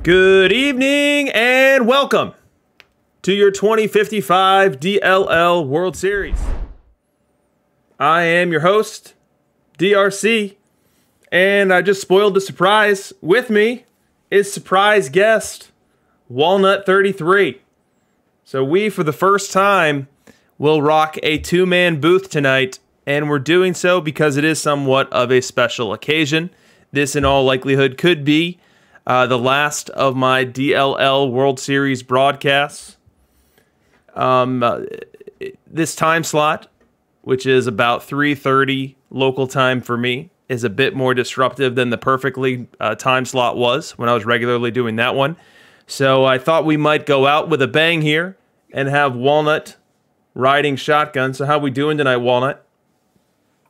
Good evening and welcome to your 2055 DLL World Series. I am your host, DRC, and I just spoiled the surprise. With me is surprise guest, Walnut33. So we, for the first time, will rock a two-man booth tonight, and we're doing so because it is somewhat of a special occasion. This, in all likelihood, could be the last of my DLL World Series broadcasts. This time slot, which is about 3:30 local time for me, is a bit more disruptive than the perfectly time slot was when I was regularly doing that one. So I thought we might go out with a bang here and have Walnut riding shotgun. So how we doing tonight, Walnut?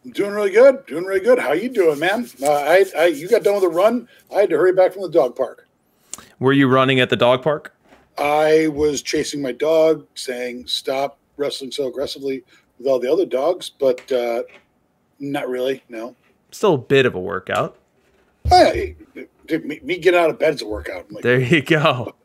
I'm doing really good. Doing really good. How you doing, man? You got done with a run. I had to hurry back from the dog park. Were you running at the dog park? I was chasing my dog, saying, stop wrestling so aggressively with all the other dogs, but not really, no. Still a bit of a workout. Oh, yeah, me getting out of bed is a workout. Like, there you go.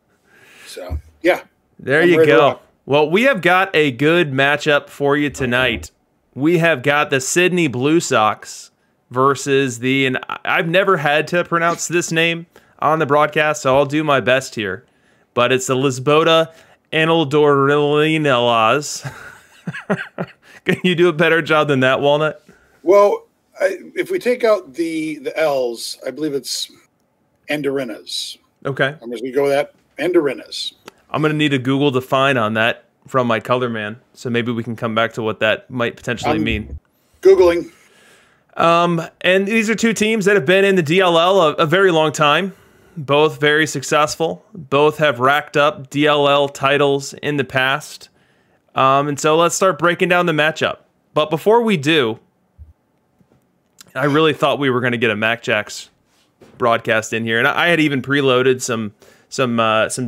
So, yeah. There you go. Well, we have got a good matchup for you tonight. We have got the Sydney Blue Sox versus the, and I've never had to pronounce this name on the broadcast, so I'll do my best here. But it's the Lisboa Anildorinelas. Can you do a better job than that, Walnut? Well, if we take out the L's, I believe it's Andorinas. Okay. I'm just going to go with that. Andorinas. I'm going to need a Google define on that from my color man, so maybe we can come back to what that might potentially mean. Googling. And these are two teams that have been in the DLL a very long time. Both very successful. Both have racked up DLL titles in the past. And so let's start breaking down the matchup. But before we do, I really thought we were going to get a Mac Jacks broadcast in here, and I had even preloaded some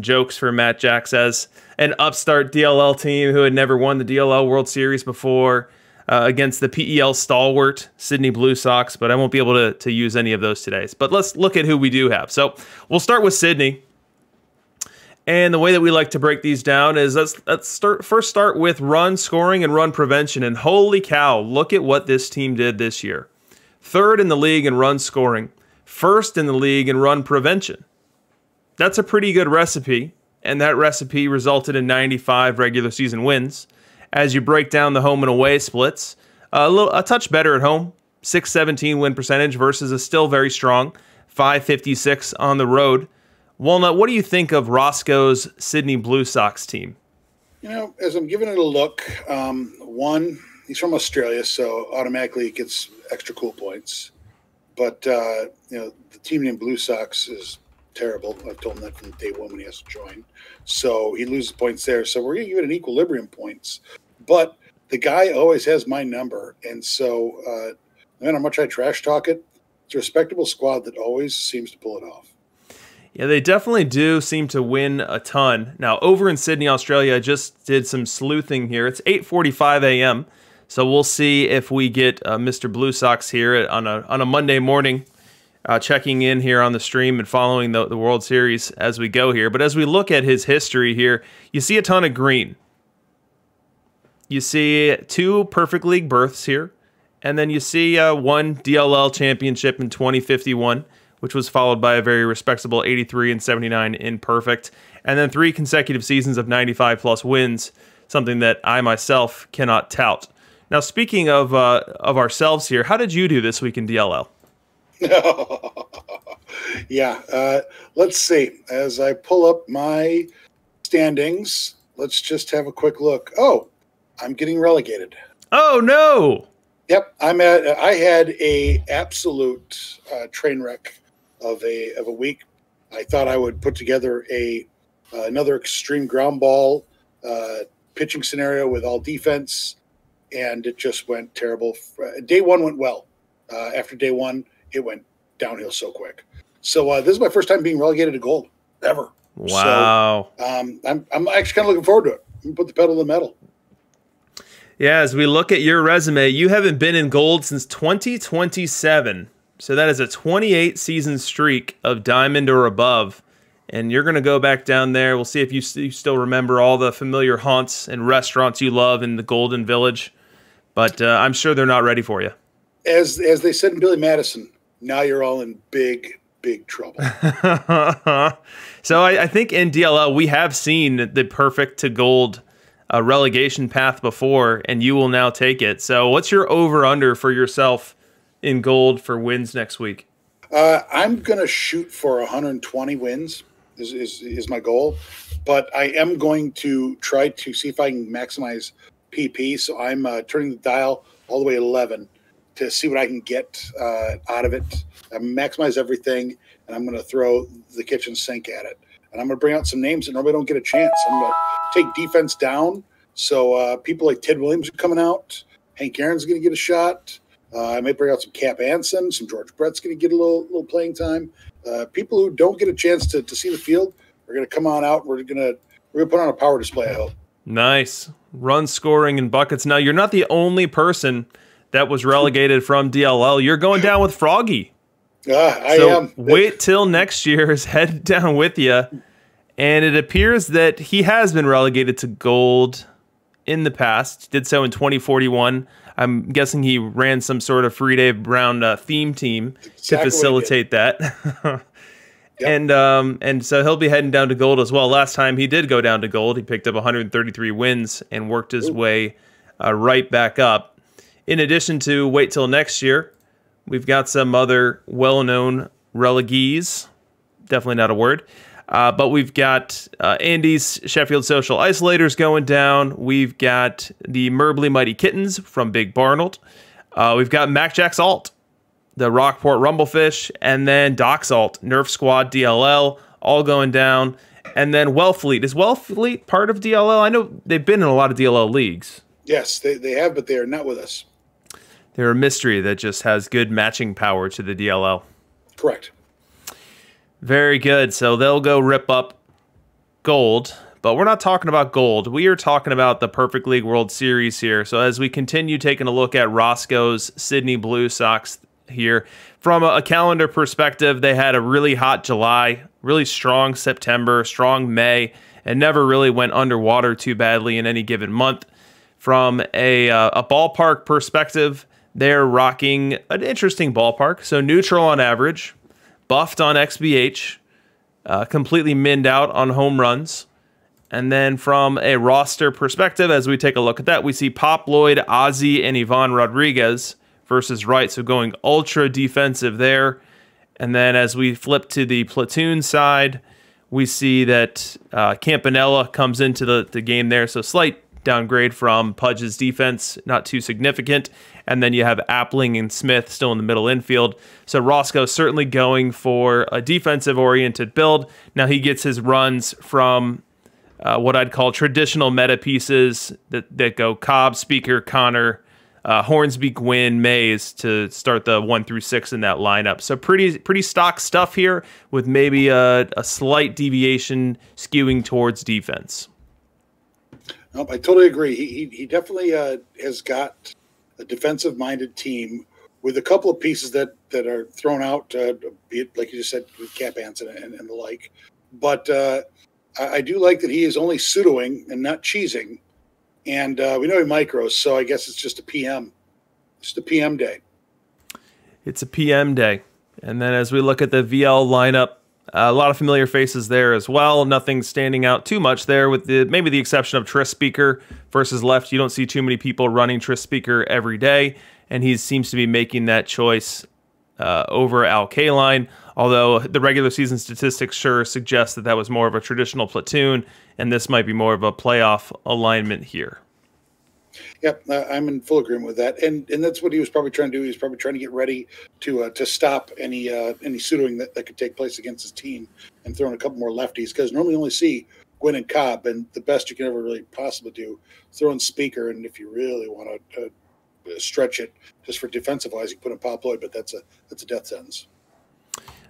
jokes for Matt Jacks as an upstart DLL team who had never won the DLL World Series before against the PEL stalwart Sydney Blue Sox, but I won't be able to use any of those today. But let's look at who we do have. So we'll start with Sydney. And the way that we like to break these down is let's first start with run scoring and run prevention. And holy cow, look at what this team did this year. Third in the league in run scoring, first in the league in run prevention. That's a pretty good recipe, and that recipe resulted in 95 regular season wins. As you break down the home and away splits, a touch better at home, 617 win percentage versus a still very strong 556 on the road. Walnut, what do you think of Roscoe's Sydney Blue Sox team? You know, as I'm giving it a look, one, he's from Australia, so automatically it gets extra cool points. But, you know, the team named Blue Sox is terrible. I've told him that from day one when he has to join. So he loses points there. So we're going to give it an equilibrium points. But the guy always has my number. And so no matter how much I trash talk it, it's a respectable squad that always seems to pull it off. Yeah, they definitely do seem to win a ton. Now, over in Sydney, Australia, I just did some sleuthing here. It's 8:45 a.m., so we'll see if we get Mr. Blue Sox here on a Monday morning, checking in here on the stream and following the World Series as we go here. But as we look at his history here, you see a ton of green. You see 2 perfect league berths here, and then you see 1 DLL championship in 2051, which was followed by a very respectable 83 and 79 in perfect, and then 3 consecutive seasons of 95-plus wins, something that I myself cannot tout. Now, speaking of ourselves here, how did you do this week in DLL? Yeah, let's see. As I pull up my standings, let's just have a quick look. Oh, I'm getting relegated. Oh, no! Yep, I had a absolute train wreck of a week. I thought I would put together another extreme ground ball pitching scenario with all defense, and it just went terrible. Day one went well. After day one, it went downhill so quick. So this is my first time being relegated to gold ever. Wow. So, I'm actually kind of looking forward to it. I'm gonna put the pedal to the metal. Yeah, as we look at your resume, you haven't been in gold since 2027. So that is a 28 season streak of diamond or above. and you're going to go back down there. We'll see if you still remember all the familiar haunts and restaurants you love in the Golden Village, but I'm sure they're not ready for you. As they said in Billy Madison, now you're all in big trouble. So I think in DLL we have seen the perfect to gold relegation path before, and you will now take it. So what's your over-under for yourself in gold for wins next week? I'm going to shoot for 120 wins is my goal, but I am going to try to see if I can maximize PP. So I'm turning the dial all the way 11 to see what I can get out of it. I maximize everything, and I'm going to throw the kitchen sink at it. And I'm going to bring out some names that normally don't get a chance. I'm going to take defense down. So people like Ted Williams are coming out. Hank Aaron's going to get a shot. I may bring out some Cap Anson. Some George Brett's going to get a little playing time. People who don't get a chance to see the field are going to come on out. We're going to put on a power display, I hope. Nice. Run scoring and buckets. Now, you're not the only person that was relegated from DLL. You're going down with Froggy. I am. Wait till next year is headed down with you. And it appears that he has been relegated to gold in the past. Did so in 2041. I'm guessing he ran some sort of Free Dave Brown theme team to facilitate that. Yep. And so he'll be heading down to gold as well. Last time he did go down to gold, he picked up 133 wins and worked his way right back up. In addition to wait till next year, we've got some other well-known relegees. Definitely not a word. But we've got Andy's Sheffield Social Isolators going down. We've got the Merbly Mighty Kittens from Big Barnold. We've got Mac Jack Salt, the Rockport Rumblefish, and then Doc Salt, Nerf Squad DLL, all going down. And then Wellfleet. Is Wellfleet part of DLL? I know they've been in a lot of DLL leagues. Yes, they have, but they are not with us. They're a mystery that just has good matching power to the DLL. Correct. Very good. So they'll go rip up gold, but we're not talking about gold. We are talking about the Perfect League World Series here. So as we continue taking a look at Roscoe's Sydney Blue Sox here, from a calendar perspective, they had a really hot July, really strong September, strong May, and never really went underwater too badly in any given month. From a ballpark perspective, they're rocking an interesting ballpark. So neutral on average, buffed on XBH, completely minned out on home runs. And then from a roster perspective, as we take a look at that, we see Pop Lloyd, Ozzy, and Ivan Rodriguez versus right. So going ultra defensive there. And then as we flip to the platoon side, we see that Campanella comes into the game there. So slight downgrade from Pudge's defense, not too significant. And then you have Appling and Smith still in the middle infield. So Roscoe certainly going for a defensive-oriented build. Now he gets his runs from what I'd call traditional meta pieces that go Cobb, Speaker, Connor, Hornsby, Gwynn, Mays to start the 1 through 6 in that lineup. So pretty stock stuff here with maybe a slight deviation skewing towards defense. Nope, I totally agree. He definitely has got a defensive-minded team with a couple of pieces that are thrown out, be it, like you just said, with Cap Anson and the like. But I do like that he is only pseudoing and not cheesing. And we know he micros, so I guess it's just a PM. Just a PM day. It's a PM day. And then as we look at the VL lineup, a lot of familiar faces there as well. Nothing standing out too much there, with maybe the exception of Tris Speaker versus left. You don't see too many people running Tris Speaker every day, and he seems to be making that choice over Al Kaline, although the regular season statistics sure suggest that was more of a traditional platoon, and this might be more of a playoff alignment here. Yep, I'm in full agreement with that, and that's what he was probably trying to do. He was probably trying to get ready to stop any pseudoing that could take place against his team, and throwing a couple more lefties, because normally you only see Gwynn and Cobb, and the best you can ever really possibly do throw in Speaker, and if you really want to stretch it just for defensive wise, you put in Pop Lloyd, but that's a death sentence.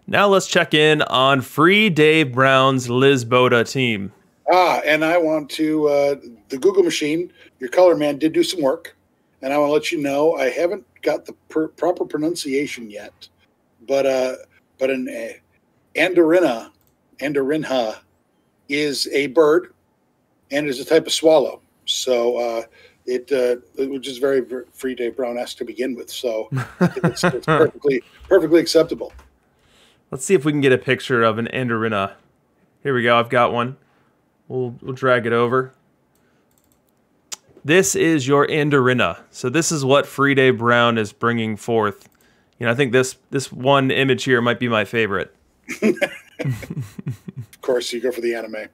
Now let's check in on Free Dave Brown's Liz Boda team. And I want to, the Google machine, your color man did do some work, and I want to let you know I haven't got the proper pronunciation yet, but an Andorina Andorinha is a bird and is a type of swallow. So which is very Friday Brown-esque to begin with. So I think it's perfectly acceptable. Let's see if we can get a picture of an Andorina. Here we go. I've got one. We'll drag it over. This is your Andorina. So this is what Friday Brown is bringing forth. You know, I think this one image here might be my favorite. Of course, you go for the anime.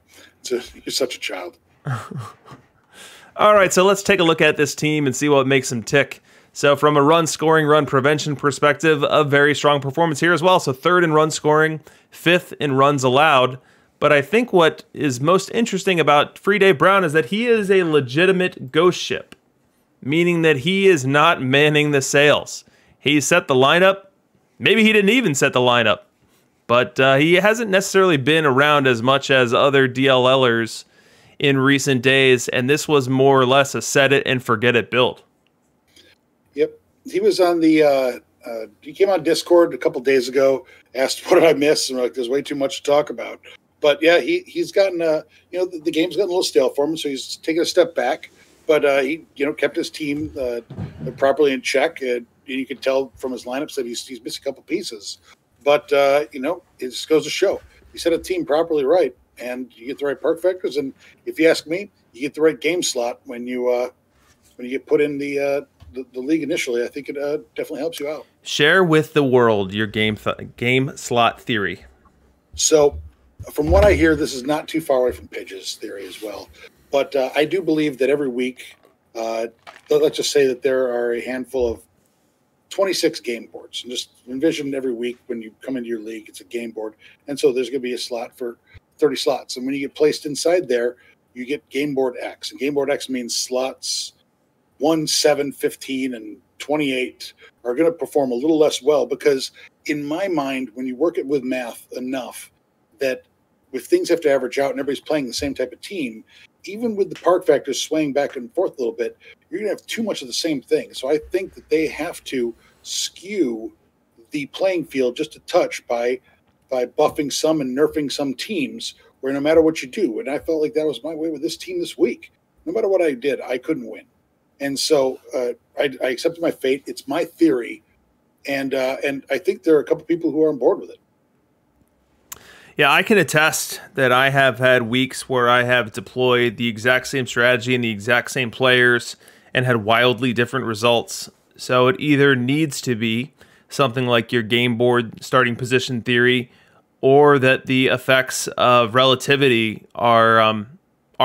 You're such a child. All right, so let's take a look at this team and see what makes them tick. So from a run scoring, run prevention perspective, a very strong performance here as well. So 3rd in run scoring, 5th in runs allowed. But I think what is most interesting about Friday Brown is that he is a legitimate ghost ship, meaning that he is not manning the sails. He set the lineup. Maybe he didn't even set the lineup. But he hasn't necessarily been around as much as other DLLers in recent days, and this was more or less a set it and forget it build. Yep. He was on the he came on Discord a couple days ago, asked what did I miss, and we're like, there's way too much to talk about. But yeah, he's gotten the game's gotten a little stale for him, so he's taken a step back. But he kept his team properly in check, and you can tell from his lineups that he's missed a couple pieces. But it just goes to show you set a team properly right, and you get the right perk factors. And if you ask me, you get the right game slot when you get put in the league initially. I think it definitely helps you out. Share with the world your game slot theory. So, from what I hear, this is not too far away from Pidge's theory as well. But I do believe that every week, let's just say that there are a handful of 26 game boards. And just envision every week when you come into your league, it's a game board. And so there's going to be a slot for 30 slots. And when you get placed inside there, you get game board X. And game board X means slots 1, 7, 15, and 28 are going to perform a little less well because in my mind, when you work it with math enough that if things have to average out and everybody's playing the same type of team, even with the park factors swaying back and forth a little bit, you're going to have too much of the same thing. So I think that they have to skew the playing field just a touch by buffing some and nerfing some teams where no matter what you do, and I felt like that was my way with this team this week. No matter what I did, I couldn't win. And so I accepted my fate. It's my theory. And I think there are a couple people who are on board with it. Yeah, I can attest that I have had weeks where I have deployed the exact same strategy and the exact same players and had wildly different results. So it either needs to be something like your game board starting position theory, or that the effects of relativity are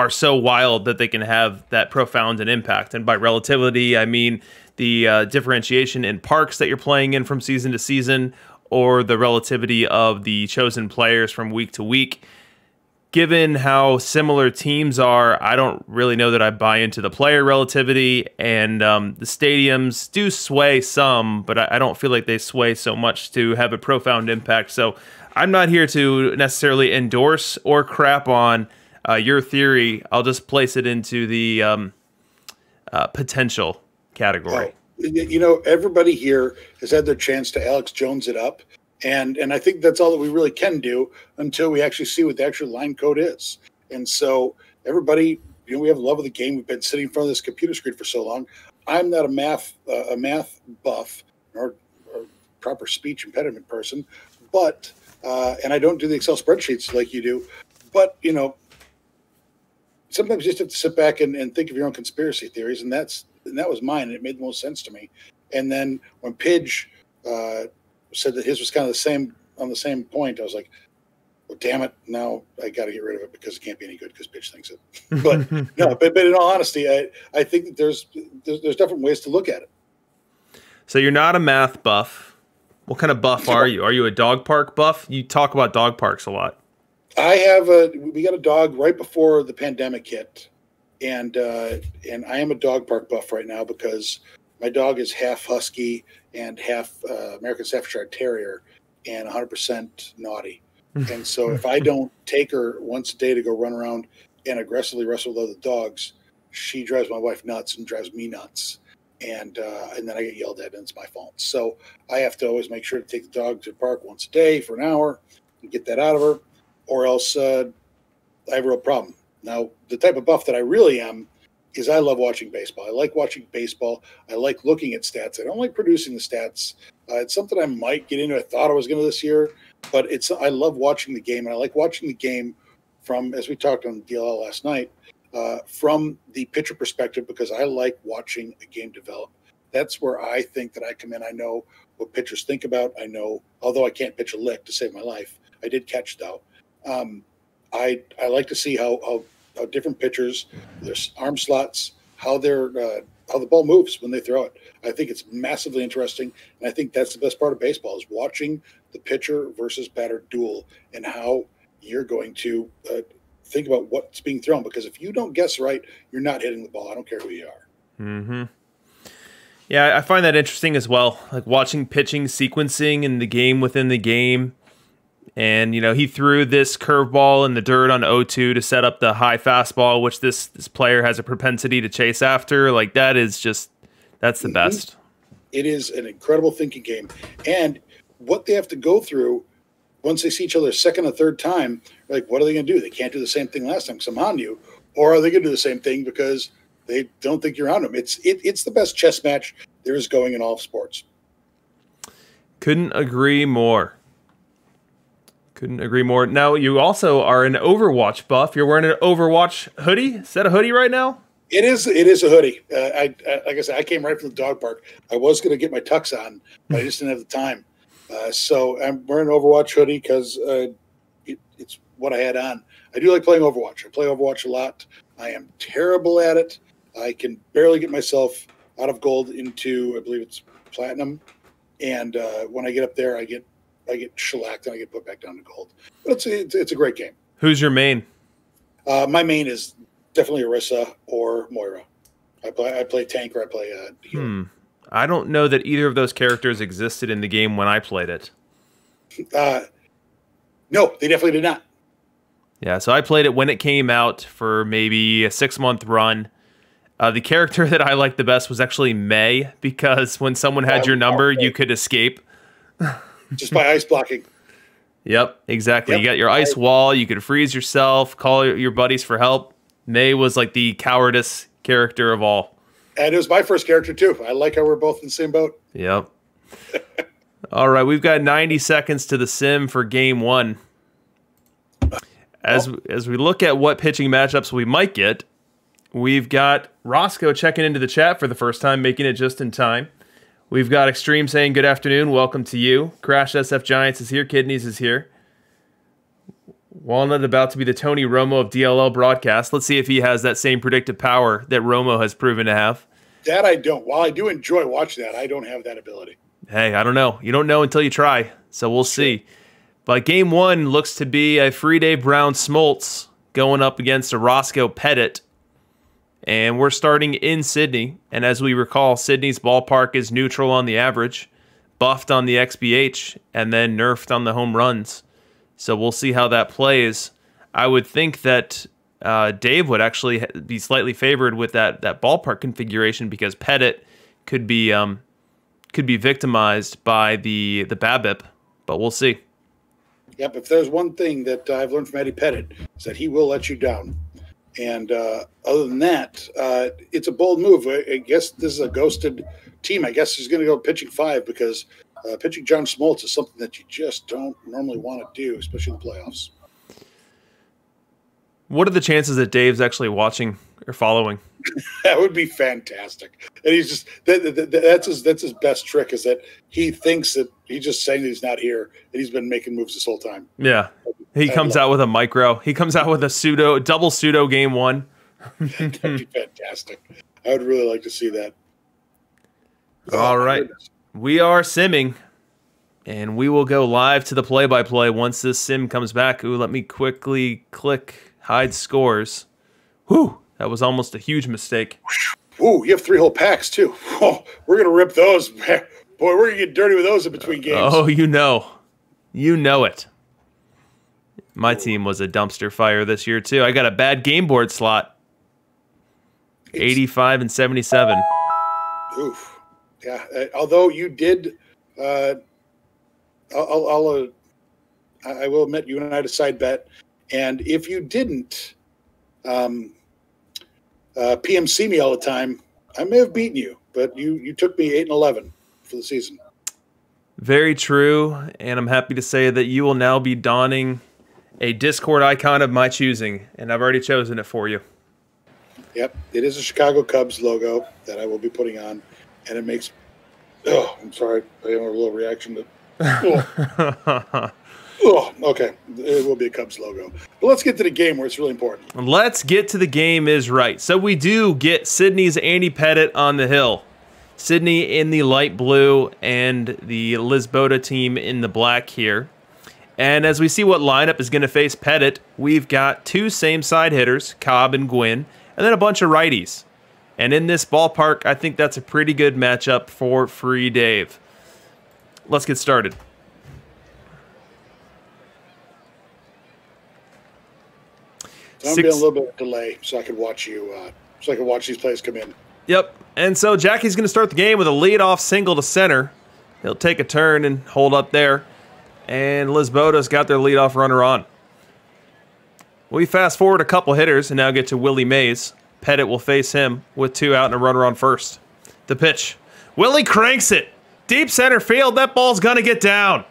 so wild that they can have that profound an impact. And by relativity, I mean the differentiation in parks that you're playing in from season to season, or the relativity of the chosen players from week to week. Given how similar teams are, I don't really know that I buy into the player relativity, and the stadiums do sway some, but I don't feel like they sway so much to have a profound impact. So I'm not here to necessarily endorse or crap on your theory. I'll just place it into the potential category. Everybody here has had their chance to Alex Jones it up. And I think that's all that we really can do until we actually see what the actual line code is. And so everybody, we have a love of the game. We've been sitting in front of this computer screen for so long. I'm not a math buff or proper speech impediment person, but and I don't do the Excel spreadsheets like you do. But sometimes you just have to sit back and think of your own conspiracy theories, and that was mine, and it made the most sense to me. And then when Pidge said that his was kind of on the same point, I was like, well, damn it, now I got to get rid of it because it can't be any good because Pidge thinks it. But no, but in all honesty, I think that there's different ways to look at it. So you're not a math buff. What kind of buff are you? Are you a dog park buff? You talk about dog parks a lot. We got a dog right before the pandemic hit, and I am a dog park buff right now because my dog is half husky and half American Staffordshire Terrier and 100% naughty. And so if I don't take her once a day to go run around and aggressively wrestle with other dogs, she drives my wife nuts and drives me nuts. And then I get yelled at, and it's my fault. So I have to always make sure to take the dog to the park once a day for an hour and get that out of her. or else I have a real problem. Now, the type of buff that I really am is I love watching baseball. I like watching baseball. I like looking at stats. I don't like producing the stats. It's something I might get into. I thought I was going to this year, but I love watching the game, and I like watching the game from, as we talked on DLL last night, from the pitcher perspective, because I like watching a game develop. That's where I think that I come in. I know what pitchers think about. I know, although I can't pitch a lick to save my life, I did catch though. I like to see how different pitchers, their arm slots, how the ball moves when they throw it. I think it's massively interesting, and I think that's the best part of baseball is watching the pitcher versus batter duel and how you're going to think about what's being thrown. Because if you don't guess right, you're not hitting the ball. I don't care who you are. Mm-hmm. Yeah, I find that interesting as well. Like watching pitching sequencing in the game within the game. And, he threw this curveball in the dirt on 0-2 to set up the high fastball, which this player has a propensity to chase after. Like, that's the best. It is an incredible thinking game. And what they have to go through once they see each other a second or third time, like, what are they going to do? They can't do the same thing last time because I'm on you. Or are they going to do the same thing because they don't think you're on them? It's the best chess match there is going in all of sports. Couldn't agree more. Couldn't agree more. Now, you also are an Overwatch buff. You're wearing an Overwatch hoodie. Is that a hoodie right now? It is a hoodie. Like I said, I came right from the dog park. I was going to get my tux on, but I just didn't have the time. So I'm wearing an Overwatch hoodie because it's what I had on. I do like playing Overwatch. I play Overwatch a lot. I am terrible at it. I can barely get myself out of gold into, I believe it's platinum. And when I get up there, I get shellacked and I get put back down to gold. But it's a great game. Who's your main? My main is definitely Orisa or Moira. I play tank or I play hero. I don't know that either of those characters existed in the game when I played it. No, they definitely did not. Yeah, so I played it when it came out for maybe a 6-month run. The character that I liked the best was actually Mei, because when someone had your number, you could escape. Just by ice blocking. Yep, exactly. Yep. You got your ice wall. You could freeze yourself, call your buddies for help. Mei was like the cowardice character of all. And it was my first character, too. I like how we're both in the same boat. Yep. All right, we've got 90 seconds to the sim for game one. As we look at what pitching matchups we might get, we've got Roscoe checking into the chat for the first time, making it just in time. We've got Extreme saying good afternoon, welcome to you. Crash SF Giants is here, Kidneys is here. Walnut about to be the Tony Romo of DLL broadcast. Let's see if he has that same predictive power that Romo has proven to have. That I don't. While I do enjoy watching that, I don't have that ability. Hey, I don't know. You don't know until you try, so we'll see. But game one looks to be a Friday Brown Smoltz going up against a Roscoe Pettit. And we're starting in Sydney. And as we recall, Sydney's ballpark is neutral on the average, buffed on the XBH, and then nerfed on the home runs. So we'll see how that plays. I would think that Dave would actually be slightly favored with that ballpark configuration because Pettit could be victimized by the BABIP, but we'll see. Yep, if there's one thing that I've learned from Eddie Pettit, is that he will let you down. And other than that, it's a bold move. I guess this is a ghosted team. I guess he's going to go pitching 5 because pitching John Smoltz is something that you just don't normally want to do, especially in the playoffs. What are the chances that Dave's actually watching or following? That would be fantastic. And he's just that's his best trick, is that he thinks that he's just saying that he's not here, and he's been making moves this whole time. Yeah, he comes out with a micro. He comes out with a double pseudo game one. That'd be fantastic. I would really like to see that. All right, we are simming, and we will go live to the play-by-play once this sim comes back. Ooh, let me quickly click hide scores. Whew. That was almost a huge mistake. Ooh, you have 3 whole packs, too. Oh, we're going to rip those. Boy, we're going to get dirty with those in between games. Oh, you know. You know it. My team was a dumpster fire this year, too. I got a bad game board slot. 85 and 77. Oof. Yeah, although you did I'll I will admit, you and I had a side bet. And if you didn't PMC me all the time, I may have beaten you. But you took me 8-11 for the season. Very true, and I'm happy to say that you will now be donning a Discord icon of my choosing, and I've already chosen it for you. Yep, it is a Chicago Cubs logo that I will be putting on, and it makes... Oh, I'm sorry. I have a little reaction to... Oh. Oh, okay. It will be a Cubs logo. But let's get to the game where it's really important. Let's get to the game is right. So we do get Sydney's Andy Pettitte on the hill. Sydney in the light blue and the Lisboeta team in the black here. And as we see what lineup is going to face Pettitte, we've got two same side hitters, Cobb and Gwynn, and then a bunch of righties. And in this ballpark, I think that's a pretty good matchup for Free Dave. Let's get started. So I'm being a little bit of delay so I could watch you, so I could watch these plays come in. Yep. And so Jackie's going to start the game with a leadoff single to center. He'll take a turn and hold up there. And Lisboeta's got their leadoff runner on. We fast forward a couple hitters and now get to Willie Mays. Pettitte will face him with 2 out and a runner on first. The pitch. Willie cranks it. Deep center field. That ball's going to get down.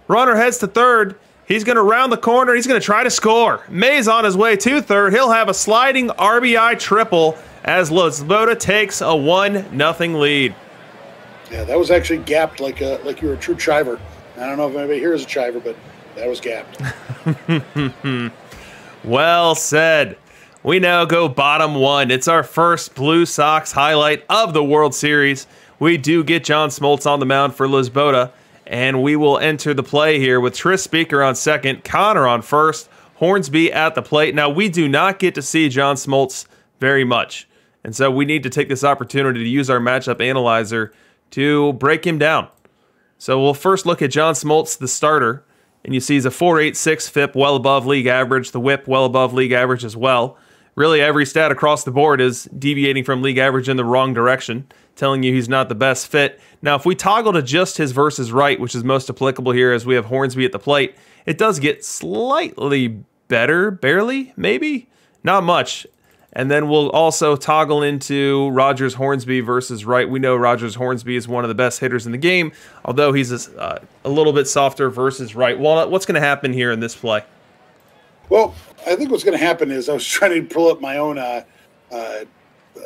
Runner heads to third. He's going to round the corner. He's going to try to score. Mays on his way to third. He'll have a sliding RBI triple as Lisboeta takes a 1-0 lead. Yeah, that was actually gapped like you were a true chiver. I don't know if anybody here is a chiver, but that was gapped. Well said. We now go bottom 1. It's our first Blue Sox highlight of the World Series. We do get John Smoltz on the mound for Lisboeta, and we will enter the play here with Tris Speaker on second, Connor on first, Hornsby at the plate. Now, we do not get to see John Smoltz very much, and so we need to take this opportunity to use our matchup analyzer to break him down. So we'll first look at John Smoltz, the starter, and you see he's a 4.86 FIP, well above league average, the whip well above league average as well. Really, every stat across the board is deviating from league average in the wrong direction, telling you he's not the best fit. Now, if we toggle to just his versus right, which is most applicable here as we have Hornsby at the plate, it does get slightly better, barely, maybe, not much. And then we'll also toggle into Rogers Hornsby versus right. We know Rogers Hornsby is one of the best hitters in the game, although he's a little bit softer versus right. Walnut, what's going to happen here in this play? Well, I think what's going to happen is I was trying to pull up my own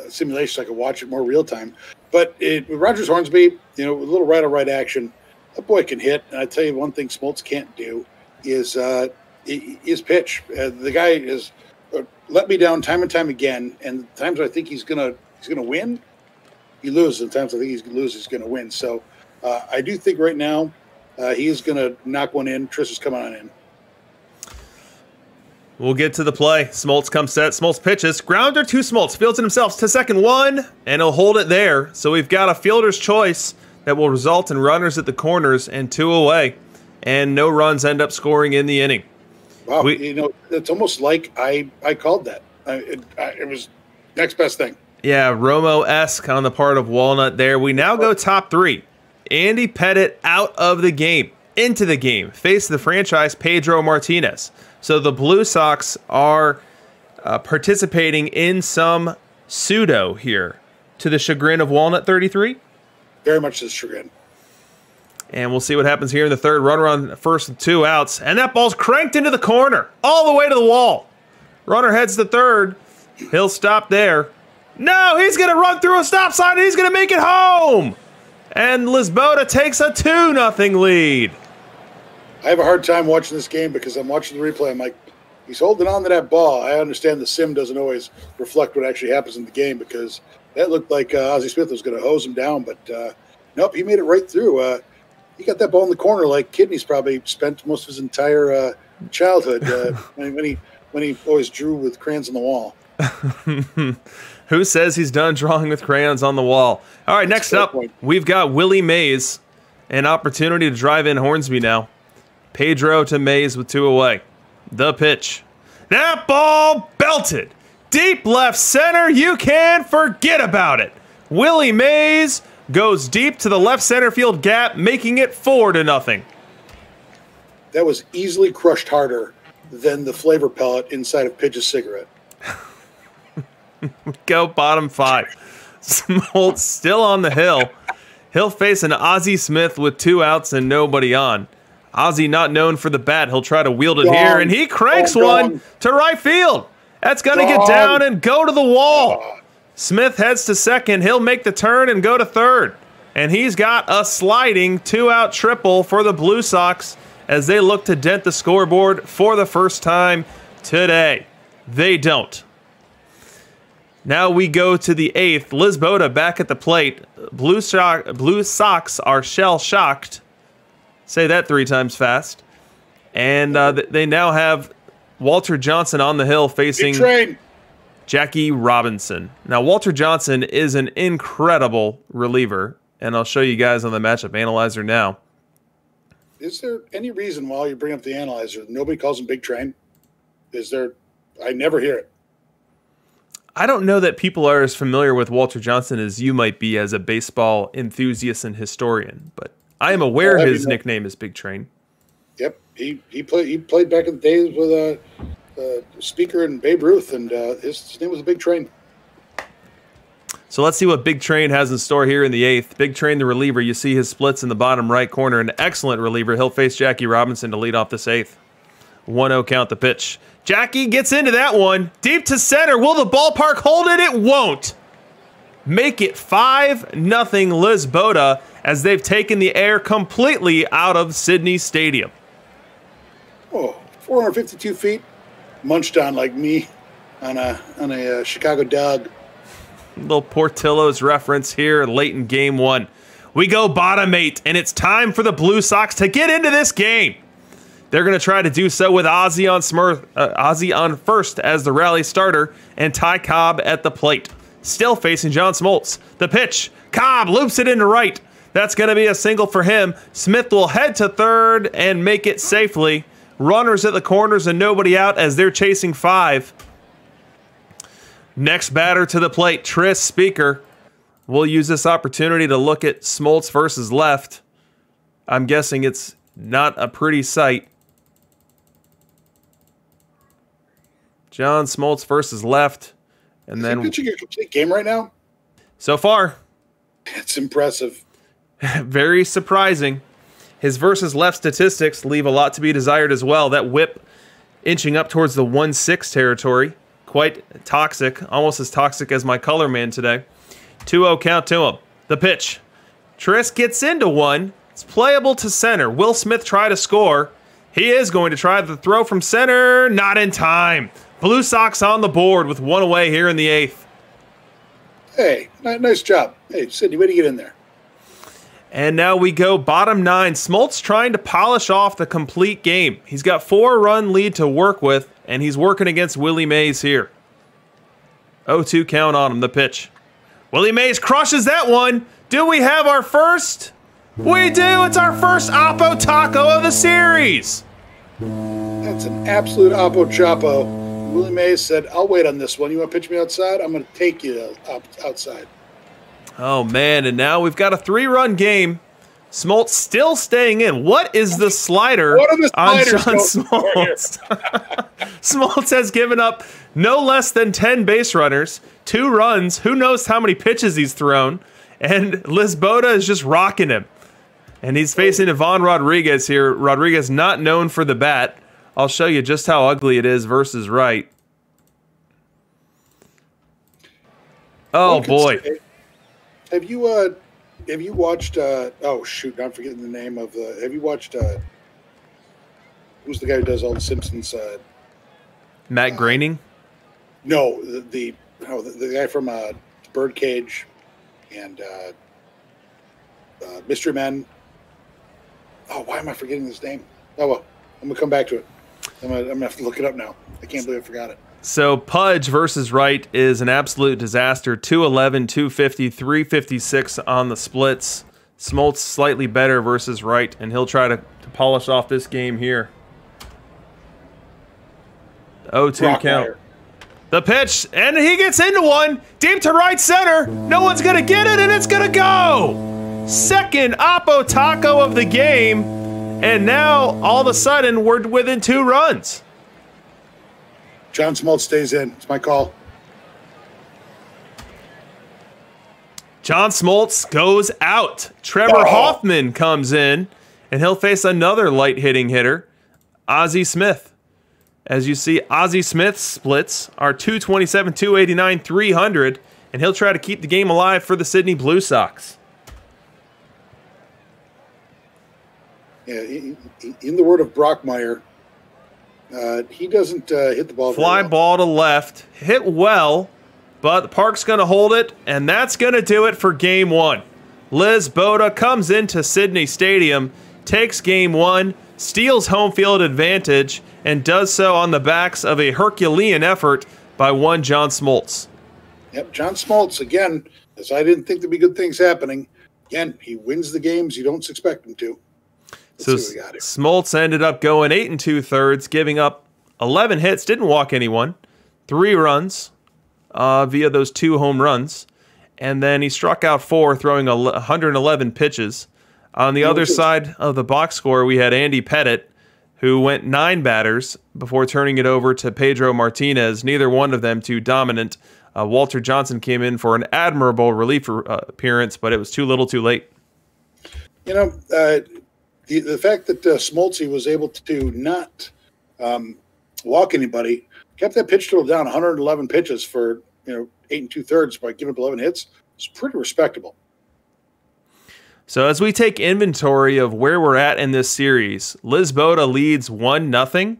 simulation so I could watch it more real time. But with Rogers Hornsby, a little right-on-right action, that boy can hit. And I tell you one thing Smoltz can't do is pitch. The guy is let me down time and time again. And the times I think he's gonna win, he loses. And times I think he's gonna lose, he's gonna win. So I do think right now he is gonna knock one in. Tris is coming on in. We'll get to the play. Smoltz comes set. Smoltz pitches. Grounder to Smoltz. Fields it himself to second one, and he'll hold it there. So we've got a fielder's choice that will result in runners at the corners and 2 away. And no runs end up scoring in the inning. Wow, it's almost like I called that. It was next best thing. Yeah, Romo-esque on the part of Walnut there. We now go top 3. Andy Pettitte out of the game. Into the game. Face the franchise, Pedro Martinez. So the Blue Sox are participating in some pseudo here to the chagrin of Walnut 33. Very much the chagrin. And we'll see what happens here in the third. Runner on first with 2 outs. And that ball's cranked into the corner. All the way to the wall. Runner heads to third. He'll stop there. No, he's going to run through a stop sign and he's going to make it home. And Lisboeta takes a 2-0 lead. I have a hard time watching this game because I'm watching the replay. I'm like, he's holding on to that ball. I understand the sim doesn't always reflect what actually happens in the game because that looked like Ozzie Smith was going to hose him down. But nope, he made it right through. He got that ball in the corner like Kidney's probably spent most of his entire childhood when he always drew with crayons on the wall. Who says he's done drawing with crayons on the wall? All right, next up, we've got Willie Mays. An opportunity to drive in Hornsby now. Pedro to Mays with 2 away. The pitch. That ball belted. Deep left center. You can forget about it. Willie Mays goes deep to the left center field gap, making it 4-0. that was easily crushed harder than the flavor pellet inside of Pidge's cigarette. Go bottom 5. Smoltz still on the hill. He'll face an Ozzie Smith with 2 outs and nobody on. Ozzie not known for the bat. He'll try to wield it here, and he cranks one to right field. That's going to get down and go to the wall. Smith heads to second. He'll make the turn and go to third. And he's got a sliding 2-out triple for the Blue Sox as they look to dent the scoreboard for the first time today. They don't. Now we go to the 8th. Liz Boda back at the plate. Blue Sox are shell-shocked. Say that 3 times fast. And they now have Walter Johnson on the hill facing Jackie Robinson. Now, Walter Johnson is an incredible reliever, and I'll show you guys on the matchup analyzer now. Is there any reason while you bring up the analyzer nobody calls him Big Train? Is there? I never hear it. I don't know that people are as familiar with Walter Johnson as you might be as a baseball enthusiast and historian, but I am aware his nickname is Big Train. Yep, he played back in the days with Speaker and Babe Ruth, and his name was Big Train. So let's see what Big Train has in store here in the 8th. Big Train, the reliever. You see his splits in the bottom right corner. An excellent reliever. He'll face Jackie Robinson to lead off this 8th. 1-0 count the pitch. Jackie gets into that one. Deep to center. Will the ballpark hold it? It won't. Make it 5-0 Liz Boda as they've taken the air completely out of Sydney Stadium. Oh, 452 feet. Munched on like me on a Chicago dog. Little Portillo's reference here late in game 1. We go bottom 8, and it's time for the Blue Sox to get into this game. They're going to try to do so with Ozzie on first as the rally starter and Ty Cobb at the plate. Still facing John Smoltz. The pitch. Cobb loops it into right. That's going to be a single for him. Smith will head to third and make it safely. Runners at the corners and nobody out as they're chasing 5. Next batter to the plate, Tris Speaker. We'll use this opportunity to look at Smoltz versus left. I'm guessing it's not a pretty sight. John Smoltz versus left. And then pitching a complete game right now? So far. It's impressive. Very surprising. His versus left statistics leave a lot to be desired as well. That whip inching up towards the 1-6 territory. Quite toxic. Almost as toxic as my color man today. 2-0 count to him. The pitch. Tris gets into one. It's playable to center. Will Smith try to score? He is going to try the throw from center. Not in time. Blue Sox on the board with 1 away here in the 8th. Hey, nice job. Hey, Sidney, way to get in there. And now we go bottom 9. Smoltz trying to polish off the complete game. He's got 4-run lead to work with, and he's working against Willie Mays here. 0-2 count on him, the pitch. Willie Mays crushes that one. Do we have our first? We do. It's our first Oppo Taco of the series. That's an absolute Oppo Chapo. Willie Mays said, I'll wait on this one. You want to pitch me outside? I'm going to take you outside. Oh, man, and now we've got a 3-run game. Smoltz still staying in. What is the slider on John Smoltz? Smoltz has given up no less than 10 base runners, 2 runs. Who knows how many pitches he's thrown? And Liz Boda is just rocking him. And he's facing Ivan Rodriguez here. Rodriguez not known for the bat. I'll show you just how ugly it is versus right. Oh, boy. Have you watched oh shoot, I'm forgetting the name of the have you watched who's the guy who does all the Simpsons Matt Groening? No, the guy from Birdcage and Mystery Men. Oh, why am I forgetting his name? Oh well, I'm gonna come back to it. I'm gonna have to look it up now. I can't believe I forgot it. So Pudge versus Wright is an absolute disaster. 211, 250, 356 on the splits. Smoltz slightly better versus Wright, and he'll try to polish off this game here. 0-2 count. Wire. The pitch, and he gets into one. Deep to right center. No one's going to get it, and it's going to go. Second Oppo Taco of the game. And now, all of a sudden, we're within 2 runs. John Smoltz stays in. It's my call. John Smoltz goes out. Trevor Hoffman comes in, and he'll face another light-hitting hitter, Ozzie Smith. As you see, Ozzie Smith splits are 227, 289, 300, and he'll try to keep the game alive for the Sydney Blue Sox. Yeah, in the word of Brockmeyer, he doesn't hit the ball. Fly ball to left, hit well, but the park's going to hold it, and that's going to do it for Game 1. Liz Boda comes into Sydney Stadium, takes Game 1, steals home field advantage, and does so on the backs of a Herculean effort by one John Smoltz. Yep, John Smoltz, again, as I didn't think there'd be good things happening, again, he wins the games you don't expect him to. So Smoltz ended up going 8 2/3, giving up 11 hits, didn't walk anyone, 3 runs via those 2 home runs, and then he struck out 4, throwing 111 pitches. On the other side of the box score, we had Andy Pettit, who went 9 batters before turning it over to Pedro Martinez, neither one of them too dominant. Walter Johnson came in for an admirable relief appearance, but it was too little too late. You know, the fact that Smoltz was able to not walk anybody, kept that pitch total down 111 pitches for 8 2/3 by giving up 11 hits, it's pretty respectable. So as we take inventory of where we're at in this series, Liz Boda leads 1-0,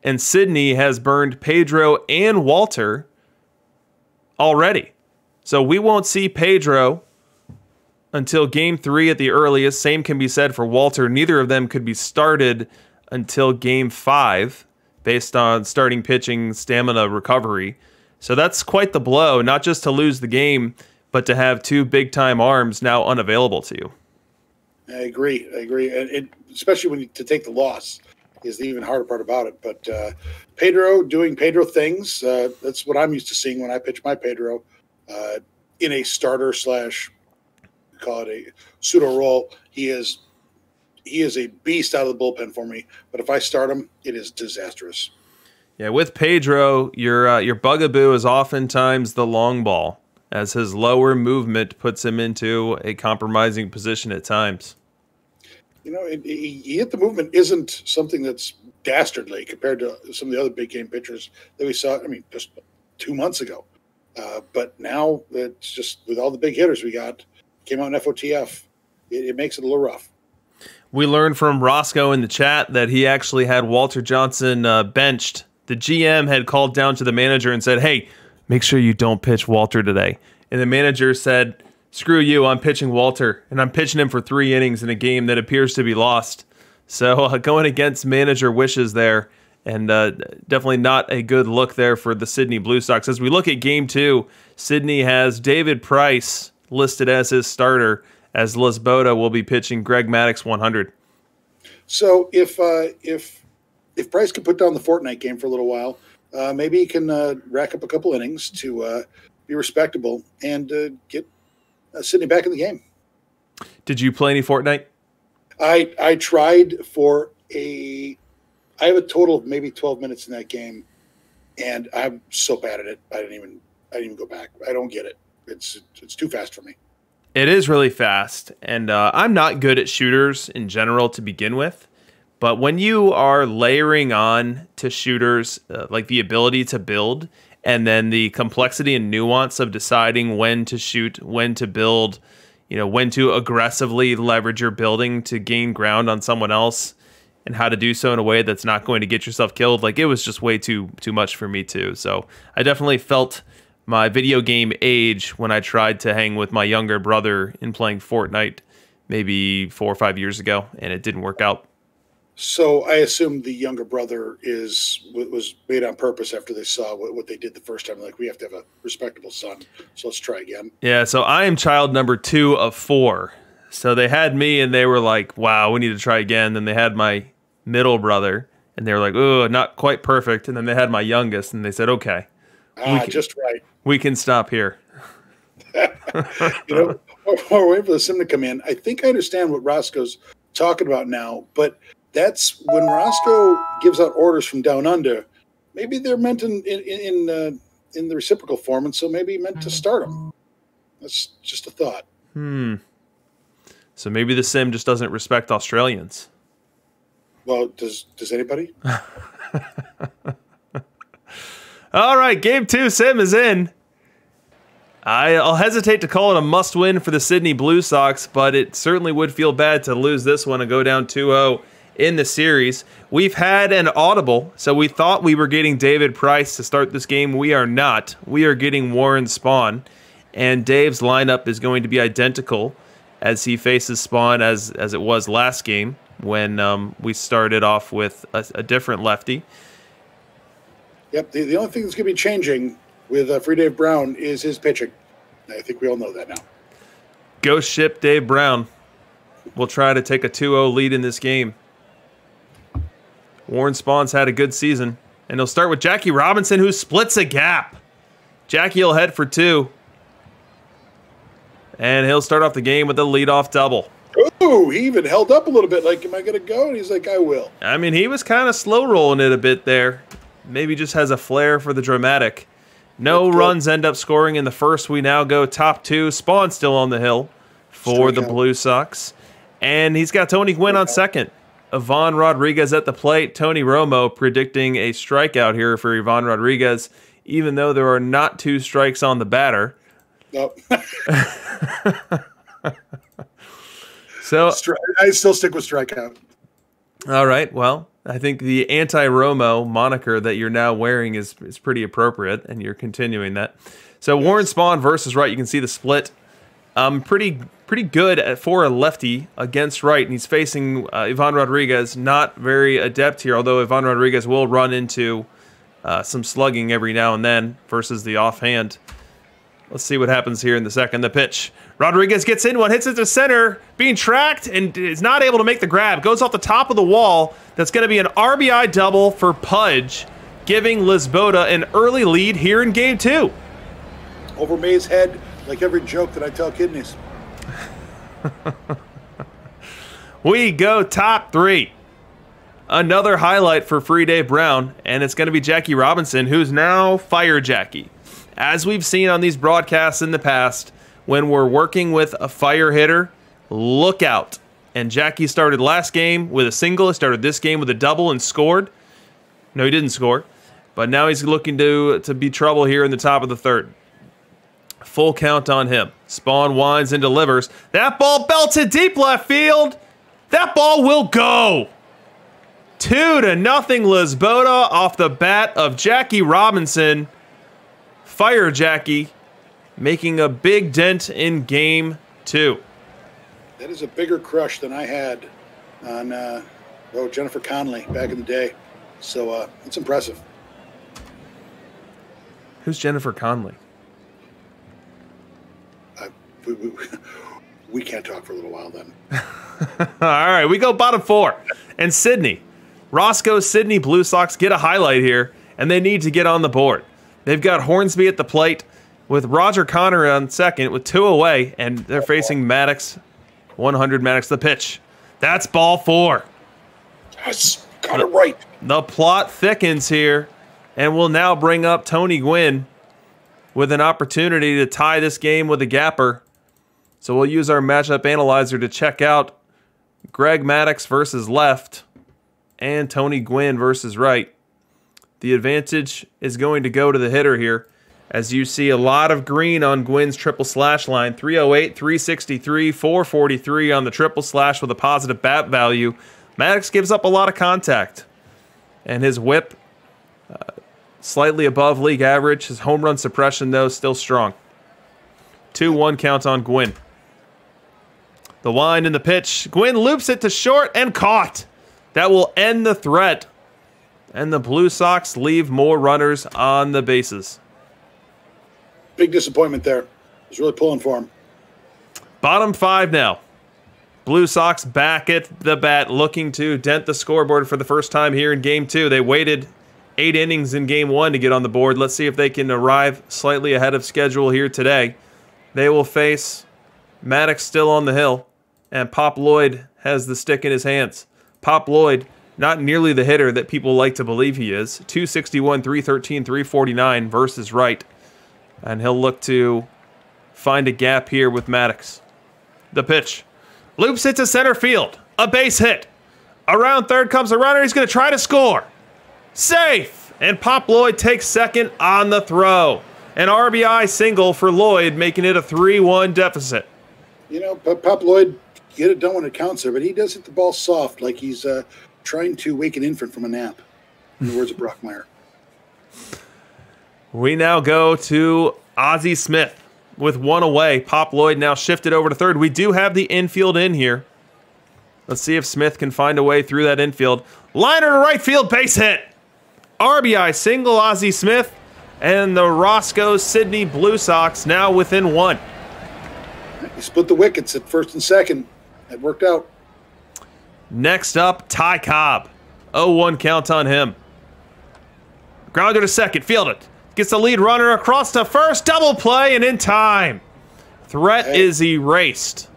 and Sydney has burned Pedro and Walter already. So we won't see Pedro until Game 3 at the earliest. Same can be said for Walter. Neither of them could be started until Game 5 based on starting pitching stamina recovery. So that's quite the blow, not just to lose the game, but to have 2 big-time arms now unavailable to you. I agree. And especially when to take the loss is the even harder part about it. But Pedro doing Pedro things, that's what I'm used to seeing when I pitch my Pedro in a starter / call it a pseudo role. He is a beast out of the bullpen for me. But if I start him, it is disastrous. Yeah, with Pedro, your bugaboo is oftentimes the long ball, as his lower movement puts him into a compromising position at times. He hit the movement isn't something that's dastardly compared to some of the other big game pitchers that we saw, just 2 months ago. But now it's just with all the big hitters we got, came out in FOTF, it makes it a little rough. We learned from Roscoe in the chat that he actually had Walter Johnson benched. The GM had called down to the manager and said, "Hey, make sure you don't pitch Walter today." And the manager said, "Screw you, I'm pitching Walter, and I'm pitching him for 3 innings in a game that appears to be lost." So going against manager wishes there, and definitely not a good look there for the Sydney Blue Sox. As we look at Game 2, Sydney has David Price listed as his starter, as Liz Boda will be pitching Greg Maddux 100. So if Price could put down the Fortnite game for a little while, maybe he can rack up a couple innings to be respectable and get Sydney back in the game. Did you play any Fortnite? I tried for I have a total of maybe 12 minutes in that game, and I'm so bad at it. I didn't even go back. I don't get it. It's too fast for me. It is really fast, and I'm not good at shooters in general to begin with. But when you are layering on to shooters, like the ability to build, and then the complexity and nuance of deciding when to shoot, when to build, when to aggressively leverage your building to gain ground on someone else, and how to do so in a way that's not going to get yourself killed, like it was just way too much for me too. So I definitely felt my video game age when I tried to hang with my younger brother in playing Fortnite maybe 4 or 5 years ago, and it didn't work out. So I assume the younger brother was made on purpose after they saw what they did the first time. Like, we have to have a respectable son, so let's try again. Yeah, so I am child number 2 of 4. So they had me, and they were like, wow, we need to try again. Then they had my middle brother, and they were like, oh, not quite perfect. And then they had my youngest, and they said, okay. Just right. We can stop here. We're waiting for the sim to come in. I think I understand what Roscoe's talking about now, but That's when Roscoe gives out orders from down under. Maybe they're meant in the reciprocal form, and so maybe meant to start them. That's just a thought. So maybe the sim just doesn't respect Australians. Well, does anybody? All right, game 2 sim is in. I'll hesitate to call it a must-win for the Sydney Blue Sox, but it certainly would feel bad to lose this one and go down 2-0 in the series. We've had an audible, so we thought we were getting David Price to start this game. We are not. We are getting Warren Spahn, and Dave's lineup is going to be identical as he faces Spahn as it was last game when we started off with a different lefty. Yep, the only thing that's going to be changing with Free Dave Brown is his pitching. I think we all know that now. Ghost ship Dave Brown. We'll try to take a 2-0 lead in this game. Warren Spahn's had a good season. And he'll start with Jackie Robinson, who splits a gap. Jackie will head for 2. And he'll start off the game with a leadoff double. Oh, he even held up a little bit like, am I going to go? And he's like, I will. I mean, he was kind of slow rolling it a bit there. Maybe just has a flair for the dramatic. No runs end up scoring in the first. We now go top 2. Spahn still on the hill for the Blue Sox. And he's got Tony Gwynn on second. Ivan Rodriguez at the plate. Tony Romo predicting a strikeout here for Ivan Rodriguez, even though there are not 2 strikes on the batter. Nope. So I still stick with strikeout. All right, well, I think the anti-Romo moniker that you're now wearing is pretty appropriate, and you're continuing that. So Warren Spahn versus Wright, you can see the split. Pretty good for a lefty against Wright, and he's facing Ivan Rodriguez, not very adept here, although Ivan Rodriguez will run into some slugging every now and then versus the offhand. Let's see what happens here in the second. The pitch. Rodriguez gets in one, hits it to center, being tracked, and is not able to make the grab. Goes off the top of the wall. That's going to be an RBI double for Pudge, giving Lisboeta an early lead here in Game 2. Over May's head, like every joke that I tell kidneys. We go top 3. Another highlight for Free Dave Brown, and it's going to be Jackie Robinson, who's now Fire Jackie. As we've seen on these broadcasts in the past, when we're working with a fire hitter, look out. And Jackie started last game with a single. He started this game with a double and scored. No, he didn't score. But now he's looking to be trouble here in the top of the third. Full count on him. Spahn winds and delivers. That ball belted deep left field. That ball will go. 2-0 Lisboeta off the bat of Jackie Robinson. Fire Jackie making a big dent in Game 2. That is a bigger crush than I had on Jennifer Connelly back in the day. So it's impressive. Who's Jennifer Connelly? We can't talk for a little while then. All right, we go bottom 4. And Sydney. Roscoe Sydney Blue Sox get a highlight here, and they need to get on the board. They've got Hornsby at the plate with Roger Connor on second with 2 away, and they're facing Maddox. 100 Maddox the pitch. That's ball 4. Yes, got it right. The plot thickens here, and will now bring up Tony Gwynn with an opportunity to tie this game with a gapper. So we'll use our matchup analyzer to check out Greg Maddox versus left and Tony Gwynn versus right. The advantage is going to go to the hitter here, as you see a lot of green on Gwynn's triple slash line. 308, 363, 443 on the triple slash with a positive bat value. Maddox gives up a lot of contact, and his whip slightly above league average. His home run suppression, though, still strong. 2-1 count on Gwynn. The wind and the pitch. Gwynn loops it to short and caught. That will end the threat. And the Blue Sox leave more runners on the bases. Big disappointment there. He's really pulling for him. Bottom 5 now. Blue Sox back at the bat, looking to dent the scoreboard for the first time here in Game 2. They waited 8 innings in Game 1 to get on the board. Let's see if they can arrive slightly ahead of schedule here today. They will face Maddox still on the hill, and Pop Lloyd has the stick in his hands. Pop Lloyd, not nearly the hitter that people like to believe he is. 261, 313, 349 versus right. And he'll look to find a gap here with Maddox. The pitch. Loops it to center field. A base hit. Around third comes the runner. He's going to try to score. Safe! And Pop Lloyd takes second on the throw. An RBI single for Lloyd, making it a 3-1 deficit. You know, Pop Lloyd, get it done when it counts there, but he does hit the ball soft, like he's trying to wake an infant from a nap, in the words of Brockmeyer. We now go to Ozzie Smith with one away. Pop Lloyd now shifted over to third. We do have the infield in here. Let's see if Smith can find a way through that infield. Liner to right field, base hit. RBI single, Ozzie Smith. And the Roscoe Sydney Blue Sox now within one. He split the wickets at first and second. That worked out. Next up, Ty Cobb. 0-1 count on him. Grounder to second, field it. Gets the lead runner across to first, double play, and in time. Threat is erased.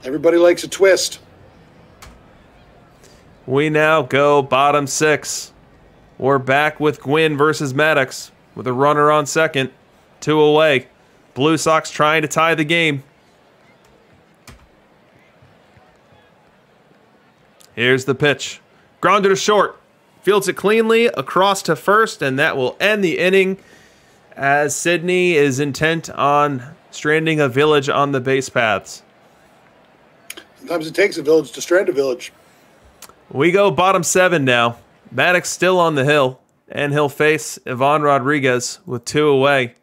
Everybody likes a twist. We now go bottom six. We're back with Gwynn versus Maddox with a runner on second. 2 away. Blue Sox trying to tie the game. Here's the pitch. Grounder to short. Fields it cleanly across to first, and that will end the inning as Sydney is intent on stranding a village on the base paths. Sometimes it takes a village to strand a village. We go bottom 7 now. Maddox still on the hill, and he'll face Ivan Rodriguez with 2 away.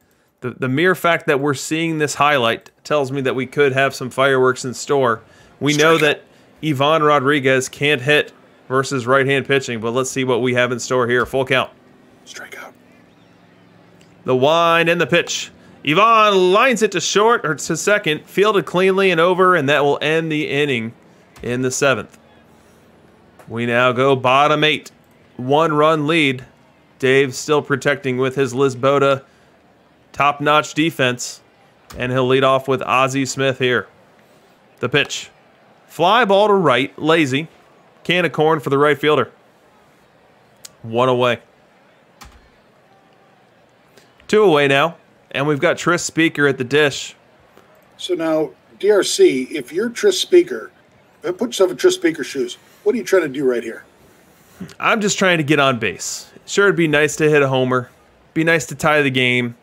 The mere fact that we're seeing this highlight tells me that we could have some fireworks in store. We know that Ivan Rodriguez can't hit versus right-hand pitching, but let's see what we have in store here. Full count. Strikeout. The wind and the pitch. Ivan lines it to short, or to second, fielded cleanly and over, and that will end the inning in the 7th. We now go bottom 8. 1-run lead. Dave still protecting with his Lisboeta top-notch defense, and he'll lead off with Ozzie Smith here. The pitch. Fly ball to right, lazy. Can of corn for the right fielder. 1 away. 2 away now, and we've got Tris Speaker at the dish. So now, DRC, if you're Tris Speaker, put yourself in Tris Speaker's shoes. What are you trying to do right here? I'm just trying to get on base. Sure, it'd be nice to hit a homer. Be nice to tie the game.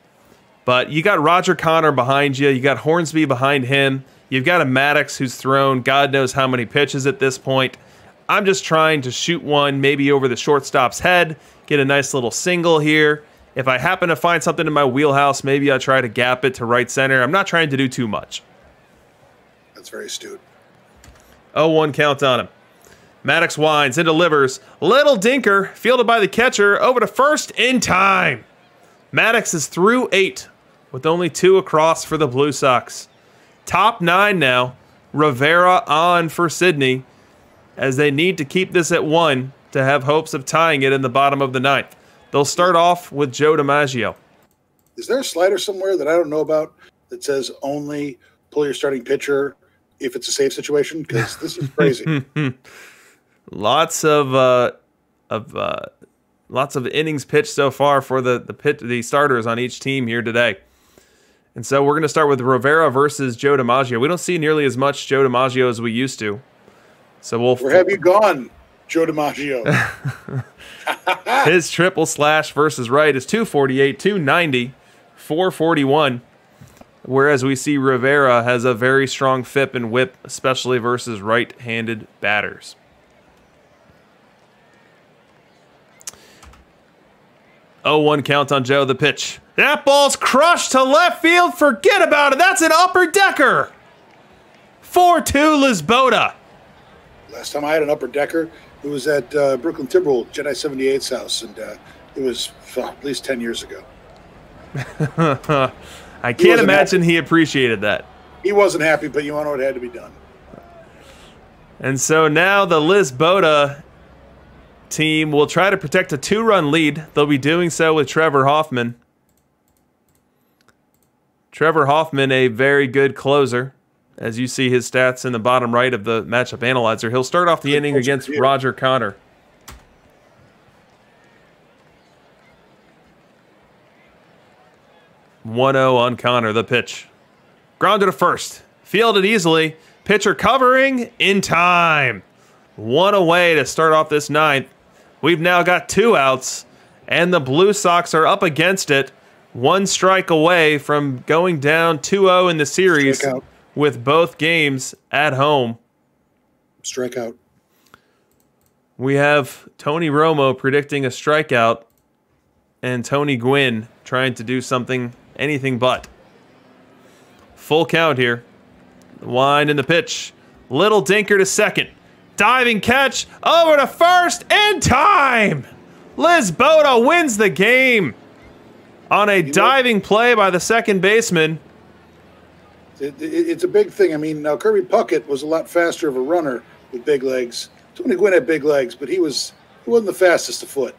But you got Roger Connor behind you. You got Hornsby behind him. You've got a Maddox who's thrown God knows how many pitches at this point. I'm just trying to shoot one maybe over the shortstop's head, get a nice little single here. If I happen to find something in my wheelhouse, maybe I'll try to gap it to right center. I'm not trying to do too much. That's very astute. 0-1 count on him. Maddox winds and delivers. Little dinker, fielded by the catcher, over to first in time. Maddox is through 8, with only 2 across for the Blue Sox. Top 9 now. Rivera on for Sydney, as they need to keep this at 1 to have hopes of tying it in the bottom of the 9th. They'll start off with Joe DiMaggio. Is there a slider somewhere that I don't know about that says only pull your starting pitcher if it's a safe situation? Because this is crazy. Lots of innings pitched so far for the starters on each team here today. And so we're going to start with Rivera versus Joe DiMaggio. We don't see nearly as much Joe DiMaggio as we used to. So where have you gone, Joe DiMaggio? His triple slash versus right is 248, 290, 441. Whereas we see Rivera has a very strong FIP and whip, especially versus right-handed batters. Oh, 1 count on Joe, the pitch. That ball's crushed to left field. Forget about it. That's an upper decker. 4-2 Lisboeta. Last time I had an upper decker, it was at Brooklyn Timberwolves, Jedi 78's house, and it was at least 10 years ago. I can't imagine he appreciated that. He wasn't happy, but you want to know what had to be done. And so now the Lisboeta team will try to protect a 2-run lead. They'll be doing so with Trevor Hoffman. Trevor Hoffman, a very good closer, as you see his stats in the bottom right of the matchup analyzer. He'll start off the inning against Roger Connor. (1-0) on Connor, the pitch. Grounded to first. Fielded easily. Pitcher covering in time. One away to start off this ninth. We've now got 2 outs, and the Blue Sox are up against it. 1 strike away from going down 2-0 in the series with both games at home. Strikeout. We have Tony Romo predicting a strikeout and Tony Gwynn trying to do something anything but. Full count here. Wind in the pitch. Little dinker to second. Diving catch over to first in time. Lisboeta wins the game on a diving play by the second baseman. It's a big thing. I mean, now Kirby Puckett was a lot faster of a runner with big legs. Tony Gwynn had big legs, but he wasn't the fastest afoot.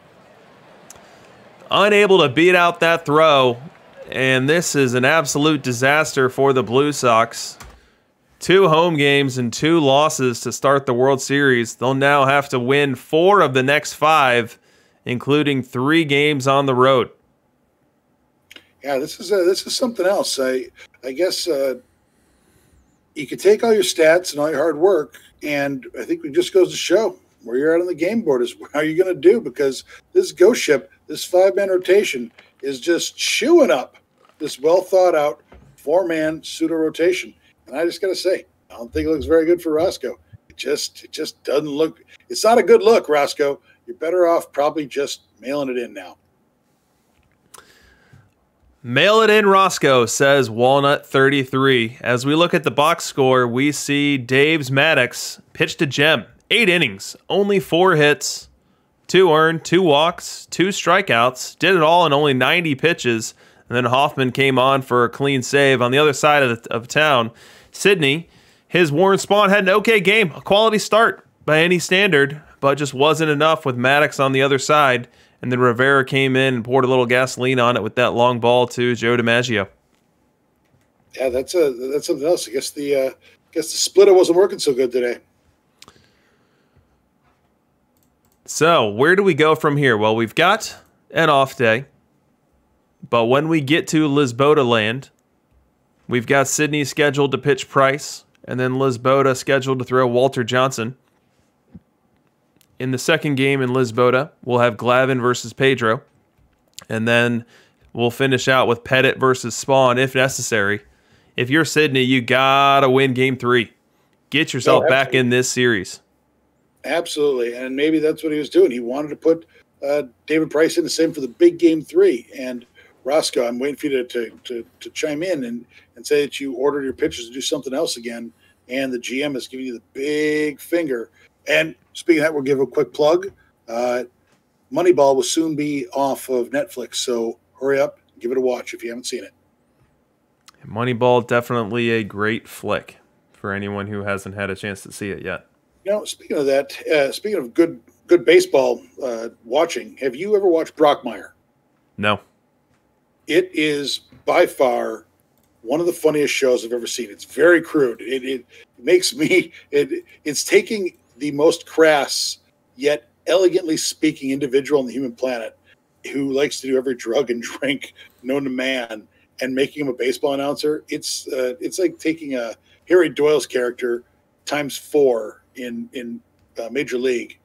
Unable to beat out that throw, and this is an absolute disaster for the Blue Sox. 2 home games and 2 losses to start the World Series. They'll now have to win 4 of the next 5, including 3 games on the road. Yeah, this is something else. I guess you can take all your stats and all your hard work, and I think it just goes to show where you're at on the game board is how you're going to do, because this ghost ship, this 5-man rotation, is just chewing up this well-thought-out 4-man pseudo-rotation. And I just got to say, I don't think it looks very good for Roscoe. It just doesn't look – it's not a good look, Roscoe. You're better off probably just mailing it in now. Mail it in, Roscoe, says Walnut33. As we look at the box score, we see Dave's Maddox pitched a gem. 8 innings, only 4 hits, 2 earned, 2 walks, 2 strikeouts. Did it all in only 90 pitches. And then Hoffman came on for a clean save. On the other side of town, Sydney, his Warren Spahn had an okay game, a quality start by any standard, but just wasn't enough with Maddox on the other side. And then Rivera came in and poured a little gasoline on it with that long ball to Joe DiMaggio. Yeah, that's something else. I guess the splitter wasn't working so good today. So where do we go from here? Well, we've got an off day, but when we get to Lisboeta land, we've got Sydney scheduled to pitch Price, and then Lisboeta scheduled to throw Walter Johnson. In the second game in Lisboeta, we'll have Glavine versus Pedro, and then we'll finish out with Pettit versus Spahn if necessary. If you're Sydney, you gotta win Game 3. Get yourself back in this series. Absolutely, and maybe that's what he was doing. He wanted to put David Price in the same for the big Game 3. And Roscoe, I'm waiting for you to chime in and say that you ordered your pitchers to do something else again, and the GM is giving you the big finger. And speaking of that, we'll give a quick plug. Moneyball will soon be off of Netflix, so hurry up, give it a watch if you haven't seen it. Moneyball, definitely a great flick for anyone who hasn't had a chance to see it yet. You know, speaking of that, speaking of good baseball watching, have you ever watched Brockmire? No. It is by far one of the funniest shows I've ever seen. It's very crude. It makes me it's taking the most crass yet elegantly speaking individual on the human planet who likes to do every drug and drink known to man and making him a baseball announcer. It's like taking a Harry Doyle's character times 4 in Major League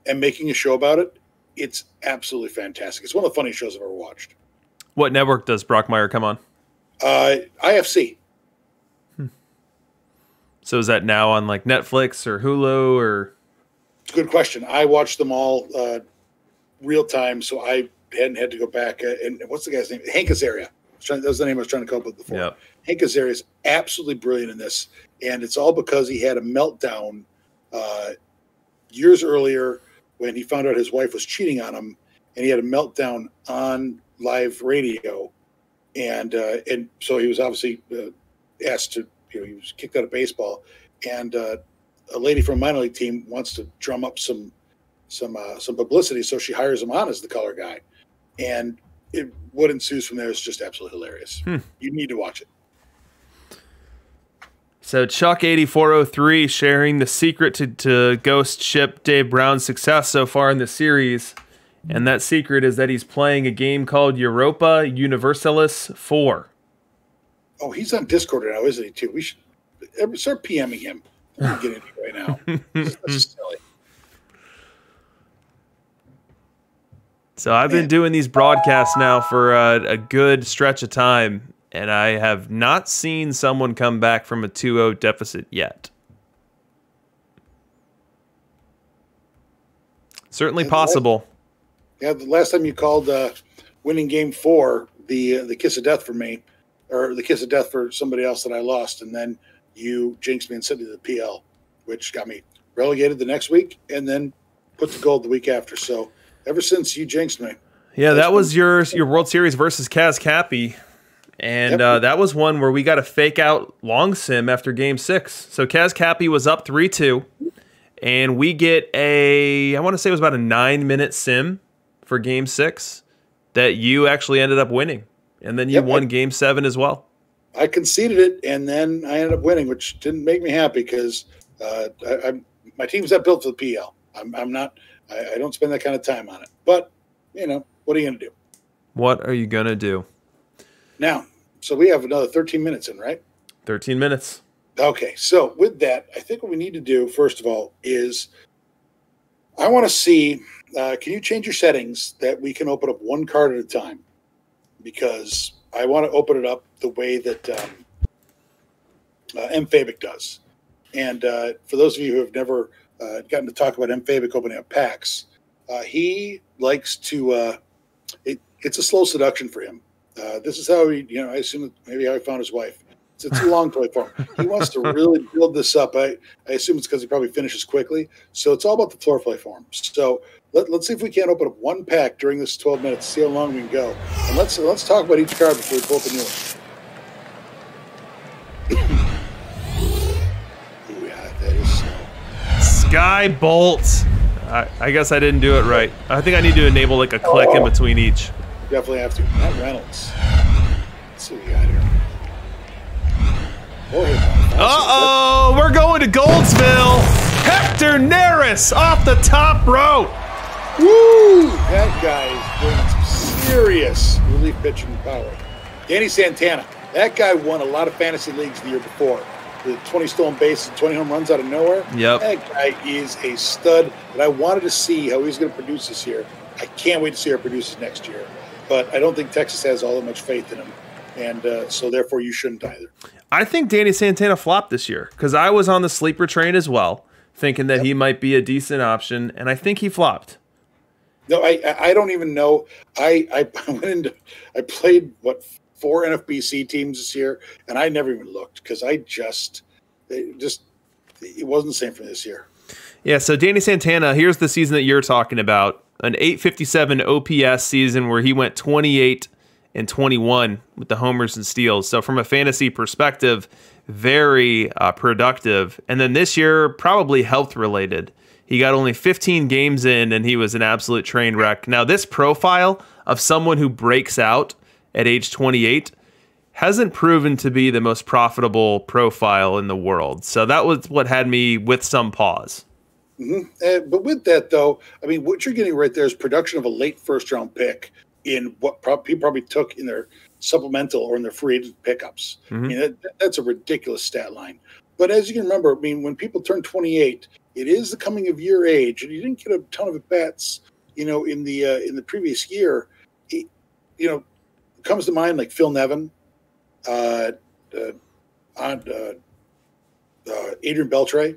and making a show about it. It's absolutely fantastic. It's one of the funniest shows I've ever watched. What network does Brockmire come on? IFC. So is that now on like Netflix or Hulu or? Good question. I watched them all real time, so I hadn't had to go back. And what's the guy's name? Hank Azaria. That was the name I was trying to come up with before. Yep. Hank Azaria is absolutely brilliant in this, and it's all because he had a meltdown years earlier when he found out his wife was cheating on him, and he had a meltdown on live radio, and so he was obviously asked to. He was kicked out of baseball, and a lady from a minor league team wants to drum up some publicity, so she hires him on as the color guy, and what ensues from there is just absolutely hilarious. You need to watch it. So Chuck 8403 sharing the secret to Ghost Ship Dave Brown's success so far in the series. And that secret is that he's playing a game called Europa Universalis 4. Oh, he's on Discord now, isn't he, too? We should start PMing him. I'm getting it right now. That's just silly. So I've been doing these broadcasts now for a good stretch of time, and I have not seen someone come back from a 2-0 deficit yet. Certainly possible. The last time you called winning game 4 the kiss of death for me, or the kiss of death for somebody else that I lost, and then you jinxed me and sent me to the PL, which got me relegated the next week, and then put the gold the week after. So ever since you jinxed me. Yeah, that was your World Series versus Kaz Cappy. And that was one where we got a fake out long sim after game 6. So Kaz Cappy was up 3-2. And we get I want to say it was about a 9-minute sim for game 6 that you actually ended up winning. And then you won game 7 as well. I conceded it, and then I ended up winning, which didn't make me happy because my team's not built for the PL. I'm not. I don't spend that kind of time on it. But, what are you going to do? What are you going to do? Now, so we have another 13 minutes in, right? 13 minutes. Okay, so with that, I think what we need to do, first of all, is I want to see, can you change your settings that we can open up one card at a time? Because I want to open it up the way that M. Fabic does. And for those of you who have never gotten to talk about M. Fabic opening up packs, he likes to it's a slow seduction for him. This is how he, I assume maybe how he found his wife. It's too long to for him. He wants to really build this up. I assume it's because he probably finishes quickly. So it's all about the floor play for him. So let's see if we can't open up one pack during this 12 minutes, see how long we can go. And let's talk about each card before we pull up a new one. Ooh, yeah, that is slow. Sky Bolt. I guess I didn't do it right. I think I need to enable like a click in between each. Definitely have to. Matt Reynolds. Let's see what we got here. Uh-oh! We're going to Goldsville! Hector Neris off the top rope! Woo! That guy is bringing some serious relief pitching power. Danny Santana. That guy won a lot of fantasy leagues the year before. The 20 stolen bases, 20 home runs out of nowhere. Yep. That guy is a stud, and I wanted to see how he's going to produce this year. I can't wait to see how he produces next year. But I don't think Texas has all that much faith in him, and so therefore you shouldn't either. I think Danny Santana flopped this year because I was on the sleeper train as well, thinking that he might be a decent option, and I think he flopped. No, I don't even know. I went into I played 4 NFBC teams this year, and I never even looked because it wasn't the same for this year. Yeah, so Danny Santana, here's the season that you're talking about, an 857 OPS season where he went 28 and 21 with the homers and steals. So from a fantasy perspective, very productive. And then this year, probably health related. He got only 15 games in, and he was an absolute train wreck. Now, this profile of someone who breaks out at age 28 hasn't proven to be the most profitable profile in the world. So that was what had me with some pause. Mm-hmm. But with that, though, I mean, what you're getting right there is production of a late first-round pick in what he probably took in their supplemental or in their free agent pickups. Mm-hmm. I mean, that's a ridiculous stat line. But as you can remember, I mean, when people turn 28, it is the coming of year age, and you didn't get a ton of at-bats, in the previous year. It comes to mind like Phil Nevin, Adrian Beltre,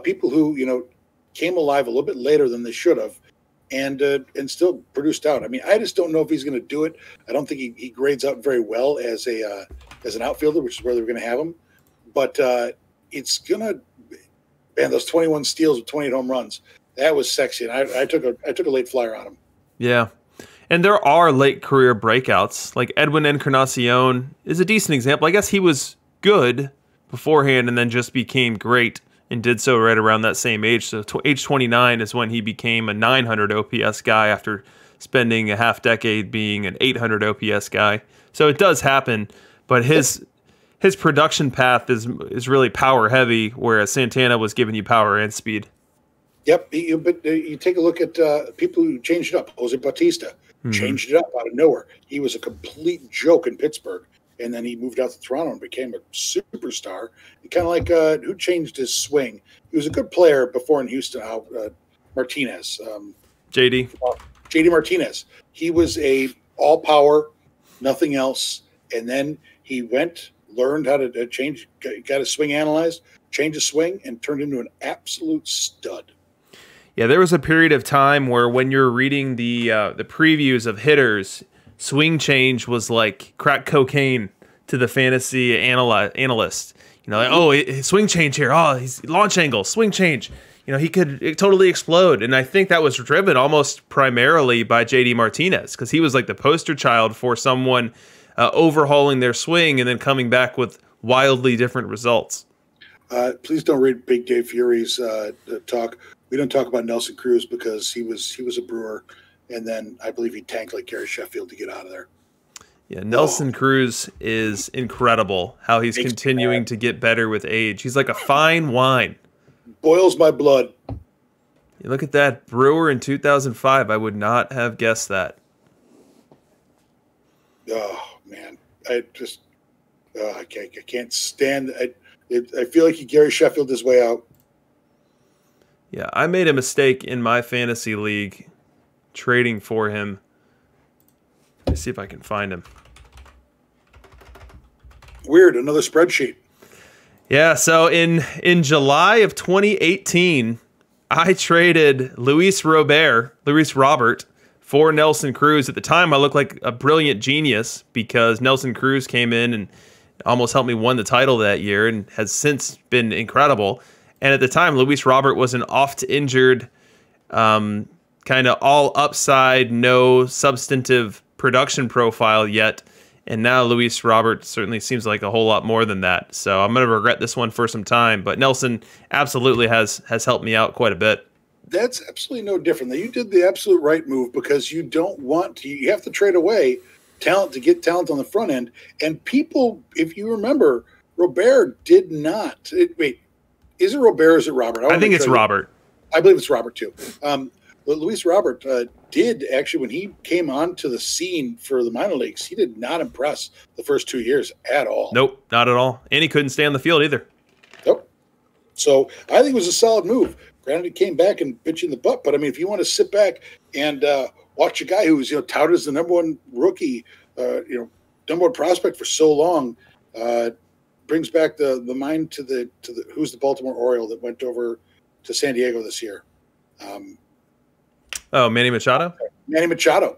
people who came alive a little bit later than they should have, and still produced out. I mean, I just don't know if he's going to do it. I don't think he grades out very well as an outfielder, which is where they're going to have him. But it's gonna, man, those 21 steals with 28 home runs, that was sexy, and I took a late flyer on him. Yeah. And there are late career breakouts. Like Edwin Encarnacion is a decent example. I guess he was good beforehand and then just became great and did so right around that same age. So age 29 is when he became a 900 OPS guy after spending a half decade being an 800 OPS guy. So it does happen, but his his production path is really power heavy, whereas Santana was giving you power and speed. Yep, but you take a look at people who changed it up. Jose Bautista changed it up out of nowhere. He was a complete joke in Pittsburgh, and then he moved out to Toronto and became a superstar. Kind of like who changed his swing. He was a good player before in Houston. Martinez, JD Martinez. He was a all power, nothing else, and then he learned how to change, got his swing analyzed, changed his swing, and turned into an absolute stud. Yeah, there was a period of time where when you're reading the previews of hitters, swing change was like crack cocaine to the fantasy analyst. You know, like, swing change here. Oh, he's launch angle, swing change. You know, he could totally explode. And I think that was driven almost primarily by JD Martinez, because he was like the poster child for someone overhauling their swing and then coming back with wildly different results. Please don't read Big Dave Fury's talk. We don't talk about Nelson Cruz because he was a Brewer, and then I believe he tanked like Gary Sheffield to get out of there. Yeah, Nelson Cruz is incredible. How he's continuing to get better with age. He's like a fine wine. Boils my blood. You look at that Brewer in 2005. I would not have guessed that. Oh man, I can't stand. I feel like he Gary Sheffield his way out. Yeah, I made a mistake in my fantasy league trading for him. Let's see if I can find him. Weird, another spreadsheet. Yeah, so in July of 2018, I traded Luis Robert, for Nelson Cruz. At the time, I looked like a brilliant genius because Nelson Cruz came in and almost helped me win the title that year and has since been incredible. And at the time, Luis Robert was an oft-injured, kind of all upside, no substantive production profile yet. And now Luis Robert certainly seems like a whole lot more than that. So I'm going to regret this one for some time. But Nelson absolutely has helped me out quite a bit. That's absolutely no different. You did the absolute right move because you don't want to. You have to trade away talent to get talent on the front end. And people, if you remember, Robert did not. Wait, is it Robert or is it Robert? I think it's Robert. I believe it's Robert too. But Luis Robert did actually, when he came onto the scene for the minor leagues, he did not impress the first 2 years at all. Nope, not at all. And he couldn't stay on the field either. Nope. So I think it was a solid move. Granted, he came back and bit you in the butt, but I mean, if you want to sit back and watch a guy who was touted as the number one rookie, number one prospect for so long, brings back the mind to the who's the Baltimore Oriole that went over to San Diego this year. Manny Machado? Manny Machado.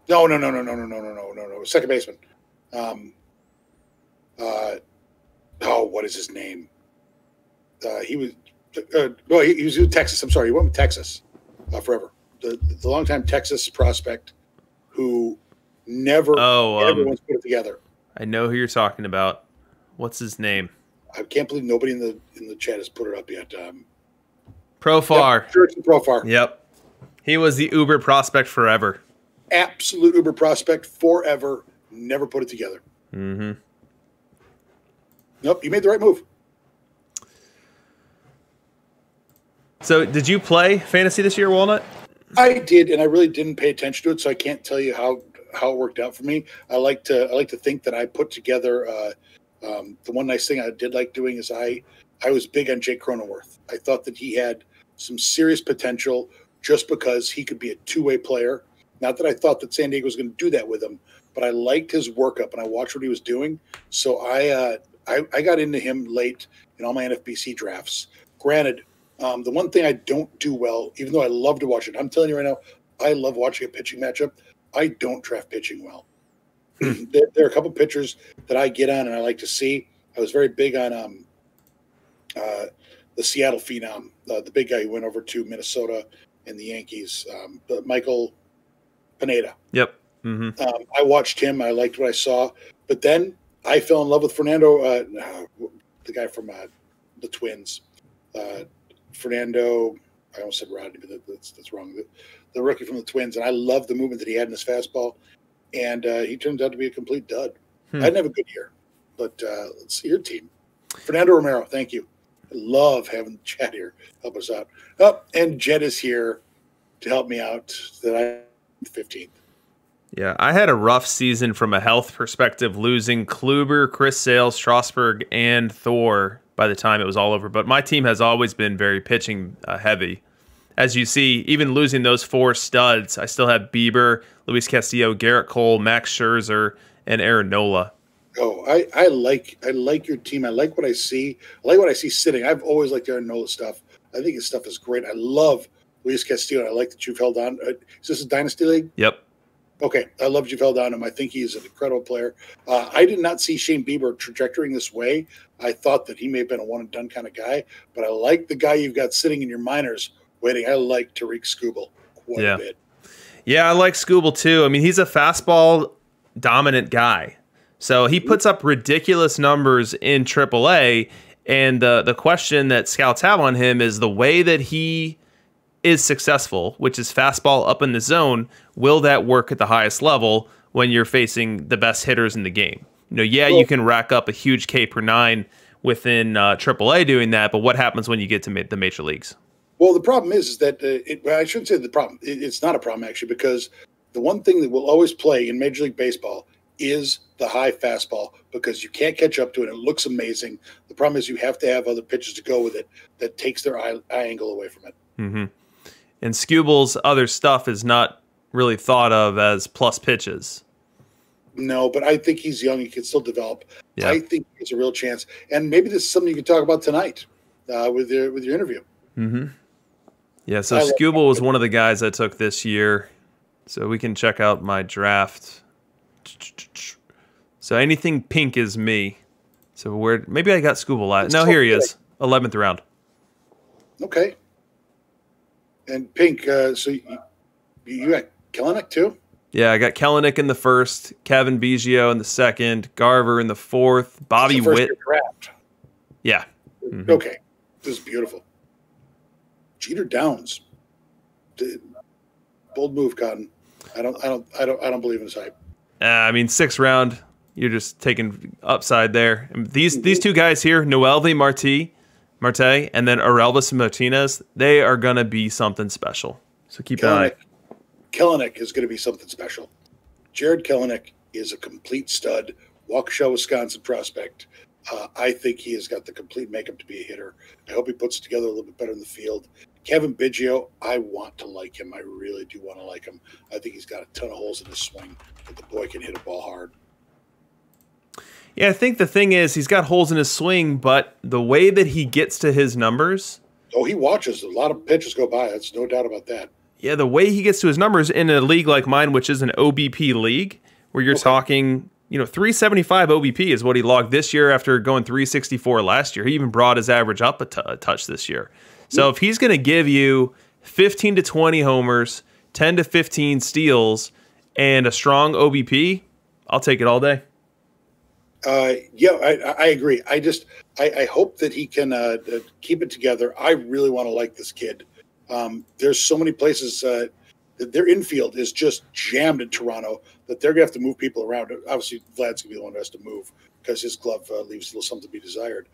No. Second baseman. What is his name? He was with Texas. I'm sorry. He went with Texas forever. The longtime Texas prospect who never once put it together. I know who you're talking about. What's his name? I can't believe nobody in the chat has put it up yet. Profar. Yep, sure, Profar. Yep. He was the Uber prospect forever. Absolute Uber prospect forever. Never put it together. Mm-hmm. Nope, you made the right move. So, did you play fantasy this year, Walnut? I did, and I really didn't pay attention to it, so I can't tell you how it worked out for me. I like to think that I put together. The one nice thing I did like doing is I was big on Jake Cronenworth. I thought that he had some serious potential just because he could be a two-way player. Not that I thought that San Diego was going to do that with him, but I liked his workup and I watched what he was doing. So I got into him late in all my NFBC drafts. Granted, the one thing I don't do well, even though I love to watch it, I'm telling you right now, I love watching a pitching matchup. I don't draft pitching well. There are a couple pitchers that I get on and I like to see. I was very big on the Seattle Phenom, the big guy who went over to Minnesota and the Yankees, Michael Pineda. Yep. Mm-hmm. I watched him. I liked what I saw. But then I fell in love with Fernando, the guy from the Twins. Fernando, I almost said Rodney, but that's wrong. The rookie from the Twins. And I loved the movement that he had in his fastball. And he turned out to be a complete dud. I didn't have a good year. But let's see your team. Fernando Romero, thank you. I love having Chad here help us out. Oh, and Jed is here to help me out. That I'm 15th. Yeah, I had a rough season from a health perspective, losing Kluber, Chris Sale, Strasburg, and Thor by the time it was all over. But my team has always been very pitching heavy. As you see, even losing those 4 studs, I still have Bieber, Luis Castillo, Garrett Cole, Max Scherzer, and Aaron Nola. Oh, I like your team. I like what I see. I like what I see sitting. I've always liked Aaron Nola stuff. I think his stuff is great. I love Luis Castillo. I like that you've held on. Is this a dynasty league? Yep. Okay, I love you've held on him. I think he's an incredible player. I did not see Shane Bieber trajectorying this way. I thought that he may have been a one-and-done kind of guy, but I like the guy you've got sitting in your minors waiting. I like Tariq Skubal quite a bit. Yeah, I like Skubal too. I mean, he's a fastball dominant guy. So he puts up ridiculous numbers in AAA, and the question that scouts have on him is the way that he is successful, which is fastball up in the zone. Will that work at the highest level when you're facing the best hitters in the game? You can rack up a huge K per 9 within AAA doing that, but what happens when you get to the major leagues? Well, the problem is that I shouldn't say the problem. It's not a problem, actually, because the one thing that will always play in Major League Baseball is the high fastball, because you can't catch up to it. It looks amazing. The problem is you have to have other pitches to go with it that takes their eye angle away from it. Mm-hmm. And Skubal's other stuff is not really thought of as plus pitches. No, but I think he's young. He can still develop. Yeah. I think it's a real chance. And maybe this is something you can talk about tonight with your interview. Mm-hmm. Yeah, so Skubal was one of the guys I took this year. So we can check out my draft. So anything pink is me. So maybe I got Skubal at. No, here he is. 11th round. Okay. And pink, so you got Kelenic too? Yeah, I got Kelenic in the first, Kevin Biggio in the second, Garver in the fourth, Bobby Witt. Draft. Yeah. Mm-hmm. Okay. This is beautiful. Jeter Downs. Bold move, Cotton. I don't believe in his hype. I mean, 6th round, you're just taking upside there. These two guys here, Noelvi Marte, and then Orelvis Martinez, they are going to be something special. So keep an eye. Kelenic is going to be something special. Jared Kelenic is a complete stud, Waukesha, Wisconsin prospect. I think he has got the complete makeup to be a hitter. I hope he puts it together a little bit better in the field. Kevin Biggio, I want to like him. I really do want to like him. I think he's got a ton of holes in his swing, but the boy can hit a ball hard. Yeah, I think the thing is he's got holes in his swing, but the way that he gets to his numbers. Oh, he watches. A lot of pitches go by. That's no doubt about that. Yeah, the way he gets to his numbers in a league like mine, which is an OBP league, where you're talking, 375 OBP is what he logged this year after going 364 last year. He even brought his average up a touch this year. So if he's going to give you 15 to 20 homers, 10 to 15 steals, and a strong OBP, I'll take it all day. I agree. I hope that he can keep it together. I really want to like this kid. There's so many places that their infield is just jammed in Toronto that they're going to have to move people around. Obviously, Vlad's going to be the one who has to move because his glove leaves a little something to be desired.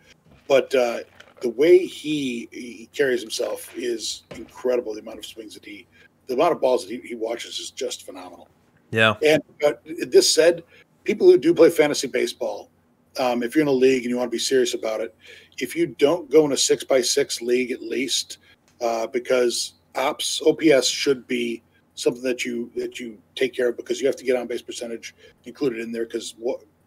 But the way he carries himself is incredible. The amount of swings that the amount of balls that he watches is just phenomenal. Yeah. And this said, people who do play fantasy baseball, if you're in a league and you want to be serious about it, if you don't go in a 6x6 league at least, because OPS should be something that you take care of, because you have to get on base percentage included in there, because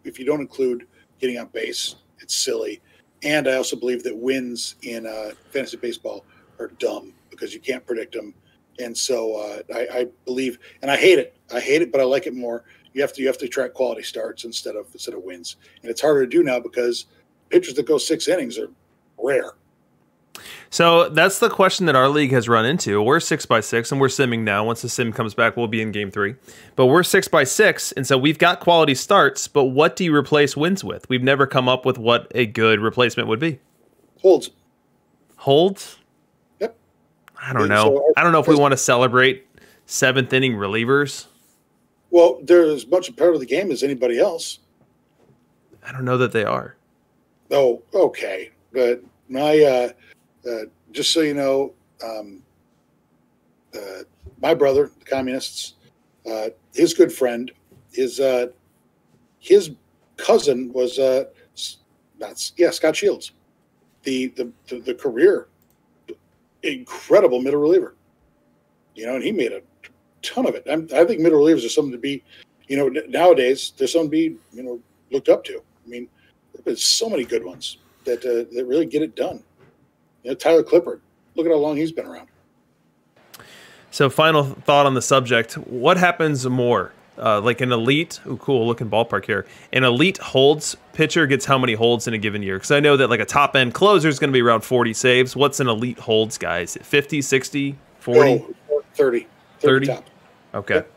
if you don't include getting on base, it's silly. And I also believe that wins in fantasy baseball are dumb because you can't predict them. And so I believe, and I hate it, but I like it more. You have to track quality starts instead of wins, and it's harder to do now because pitchers that go 6 innings are rare. So that's the question that our league has run into. We're 6x6, and we're simming now. Once the sim comes back, we'll be in game 3. But we're 6x6, and so we've got quality starts. But what do you replace wins with? We've never come up with what a good replacement would be. Holds. Holds? Yep. I don't know. I don't know if we want to celebrate 7th inning relievers. Well, they're as much a part of the game as anybody else. I don't know that they are. Oh, okay. But my just so you know, my brother, the communists, his good friend, his cousin was Scott Shields, the career incredible middle reliever. And he made a ton of it. I think middle relievers are something to be, nowadays there's something to be, looked up to. I mean, there's so many good ones that really get it done. Tyler Clippard, look at how long he's been around. So final thought on the subject. What happens more? Like an elite, cool looking ballpark here. An elite holds pitcher gets how many holds in a given year? Because I know that like a top end closer is going to be around 40 saves. What's an elite holds guy? Is it 50, 60, 40? 30. 30? Top. Okay. Yep.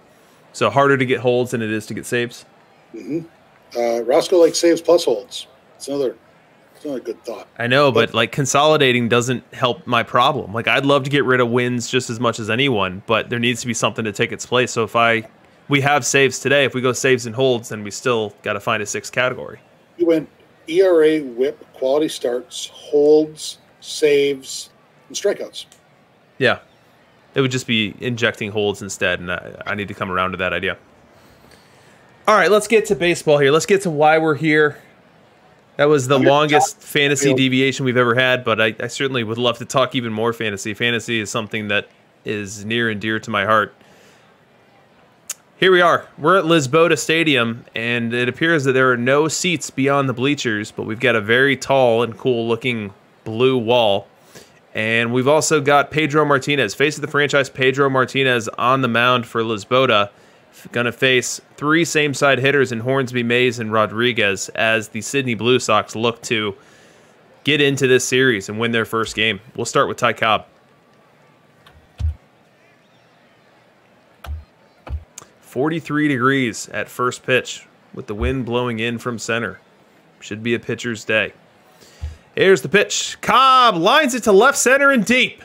So harder to get holds than it is to get saves? Mm-hmm. Roscoe likes saves plus holds. It's another good thought. I know, but like consolidating doesn't help my problem. Like I'd love to get rid of wins just as much as anyone, but there needs to be something to take its place. So if we have saves today, if we go saves and holds, then we still got to find a sixth category. You went ERA, WHIP, quality starts, holds, saves, and strikeouts. Yeah. It would just be injecting holds instead, and I need to come around to that idea. All right, let's get to baseball here. Let's get to why we're here. That was the longest fantasy deviation we've ever had, but I certainly would love to talk even more fantasy. Fantasy is something that is near and dear to my heart. Here we are. We're at Lisboa Stadium, and it appears that there are no seats beyond the bleachers, but we've got a very tall and cool-looking blue wall. And we've also got Pedro Martinez, face of the franchise, Pedro Martinez on the mound for Lisboa. Going to face three same-side hitters in Hornsby, Mays, and Rodriguez as the Sydney Blue Sox look to get into this series and win their first game. We'll start with Ty Cobb. 43 degrees at first pitch with the wind blowing in from center. Should be a pitcher's day. Here's the pitch. Cobb lines it to left center and deep.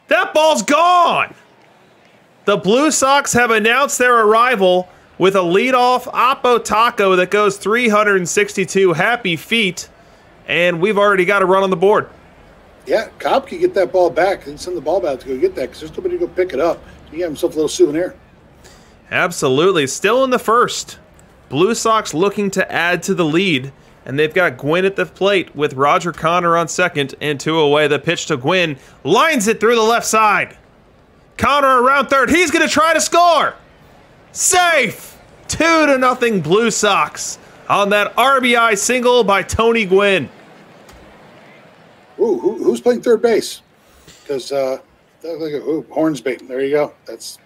That ball's gone. The Blue Sox have announced their arrival with a leadoff Oppo Taco that goes 362 happy feet, and we've already got a run on the board. Yeah, Cobb can get that ball back and send the ball back to go get that because there's nobody to go pick it up. He got himself a little souvenir. Absolutely. Still in the first. Blue Sox looking to add to the lead. And they've got Gwynn at the plate with Roger Connor on second and two away. The pitch to Gwynn lines it through the left side. Connor around third. He's going to try to score. Safe. 2-0 Blue Sox on that RBI single by Tony Gwynn. Ooh, who's playing third base? Because that was like Hornsby. There you go. It's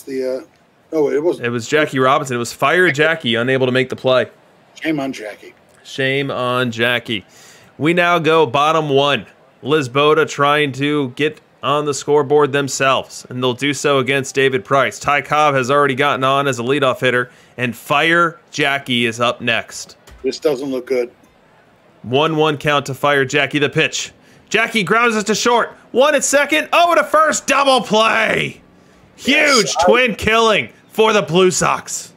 the no, it wasn't. It was Jackie Robinson. It was Fire Jackie, unable to make the play. Shame on Jackie. Shame on Jackie. We now go bottom one. Lisboa trying to get on the scoreboard themselves, and they'll do so against David Price. Ty Cobb has already gotten on as a leadoff hitter, and Fire Jackie is up next. This doesn't look good. 1-1 count to Fire Jackie. The pitch. Jackie grounds it to short. One at second. Oh, to first. Double play. Huge twin killing for the Blue Sox.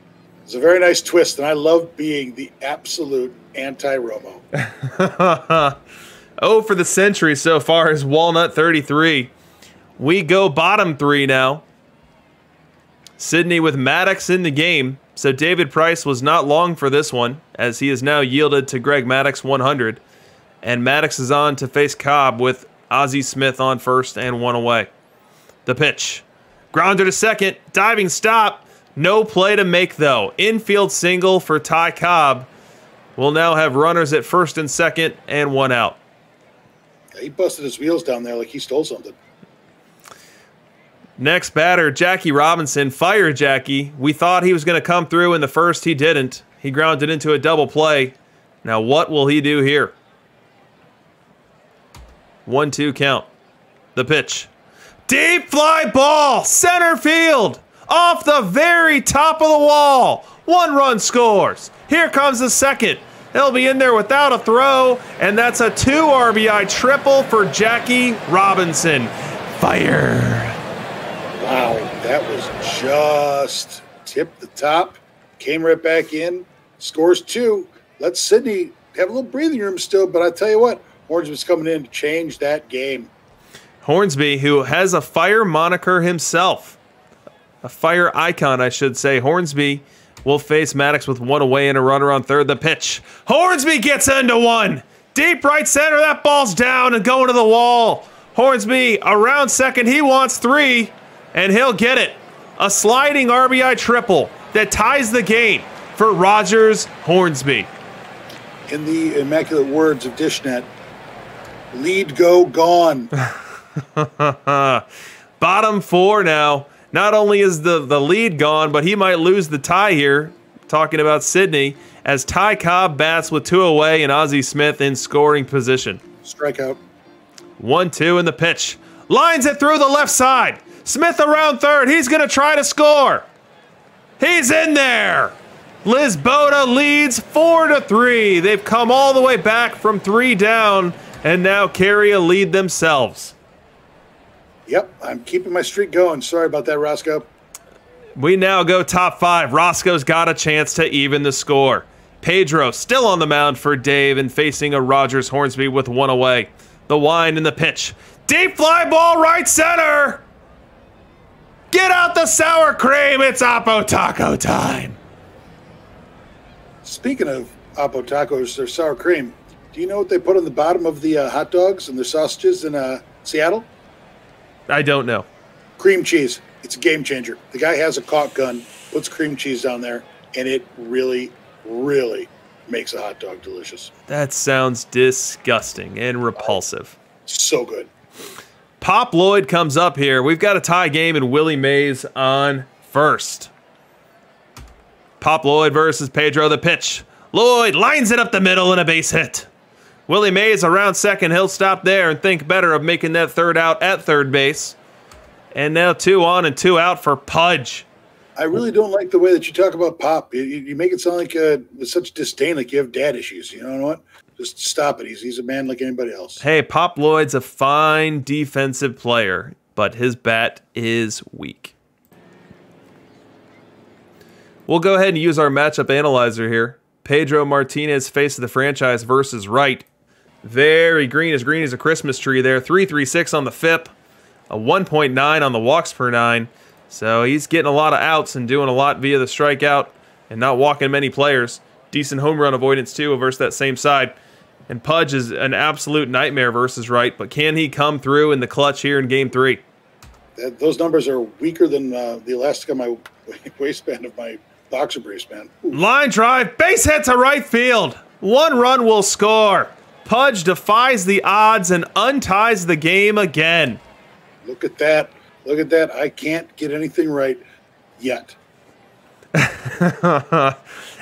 It's a very nice twist, and I love being the absolute anti-Romo. Oh, for the century so far is Walnut 33. We go bottom three now. Sydney with Maddox in the game, so David Price was not long for this one, as he has now yielded to Greg Maddox 100. And Maddox is on to face Cobb with Ozzie Smith on first and one away. The pitch. Grounder to second, diving stop. No play to make, though. Infield single for Ty Cobb. We'll now have runners at first and second and one out. He busted his wheels down there like he stole something. Next batter, Jackie Robinson. Fire Jackie. We thought he was going to come through in the first. He didn't. He grounded into a double play. Now what will he do here? 1-2 count. The pitch. Deep fly ball. Center field. Off the very top of the wall. One run scores. Here comes the second. He'll be in there without a throw, and that's a 2 RBI triple for Jackie Robinson. Fire. Wow, that was just tipped the top, came right back in, scores 2. let Sydney have a little breathing room still. But I tell you what, Hornsby's coming in to change that game. Hornsby, who has a fire moniker himself, a fire icon, I should say. Hornsby will face Maddox with one away and a runner on third. The pitch. Hornsby gets into one. Deep right center. That ball's down and going to the wall. Hornsby around second. He wants 3, and he'll get it. A sliding RBI triple that ties the game for Rogers Hornsby. In the immaculate words of Dishnet, lead go gone. Bottom 4 now. Not only is the lead gone, but he might lose the tie here. Talking about Sydney, as Ty Cobb bats with 2 away and Ozzie Smith in scoring position. Strikeout. 1-2 in the pitch. Lines it through the left side. Smith around third. He's going to try to score. He's in there. Lisboa leads 4-3. They've come all the way back from 3 down and now carry a lead themselves. Yep, I'm keeping my streak going. Sorry about that, Roscoe. We now go top 5. Roscoe's got a chance to even the score. Pedro still on the mound for Dave and facing a Rogers Hornsby with 1 away. The wind in the pitch. Deep fly ball right center. Get out the sour cream. It's Oppo Taco time. Speaking of Oppo Tacos, or sour cream, do you know what they put on the bottom of the hot dogs and their sausages in Seattle? I don't know. Cream cheese. It's a game changer. The guy has a caulk gun, puts cream cheese down there, and it really, really makes a hot dog delicious. That sounds disgusting and repulsive. So good. Pop Lloyd comes up here. We've got a tie game and Willie Mays on first. Pop Lloyd versus Pedro. The pitch. Lloyd lines it up the middle and a base hit. Willie Mays around second. He'll stop there and think better of making that third out at third base. And now 2 on and 2 out for Pudge. I really don't like the way that you talk about Pop. You make it sound like with such disdain, like you have dad issues. You know what? Just stop it. He's a man like anybody else. Hey, Pop Lloyd's a fine defensive player, but his bat is weak. We'll go ahead and use our matchup analyzer here. Pedro Martinez, face of the franchise versus Wright. Very green as a Christmas tree there. 3.36 on the FIP. A 1.9 on the walks per 9. So he's getting a lot of outs and doing a lot via the strikeout and not walking many players. Decent home run avoidance too versus that same side. And Pudge is an absolute nightmare versus Wright, but can he come through in the clutch here in Game 3? Those numbers are weaker than the elastic on my waistband of my boxer briefs, man. Ooh. Line drive, base hit to right field. 1 run will score. Pudge defies the odds and unties the game again. Look at that. Look at that. I can't get anything right yet.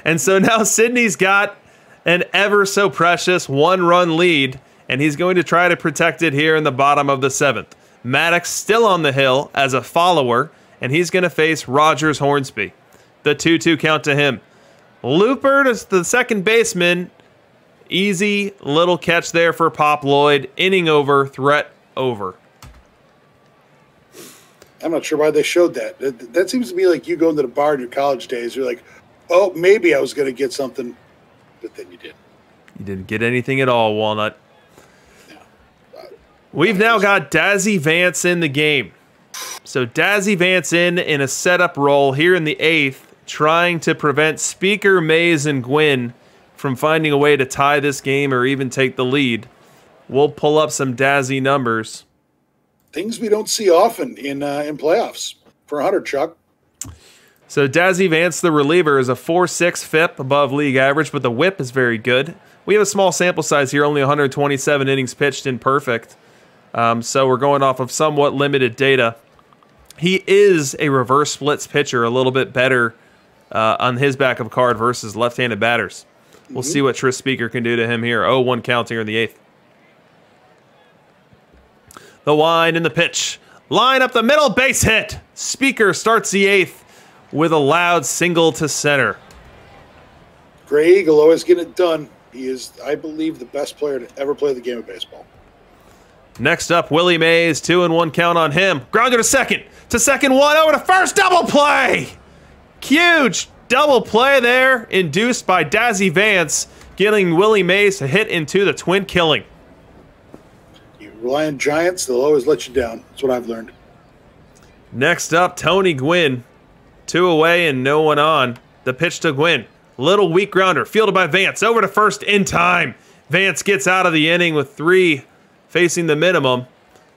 And so now Sydney's got an ever so precious 1-run lead, and he's going to try to protect it here in the bottom of the 7th. Maddox still on the hill as a follower, and he's going to face Rogers Hornsby. The 2-2 count to him. Looper to the second baseman. Easy little catch there for Pop Lloyd. Inning over, threat over. I'm not sure why they showed that. That seems to be like you going to the bar in your college days. You're like, oh, maybe I was going to get something, but then you didn't. You didn't get anything at all, Walnut. No. We've now got Dazzy Vance in the game. So Dazzy Vance in a setup role here in the 8th, trying to prevent Speaker, Mays, and Gwynn from finding a way to tie this game or even take the lead. We'll pull up some Dazzy numbers. Things we don't see often in playoffs for Hunter, Chuck. So Dazzy Vance, the reliever, is a 4.6 FIP above league average, but the whip is very good. We have a small sample size here, only 127 innings pitched in perfect. So we're going off of somewhat limited data. He is a reverse splits pitcher, a little bit better on his backup card versus left-handed batters. We'll see what Tris Speaker can do to him here. 0-1 count here in the 8th. The wind and the pitch. Line up the middle, base hit. Speaker starts the 8th with a loud single to center. Greg will always get it done. He is, I believe, the best player to ever play the game of baseball. Next up, Willie Mays, 2-1 count on him. Grounder to second. To second, 1 over to first, double play. Huge double play there, induced by Dazzy Vance. getting Willie Mays to hit into the twin killing. You rely on Giants, they'll always let you down. That's what I've learned. Next up, Tony Gwynn. 2 away and no one on. The pitch to Gwynn. Little weak grounder, fielded by Vance. Over to first in time. Vance gets out of the inning with 3 facing the minimum.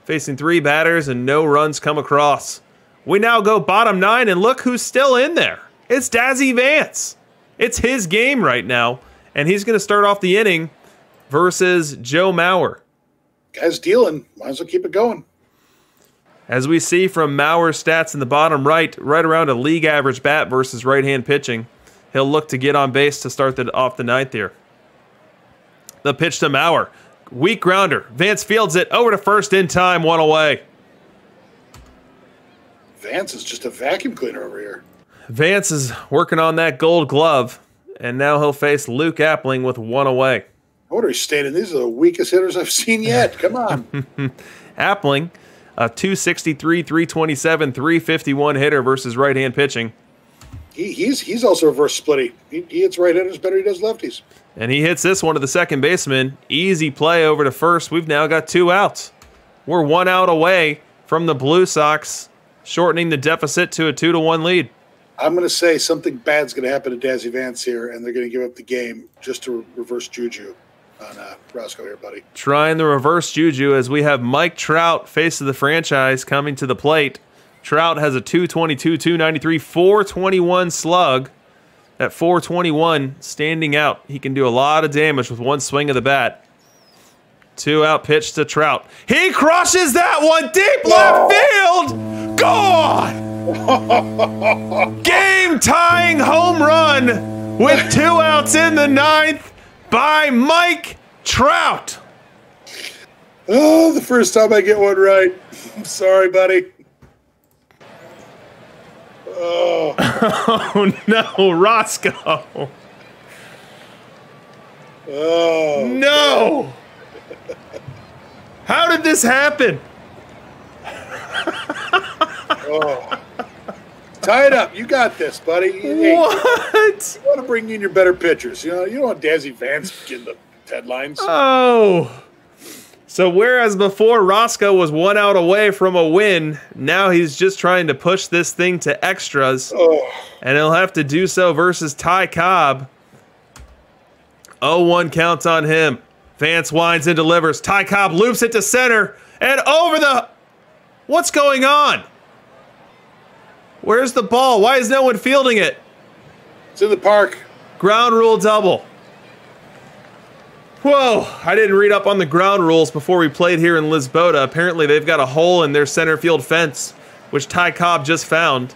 Facing 3 batters and no runs come across. We now go bottom 9 and look who's still in there. It's Dazzy Vance. It's his game right now. And he's going to start off the inning versus Joe Mauer. Guy's dealing. Might as well keep it going. As we see from Mauer's stats in the bottom right around a league average bat versus right-hand pitching. He'll look to get on base to start off the 9th here. The pitch to Mauer. Weak grounder. Vance fields it over to first in time, 1 away. Vance is just a vacuum cleaner over here. Vance is working on that gold glove, and now he'll face Luke Appling with 1 away. I wonder he's staying in. These are the weakest hitters I've seen yet. Come on. Appling, a 263, 327, 351 hitter versus right-hand pitching. He's also reverse splitty. He hits right-handers better than he does lefties. And he hits this one to the second baseman. Easy play over to first. We've now got 2 outs. We're 1 out away from the Blue Sox, shortening the deficit to a 2-1 lead. I'm going to say something bad's going to happen to Dazzy Vance here, and they're going to give up the game just to reverse juju on Roscoe here, buddy. Trying the reverse juju as we have Mike Trout, face of the franchise, coming to the plate. Trout has a 222, 293, 421 slug. At 421, standing out. He can do a lot of damage with 1 swing of the bat. 2 out pitch to Trout. He crushes that one deep left field. Gone. Game-tying home run with 2 outs in the 9th by Mike Trout. Oh, the first time I get one right. I'm sorry, buddy. Oh. Oh no, Roscoe. Oh. No. How did this happen? Oh. Tie it up. You got this, buddy. Hey, What? you want to bring in your better pitchers. You don't want Dazzy Vance getting the headlines. Oh. So whereas before Roscoe was 1 out away from a win, now he's just trying to push this thing to extras. Oh. And he'll have to do so versus Ty Cobb. 0-1 counts on him. Vance winds and delivers. Ty Cobb loops it to center and over the... What's going on? Where's the ball? Why is no one fielding it? It's in the park. Ground rule double. Whoa, I didn't read up on the ground rules before we played here in Lisboa. Apparently they've got a hole in their center field fence, which Ty Cobb just found,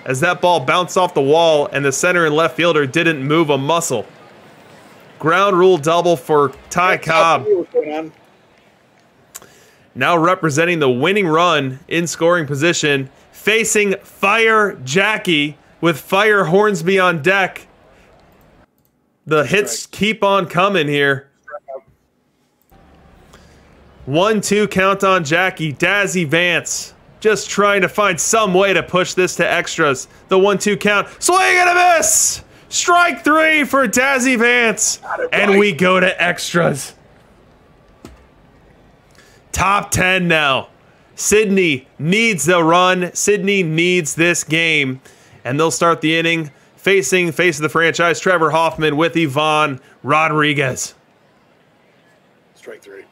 as that ball bounced off the wall and the center and left fielder didn't move a muscle. Ground rule double for Ty Cobb. What's going on? Now representing the winning run in scoring position, facing Fire Jackie with Fire Hornsby on deck. The hits keep on coming here. 1-2 count on Jackie. Dazzy Vance just trying to find some way to push this to extras. The 1-2 count. Swing and a miss! Strike 3 for Dazzy Vance. And we go to extras. Top 10 now. Sydney needs the run. Sydney needs this game. And they'll start the inning facing face of the franchise, Trevor Hoffman with Ivan Rodriguez. Strike 3.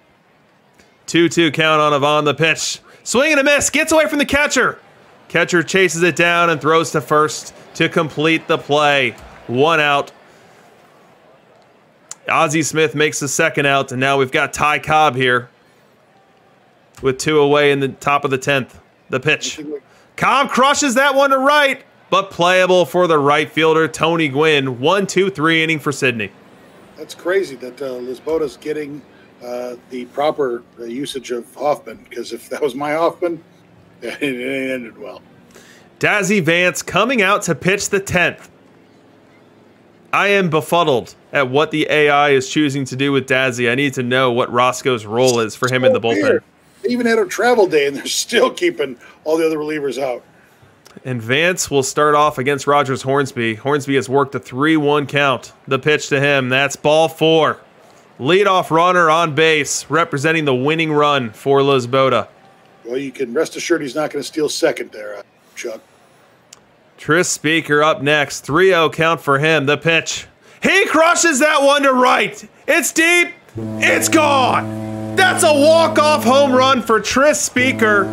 2-2 count on Ivan. The pitch. Swing and a miss. Gets away from the catcher. Catcher chases it down and throws to first to complete the play. 1 out. Ozzie Smith makes the 2nd out, and now we've got Ty Cobb here with 2 away in the top of the 10th. The pitch. Cobb crushes that one to right, but playable for the right fielder, Tony Gwynn. 1-2-3 inning for Sydney. That's crazy that Lisboa's getting the proper usage of Hoffman, because if that was my Hoffman, it ended well. Dazzy Vance coming out to pitch the 10th. I am befuddled at what the AI is choosing to do with Dazzy. I need to know what Roscoe's role is for him in the bullpen. They even had a travel day, and they're still keeping all the other relievers out. And Vance will start off against Rogers Hornsby. Hornsby has worked a 3-1 count. The pitch to him. That's ball 4. Leadoff runner on base, representing the winning run for Lisboeta. Well, you can rest assured he's not going to steal second there, Chuck. Tris Speaker up next. 3-0 count for him. The pitch. He crushes that one to right. It's deep. It's gone. That's a walk-off home run for Tris Speaker,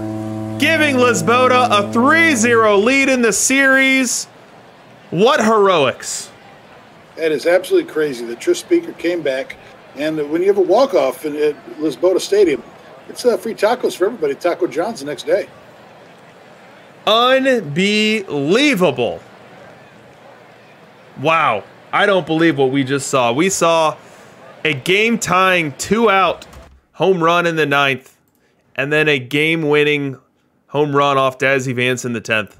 giving Lisboeta a 3-0 lead in the series. What heroics. That is absolutely crazy. The Tris Speaker came back, and when you have a walk-off at Lisboeta Stadium, it's free tacos for everybody. Taco John's the next day. Unbelievable. Wow. I don't believe what we just saw. We saw a game-tying 2-out home run in the 9th, and then a game-winning home run off Dazzy Vance in the 10th.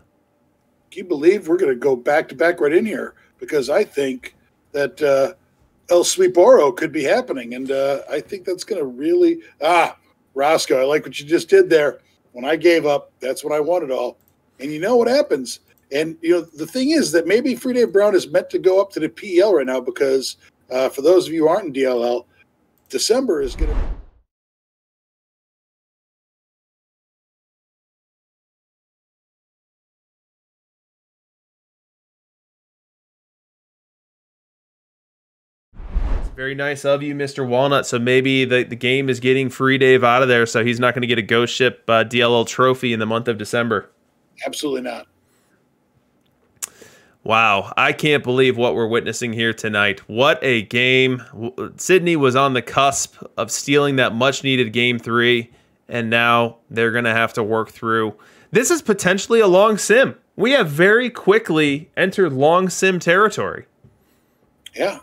Can you believe we're going to go back-to-back right in here? Because I think that El Sweeporo could be happening, and I think that's going to really Roscoe, I like what you just did there. When I gave up, that's when I wanted all. And you know what happens? And, the thing is that maybe Free Dave Brown is meant to go up to the PEL right now because for those of you who aren't in DLL, December is going to – Very nice of you, Mr. Walnut. So maybe the game is getting Free Dave out of there, so he's not going to get a Ghost Ship DLL trophy in the month of December. Absolutely not. Wow, I can't believe what we're witnessing here tonight. What a game. Sydney was on the cusp of stealing that much-needed Game 3, and now they're going to have to work through. This is potentially a long sim. We have very quickly entered long sim territory. Yeah,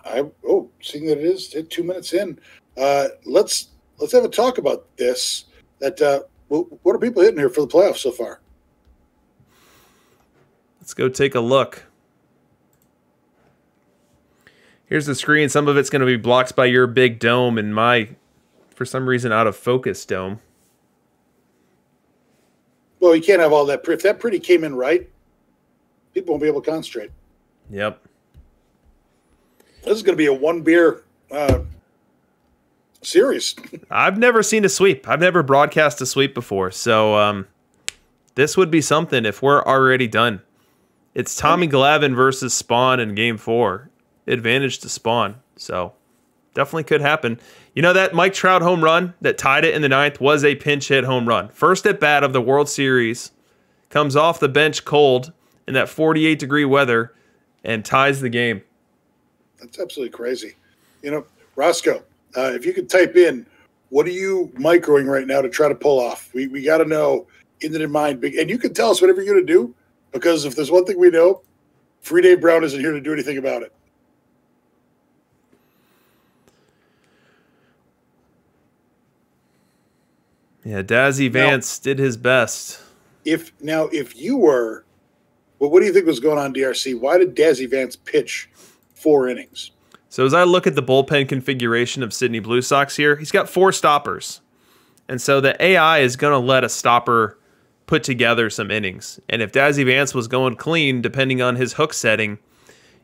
seeing that it is 2 minutes in, let's have a talk about this. What are people hitting here for the playoffs so far? Let's go take a look. Here's the screen. Some of it's going to be blocked by your big dome and my, for some reason, out of focus dome. Well, you can't have all that. If that pretty came in right, people won't be able to concentrate. Yep. This is going to be a one-beer series. I've never seen a sweep. I've never broadcast a sweep before. So this would be something if we're already done. It's Tommy Glavine versus Spawn in Game 4. Advantage to Spawn. So definitely could happen. You know, that Mike Trout home run that tied it in the 9th was a pinch hit home run. First at bat of the World Series. Comes off the bench cold in that 48-degree weather and ties the game. That's absolutely crazy. Roscoe, if you could type in, what are you microing right now to try to pull off? We got to know in the mind. And you can tell us whatever you're going to do, because if there's one thing we know, Free Dave Brown isn't here to do anything about it. Yeah, Dazzy Vance did his best. If you were, what do you think was going on, DRC? Why did Dazzy Vance pitch 4 innings? So as I look at the bullpen configuration of Sydney Blue Sox here, he's got 4 stoppers. And so the AI is going to let a stopper put together some innings. And if Dazzy Vance was going clean, depending on his hook setting,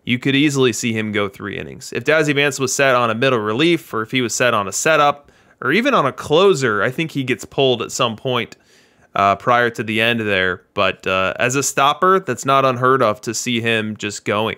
you could easily see him go 3 innings. If Dazzy Vance was set on a middle relief, or if he was set on a setup, or even on a closer, I think he gets pulled at some point prior to the end there. But as a stopper, that's not unheard of to see him just going.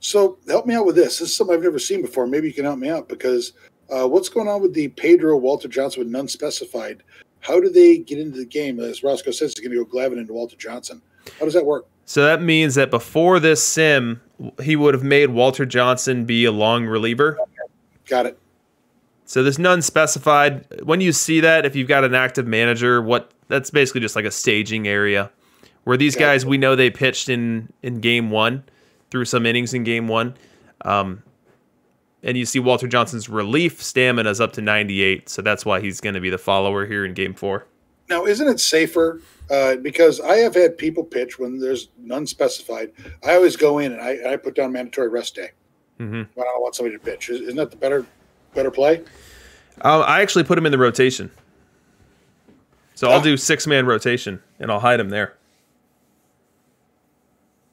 So help me out with this. This is something I've never seen before. Maybe you can help me out, because what's going on with the Pedro Walter Johnson with none specified? How do they get into the game? As Roscoe says, it's going to go Glavine into Walter Johnson. How does that work? So that means that before this sim, he would have made Walter Johnson be a long reliever. Got it. So there's none specified. When you see that, if you've got an active manager, that's basically just like a staging area where these guys, we know they pitched in Game 1 through some innings in Game 1. And you see Walter Johnson's relief stamina is up to 98, so that's why he's going to be the follower here in Game 4. Now, isn't it safer? Because I have had people pitch when there's none specified. I always go in and I put down mandatory rest day when I don't want somebody to pitch. Isn't that the better play? I actually put him in the rotation. So I'll do 6-man rotation, and I'll hide him there.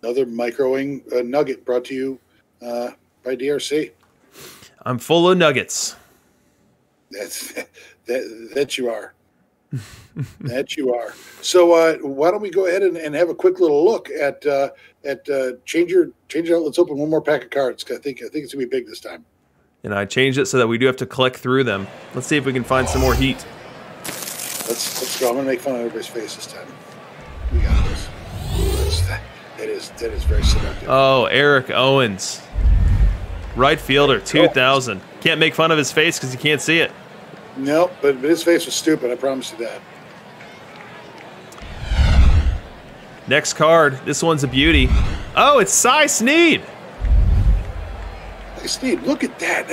Another microwing nugget brought to you by DRC. I'm full of nuggets. That you are. That you are. So why don't we go ahead and have a quick little look at change it out. Let's open one more pack of cards. I think it's gonna be big this time. And I changed it so that we do have to click through them. Let's see if we can find some more heat. Let's go. I'm gonna make fun of everybody's face this time. We got this. That is very seductive. Oh, Eric Owens, right fielder, 2000. Can't make fun of his face because you can't see it. No, but his face was stupid. I promise you that. Next card. This one's a beauty. Oh, it's Cy Sneed. Hey, Steve, look at that.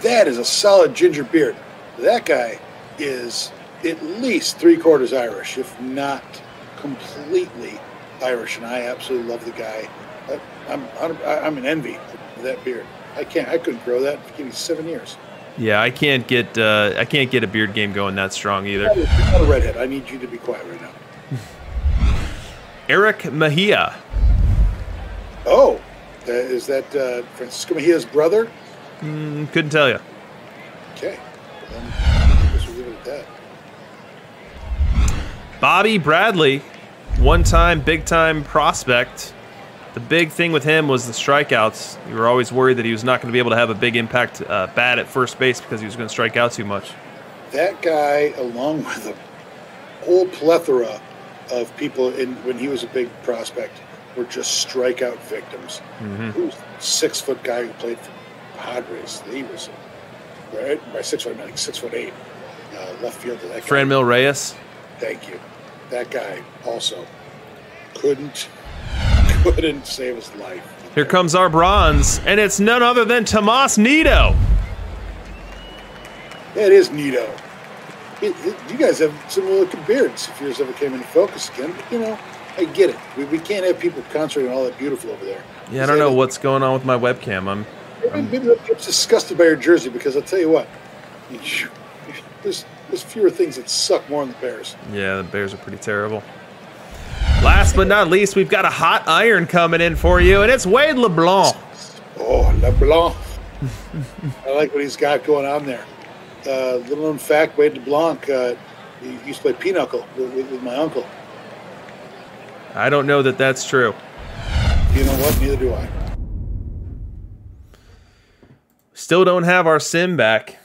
That is a solid ginger beard. That guy is at least 3/4 Irish, if not completely Irish, and I absolutely love the guy. I'm in envy of that beard. I couldn't grow that. Give me 7 years. Yeah, I can't get a beard game going that strong either. You're not a redhead. I need you to be quiet right now. Eric Mejia. Oh, is that Francisco Mejia's brother? Couldn't tell you. Okay, well, then I guess we'll leave it at that. Bobby Bradley, one-time, big-time prospect. The big thing with him was the strikeouts. You were always worried that he was not going to be able to have a big impact bat at first base because he was going to strike out too much. That guy, along with a whole plethora of people when he was a big prospect, were just strikeout victims. Mm-hmm. He was a 6-foot guy who played for Padres. He was, right? By 6 foot, I mean 6'8", left fielder. That guy. Franmil Reyes. Thank you. That guy also couldn't save his life. Here comes our bronze, and it's none other than Tomas Nido. It is Nito. You guys have similar looking beards if yours ever came into focus again. But, I get it. We can't have people concentrating on all that beautiful over there. Yeah, I don't know what's going on with my webcam. Maybe that kid's disgusted by your jersey because I'll tell you what, there's fewer things that suck more than the Bears. Yeah, the Bears are pretty terrible. Last but not least, we've got a hot iron coming in for you, and it's Wade LeBlanc. Oh, LeBlanc. I like what he's got going on there. Little known fact, Wade LeBlanc, he used to play pinochle with my uncle. I don't know that that's true. You know what? Neither do I. Still don't have our sim back.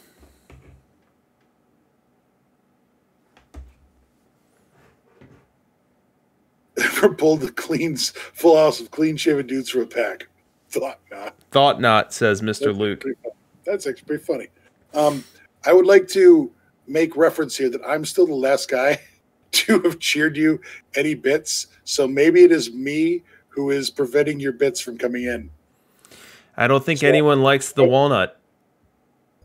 Ever pulled the full house of clean-shaven dudes from a pack? Thought not. Thought not, says Mr. Luke. That's actually pretty funny. I would like to make reference here that I'm still the last guy to have cheered you any bits. So maybe it is me who is preventing your bits from coming in. I don't think anyone likes the walnut.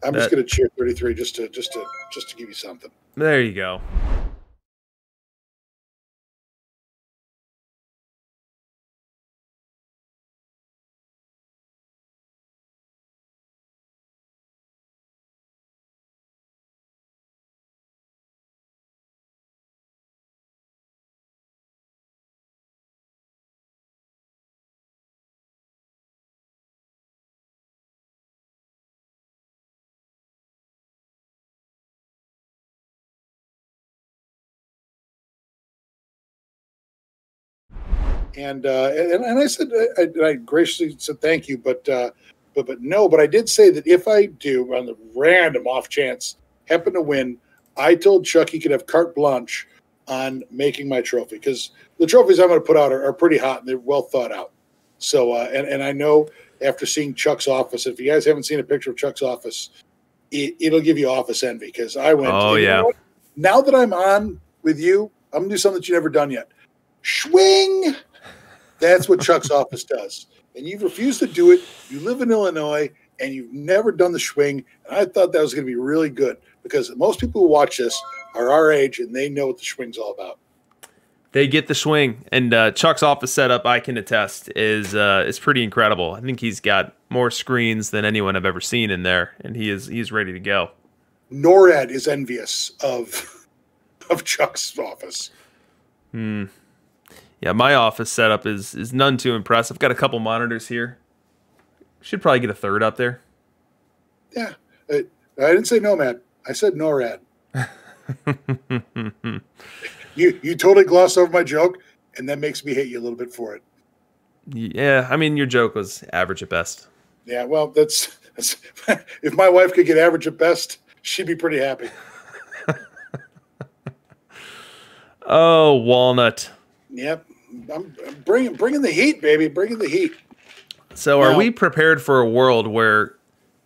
I'm just going to cheer 33 just to give you something. There you go. And I said I graciously said thank you, but no. But I did say that if I do, on the random off chance, happen to win, I told Chuck he could have carte blanche on making my trophy because the trophies I'm going to put out are pretty hot and they're well thought out. So and I know after seeing Chuck's office, if you guys haven't seen a picture of Chuck's office, it'll give you office envy because I went. Oh yeah. Now that I'm on with you, I'm gonna do something that you've never done yet. Swing. That's what Chuck's office does. And you've refused to do it. You live in Illinois, and you've never done the swing. And I thought that was going to be really good because most people who watch this are our age, and they know what the swing's all about. They get the swing. And Chuck's office setup, I can attest, is pretty incredible. I think he's got more screens than anyone I've ever seen in there, and he's ready to go. NORAD is envious of Chuck's office. Yeah, my office setup is none too impressive. Got a couple monitors here. Should probably get a third up there. Yeah. I didn't say nomad. I said NORAD. You totally glossed over my joke, and that makes me hate you a little bit for it. Yeah, I mean, your joke was average at best. Yeah, well, that's if my wife could get average at best, she'd be pretty happy. Oh, walnut. Yep, I'm bringing the heat, baby, bringing the heat. So, are we prepared for a world where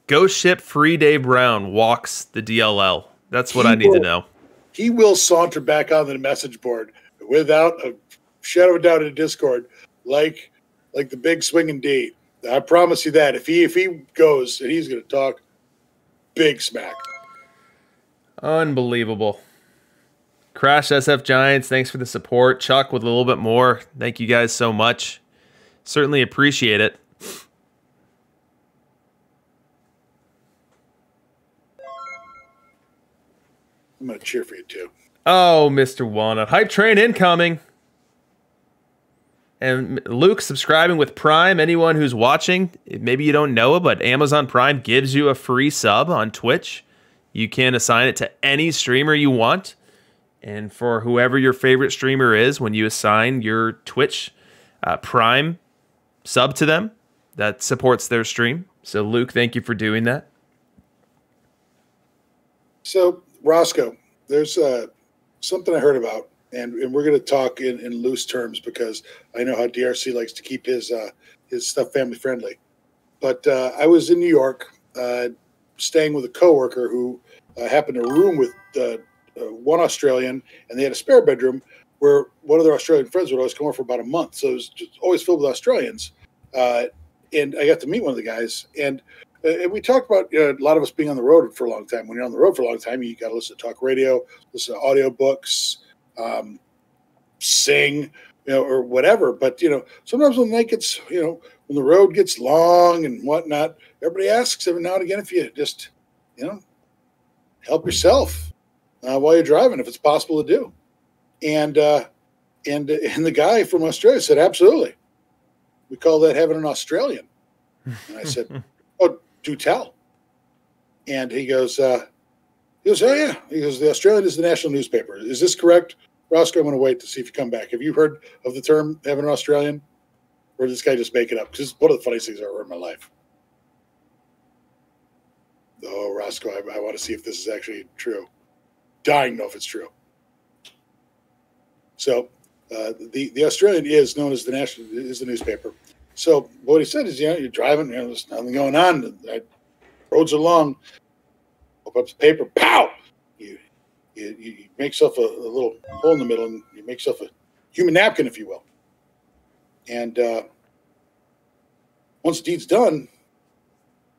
Ghost Ship Free Dave Brown walks the DLL? That's what I need to know. He will saunter back on the message board without a shadow of a doubt in Discord, like the big swinging D. I promise you that. If he goes and he's going to talk big smack. Unbelievable. Crash SF Giants, thanks for the support. Chuck with a little bit more. Thank you guys so much. Certainly appreciate it. I'm going to cheer for you too. Oh, Mr. Walnut. Hype train incoming. And Luke subscribing with Prime. Anyone who's watching, maybe you don't know it, but Amazon Prime gives you a free sub on Twitch. You can assign it to any streamer you want. And for whoever your favorite streamer is, when you assign your Twitch Prime sub to them, that supports their stream. So, Luke, thank you for doing that. So, Roscoe, there's something I heard about, and we're going to talk in loose terms because I know how DRC likes to keep his stuff family friendly. But I was in New York staying with a coworker who happened to room with one Australian, and they had a spare bedroom where one of their Australian friends would always come over for about a month. So it was just always filled with Australians. And I got to meet one of the guys, and we talked about a lot of us being on the road for a long time. When you're on the road for a long time, you got to listen to talk radio, listen to audiobooks, sing, or whatever. But, sometimes when the night gets, when the road gets long and whatnot, everybody asks every now and again if you just, help yourself while you're driving, if it's possible to do. And the guy from Australia said, absolutely. We call that having an Australian. And I said, oh, do tell. And he goes, oh yeah. He goes, the Australian is the national newspaper. Is this correct? Roscoe, I'm going to wait to see if you come back. Have you heard of the term having an Australian? Or did this guy just make it up? Because it's one of the funniest things I've ever heard in my life. Oh, Roscoe, I want to see if this is actually true. Dying to know if it's true. So the Australian is known as the newspaper. So what he said is, you're driving, there's nothing going on. Roads are long. Open up the paper, pow! You make yourself a little hole in the middle, and you make yourself a human napkin, if you will. And once the deed's done,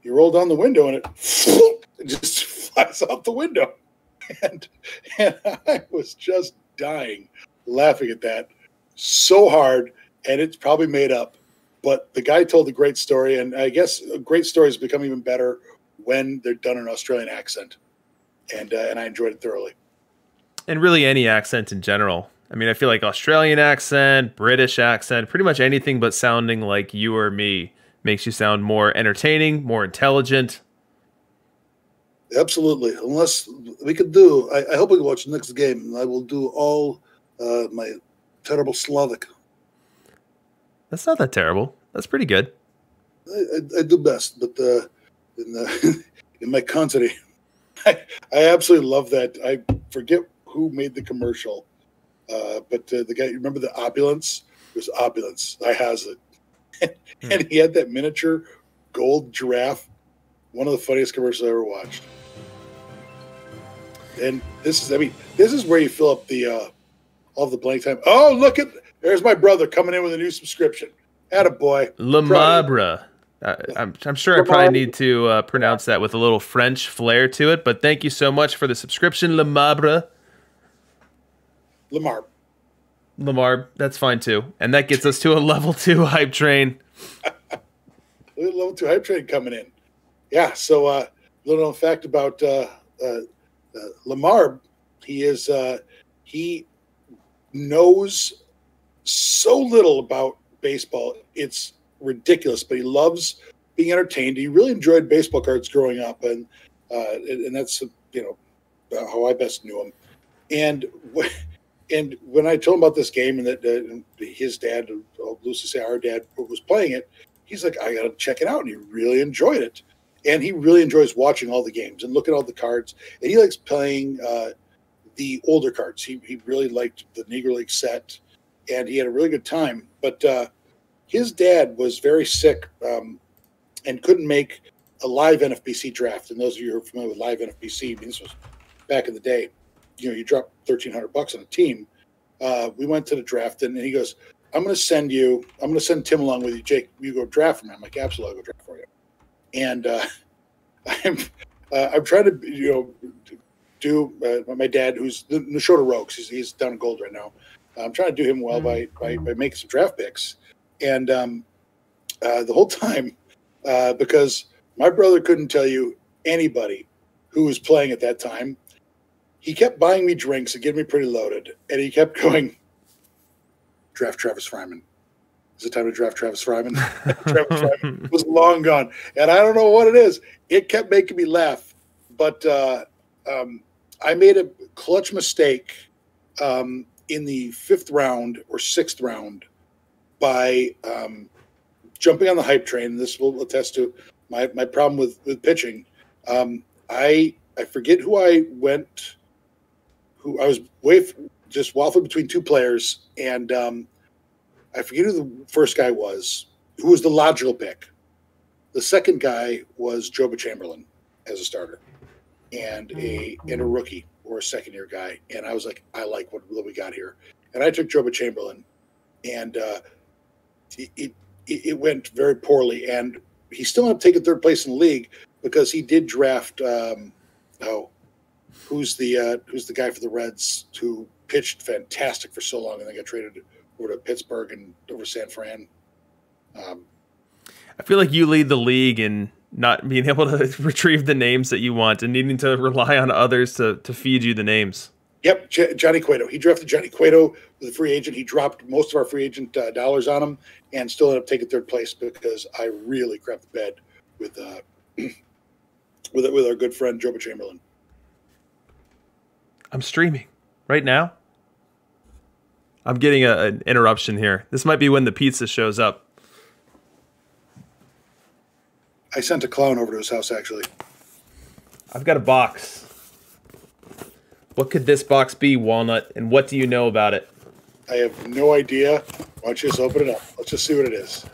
you roll down the window, and it just flies out the window. And I was just dying laughing at that so hard, and it's probably made up. But the guy told a great story, and I guess great stories become even better when they're done in an Australian accent. And I enjoyed it thoroughly. And really any accent in general. I mean, I feel like Australian accent, British accent, pretty much anything but sounding like you or me makes you sound more entertaining, more intelligent. Absolutely. Unless we could do, I hope we can watch the next game. I will do all my terrible Slavic. That's not that terrible. That's pretty good. I do best, but in my country, I absolutely love that. I forget who made the commercial, but the guy, remember the opulence? It was opulence. I has it. And he had that miniature gold giraffe. One of the funniest commercials I ever watched. And this is where you fill up the all of the blank time. Oh, look there's my brother coming in with a new subscription. Attaboy. Lemabra. I'm sure I probably need to pronounce that with a little French flair to it, but thank you so much for the subscription, Lemabra. Lamar, that's fine too. And that gets us to a level 2 hype train. Level 2 hype train coming in. Yeah, so little known fact about Lamar, he knows so little about baseball. It's ridiculous, but he loves being entertained. He really enjoyed baseball cards growing up, and that's how I best knew him. And when I told him about this game and that his dad, Lucy say our dad, was playing it, he's like, I got to check it out, and he really enjoyed it. And he really enjoys watching all the games and looking at all the cards. And he likes playing the older cards. He really liked the Negro League set, and he had a really good time. But his dad was very sick and couldn't make a live NFBC draft. And those of you who are familiar with live NFBC, this was back in the day. You drop $1,300 on a team. We went to the draft, and he goes, I'm going to send Tim along with you, Jake. You go draft for me. I'm like, absolutely, I'll go draft for you. And I'm trying to do my dad, who's the Nashotah Rogues. He's down in gold right now. I'm trying to do him well by making some draft picks, and the whole time because my brother couldn't tell you anybody who was playing at that time. He kept buying me drinks and getting me pretty loaded, and he kept going, draft Travis Fryman. Is it time to draft Travis Fryman? Travis Fryman was long gone. And I don't know what it is. It kept making me laugh. But I made a clutch mistake in the 5th round or 6th round by jumping on the hype train. This will attest to my problem with pitching. I forget who I went – who I was just waffling between two players, and I forget who the first guy was, who was the logical pick. The second guy was Joba Chamberlain as a starter, and a rookie or a second-year guy. And I was like, I like what we got here. And I took Joba Chamberlain, and it went very poorly. And he still ended up taking 3rd place in the league because he did draft who's the guy for the Reds who pitched fantastic for so long and then got traded over to Pittsburgh and over San Fran. I feel like you lead the league in not being able to retrieve the names that you want and needing to rely on others to feed you the names. Yep, Johnny Cueto. He drafted Johnny Cueto with a free agent. He dropped most of our free agent dollars on him and still ended up taking 3rd place because I really crapped the bed with our good friend Joba Chamberlain. I'm streaming right now. I'm getting an interruption here. This might be when the pizza shows up. I sent a clown over to his house, actually. I've got a box. What could this box be, Walnut, and what do you know about it? I have no idea. Why don't you just open it up? Let's just see what it is.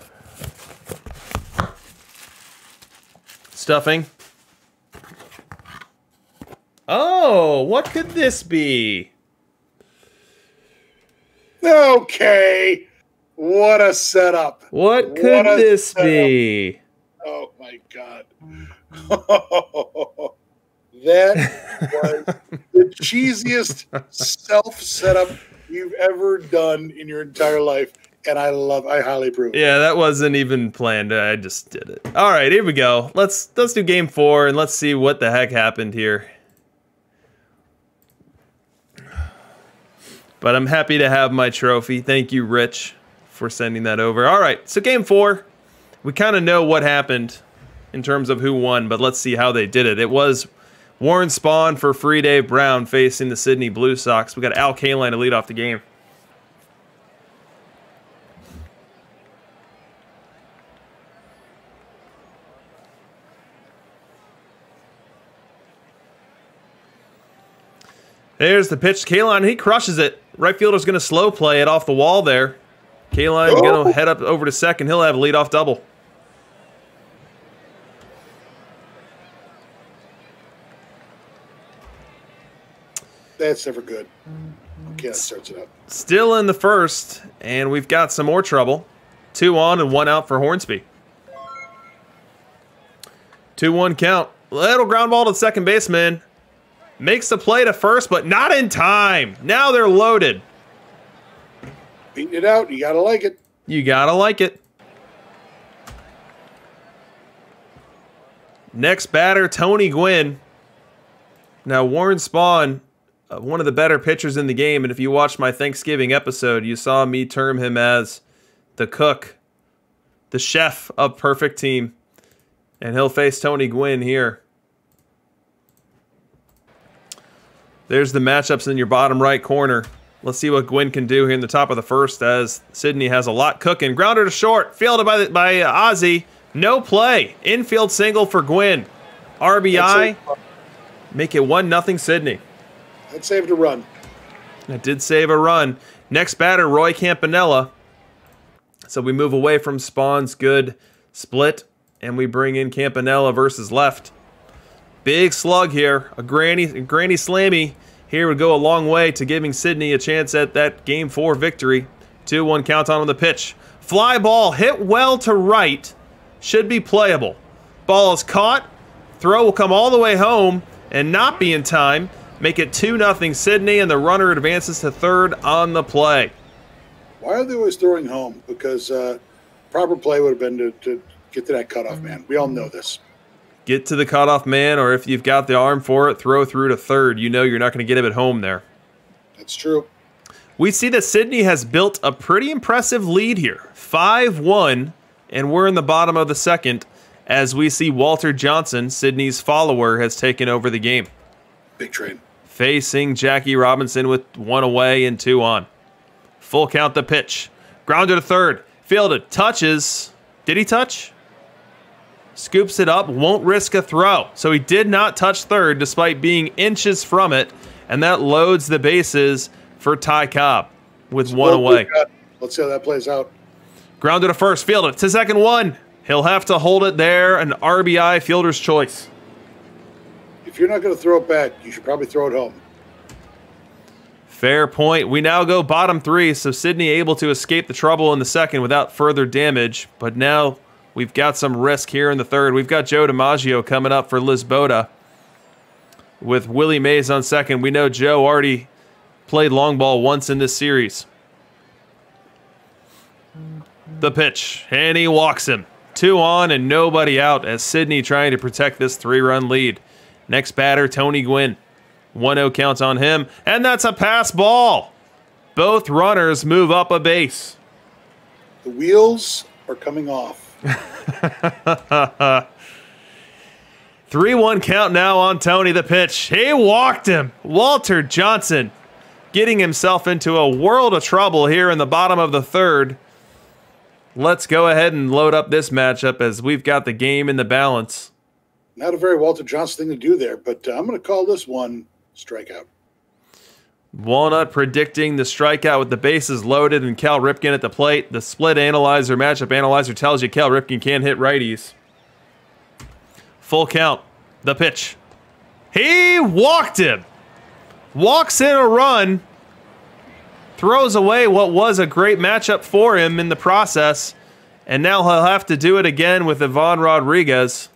Stuffing. Oh, what could this be? Okay. What a setup. What could this be? Oh, my God. That was the cheesiest self-setup you've ever done in your entire life. And I highly approve. Yeah, that wasn't even planned. I just did it. All right, here we go. Let's do game 4 and let's see what the heck happened here. But I'm happy to have my trophy. Thank you, Rich, for sending that over. All right, so game 4. We kind of know what happened in terms of who won, but let's see how they did it. It was Warren Spahn for Free Dave Brown facing the Sydney Blue Sox. We got Al Kaline to lead off the game. There's the pitch to Kaline. He crushes it. Right fielder's going to slow play it off the wall there. Kaline going to head up over to second. He'll have a leadoff double. That's never good. Okay, that starts it up. Still in the first, and we've got some more trouble. 2 on and 1 out for Hornsby. 2-1 count. Little ground ball to the second baseman. Makes the play to first, but not in time. Now they're loaded. Beating it out. You got to like it. You got to like it. Next batter, Tony Gwynn. Now Warren Spahn one of the better pitchers in the game. And if you watched my Thanksgiving episode, you saw me term him as the cook, the chef of perfect team. And he'll face Tony Gwynn here. There's the matchups in your bottom right corner. Let's see what Gwynn can do here in the top of the first as Sydney has a lot cooking. Grounder to short. Fielded by Ozzy. No play. Infield single for Gwynn. RBI. Make it 1-0 Sydney. That saved a run. That did save a run. Next batter, Roy Campanella. So we move away from Spawn's good split, and we bring in Campanella versus left. Big slug here. A granny slammy here would go a long way to giving Sydney a chance at that Game 4 victory. 2-1 count on the pitch. Fly ball hit well to right. Should be playable. Ball is caught. Throw will come all the way home and not be in time. Make it 2-0 Sydney, and the runner advances to third on the play. Why are they always throwing home? Because proper play would have been to get to that cutoff man. We all know this. Get to the cutoff man, or if you've got the arm for it, throw through to third. You know you're not going to get him at home there. That's true. We see that Sydney has built a pretty impressive lead here. 5-1, and we're in the bottom of the second as we see Walter Johnson, Sydney's follower, has taken over the game. Big trade. Facing Jackie Robinson with 1 away and 2 on. Full count the pitch. Grounder to third. Fielded. Touches. Did he touch? Scoops it up. Won't risk a throw. So he did not touch third despite being inches from it. And that loads the bases for Ty Cobb with 1 away. Let's see how that plays out. Grounder to first. Fielded to second 1. He'll have to hold it there. An RBI fielder's choice. If you're not going to throw it back, you should probably throw it home. Fair point. We now go bottom 3, so Sydney able to escape the trouble in the second without further damage. But now we've got some risk here in the third. We've got Joe DiMaggio coming up for Lisboa with Willie Mays on second. We know Joe already played long ball once in this series. The pitch, and he walks him. 2 on and nobody out as Sydney trying to protect this 3-run lead. Next batter, Tony Gwynn. 1-0 counts on him, and that's a pass ball. Both runners move up a base. The wheels are coming off. 3-1 count now on Tony. The pitch. He walked him. Walter Johnson getting himself into a world of trouble here in the bottom of the third. Let's go ahead and load up this matchup as we've got the game in the balance. Not a very Walter Johnson thing to do there, but I'm going to call this one strikeout. Walnut predicting the strikeout with the bases loaded and Cal Ripken at the plate. The split analyzer, matchup analyzer tells you Cal Ripken can't hit righties. Full count. The pitch. He walked him. Walks in a run. Throws away what was a great matchup for him in the process. And now he'll have to do it again with Ivan Rodriguez.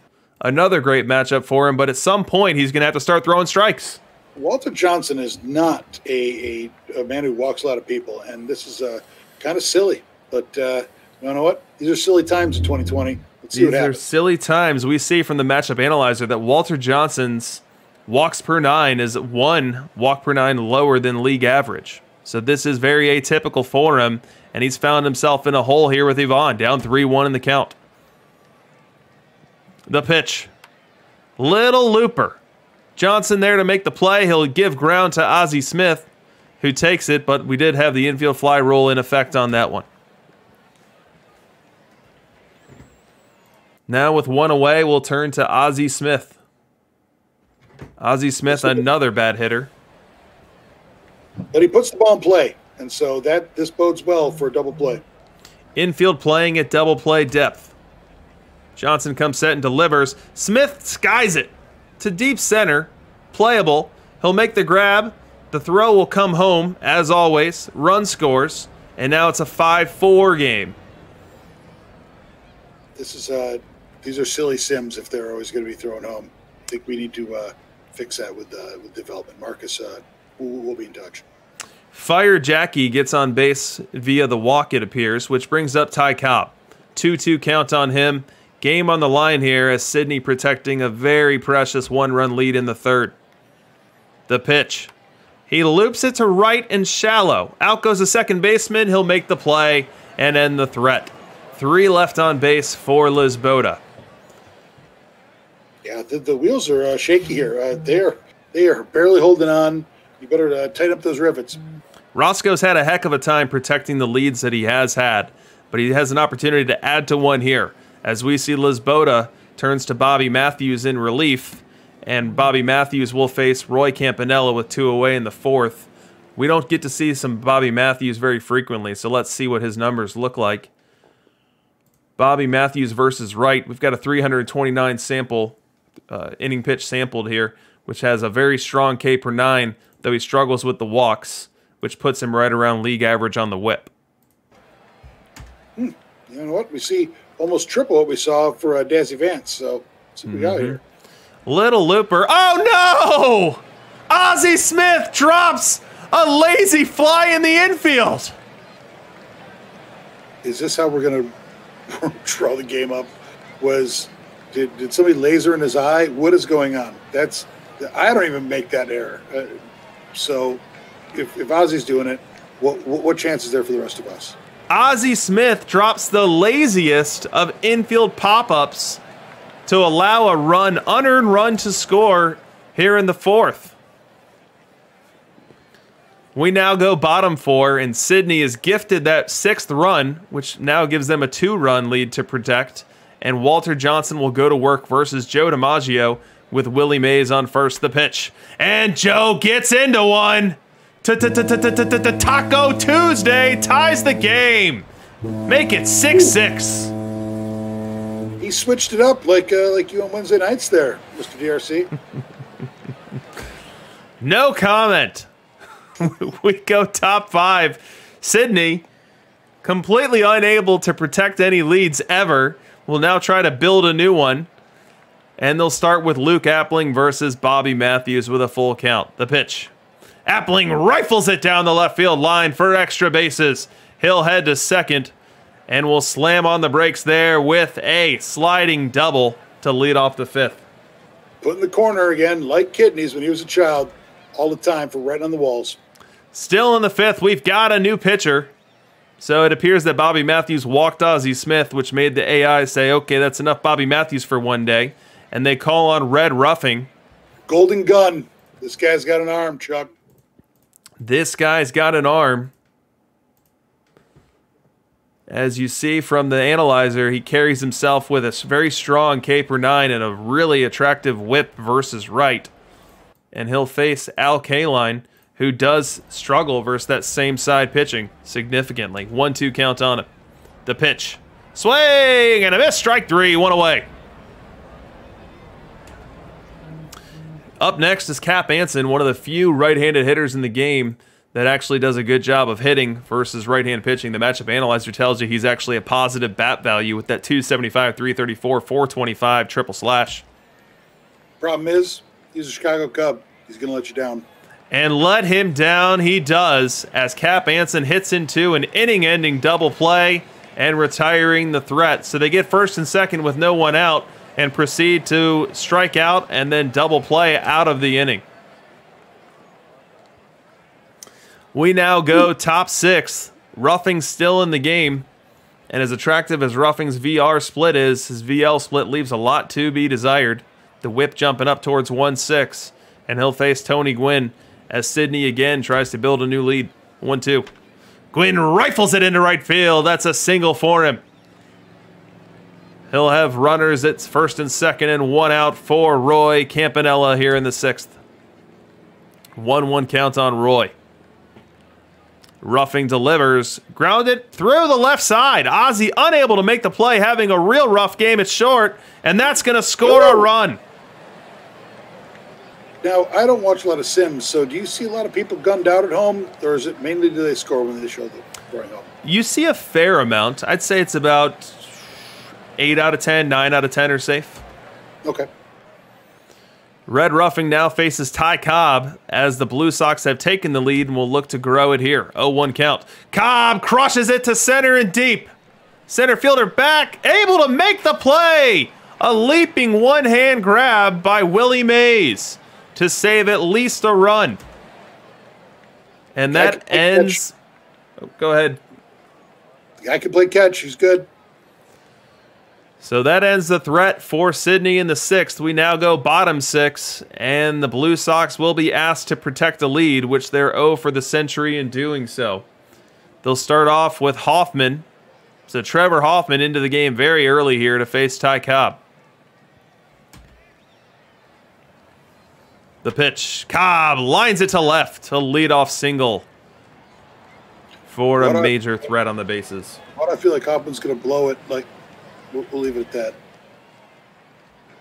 Another great matchup for him, but at some point he's going to have to start throwing strikes. Walter Johnson is not a man who walks a lot of people, and this is kind of silly. But you know what? These are silly times in 2020. Let's see what happens. These are silly times. We see from the matchup analyzer that Walter Johnson's walks per 9 is 1 walk per 9 lower than league average. So this is very atypical for him, and he's found himself in a hole here with Ivan, down 3-1 in the count. The pitch. Little looper. Johnson there to make the play. He'll give ground to Ozzie Smith, who takes it, but we did have the infield fly rule in effect on that one. Now with 1 away, we'll turn to Ozzie Smith. Ozzie Smith, another bad hitter. But he puts the ball in play, and so this bodes well for a double play. Infield playing at double play depth. Johnson comes set and delivers. Smith skies it to deep center. Playable. He'll make the grab. The throw will come home, as always. Run scores. And now it's a 5-4 game. These are silly sims if they're always going to be thrown home. I think we need to fix that with development. Marcus, we'll be in touch. Fire Jackie gets on base via the walk, it appears, which brings up Ty Cobb. 2-2 count on him. Game on the line here as Sydney protecting a very precious 1-run lead in the third. The pitch. He loops it to right and shallow. Out goes the second baseman. He'll make the play and end the threat. 3 left on base for Lisboeta. Yeah, the wheels are shaky here. They are barely holding on. You better tighten up those rivets. Roscoe's had a heck of a time protecting the leads that he has had, but he has an opportunity to add to one here. As we see Lisboeta turns to Bobby Matthews in relief, and Bobby Matthews will face Roy Campanella with 2 away in the 4th. We don't get to see some Bobby Matthews very frequently, so let's see what his numbers look like. Bobby Matthews versus Wright. We've got a 329 sample, inning pitch sampled here, which has a very strong K per 9, though he struggles with the walks, which puts him right around league average on the whip. You know what? We see almost triple what we saw for Dazzy Vance, so let's see what we got here. Little looper. Oh, no! Ozzie Smith drops a lazy fly in the infield. Is this how we're going to draw the game up? Did somebody laser in his eye? What is going on? I don't even make that error. So if Ozzie's doing it, what chance is there for the rest of us? Ozzie Smith drops the laziest of infield pop-ups to allow a unearned run to score here in the 4th. We now go bottom 4, and Sydney is gifted that 6th run, which now gives them a 2-run lead to protect. And Walter Johnson will go to work versus Joe DiMaggio with Willie Mays on first. The pitch. And Joe gets into one. Taco Tuesday ties the game. Make it 6-6. He switched it up like you on Wednesday nights there, Mr. DRC. No comment. We go top 5. Sydney, completely unable to protect any leads ever, will now try to build a new one. And they'll start with Luke Appling versus Bobby Matthews with a full count. The pitch. Appling rifles it down the left field line for extra bases. He'll head to second and will slam on the brakes there with a sliding double to lead off the 5th. Put in the corner again, like kidneys when he was a child, all the time for writing on the walls. Still in the 5th, we've got a new pitcher. So it appears that Bobby Matthews walked Ozzie Smith, which made the AI say, okay, that's enough Bobby Matthews for one day. And they call on Red Ruffing. Golden gun. This guy's got an arm, Chuck. This guy's got an arm. As you see from the analyzer, he carries himself with a very strong K per 9 and a really attractive whip versus Wright. And he'll face Al Kaline, who does struggle versus that same side pitching significantly. 1-2 count on it. The pitch. Swing and a miss. Strike 3. 1 away. Up next is Cap Anson, one of the few right-handed hitters in the game that actually does a good job of hitting versus right-hand pitching. The matchup analyzer tells you he's actually a positive bat value with that 275, 334, 425 triple slash. Problem is, he's a Chicago Cub. He's going to let you down. And let him down he does as Cap Anson hits into an inning-ending double play and retiring the threat. So they get first and second with no one out and proceed to strike out and then double play out of the inning. We now go top 6. Ruffing still in the game. And as attractive as Ruffing's VR split is, his VL split leaves a lot to be desired. The whip jumping up towards 1-6. And he'll face Tony Gwynn as Sydney again tries to build a new lead. 1-2. Gwynn rifles it into right field. That's a single for him. He'll have runners at first and second and 1 out for Roy Campanella here in the 6th. 1-1 count on Roy. Ruffing delivers. Grounded through the left side. Ozzie unable to make the play, having a real rough game at short, and that's going to score a run. Now, I don't watch a lot of Sims, so do you see a lot of people gunned out at home, or is it mainly do they score when they show the scoring home? You see a fair amount. I'd say it's about 8 out of 10, 9 out of 10 are safe. Okay. Red Ruffing now faces Ty Cobb as the Blue Sox have taken the lead and will look to grow it here. 0-1 count. Cobb crushes it to center and deep. Center fielder back, able to make the play. A leaping one-hand grab by Willie Mays to save at least a run. And that ends. Oh, go ahead. The guy can play catch. He's good. So that ends the threat for Sydney in the 6th. We now go bottom 6, and the Blue Sox will be asked to protect a lead, which they're 0 for the century in doing so. They'll start off with Hoffman. So Trevor Hoffman into the game very early here to face Ty Cobb. The pitch. Cobb lines it to left. A leadoff single for a major threat on the bases. Why do I feel like Hoffman's going to blow it? Like, we'll leave it at that.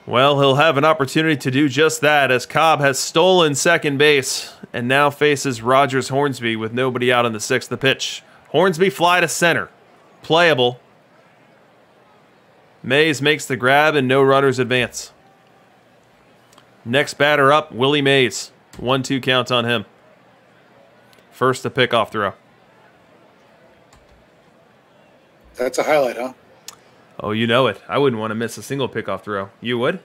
Well, he'll have an opportunity to do just that as Cobb has stolen second base and now faces Rogers Hornsby with nobody out in the 6th. The pitch. Hornsby fly to center. Playable. Mays makes the grab and no runners advance. Next batter up, Willie Mays. 1-2 count on him. First a pickoff throw. That's a highlight, huh? Oh, you know it. I wouldn't want to miss a single pickoff throw. You would?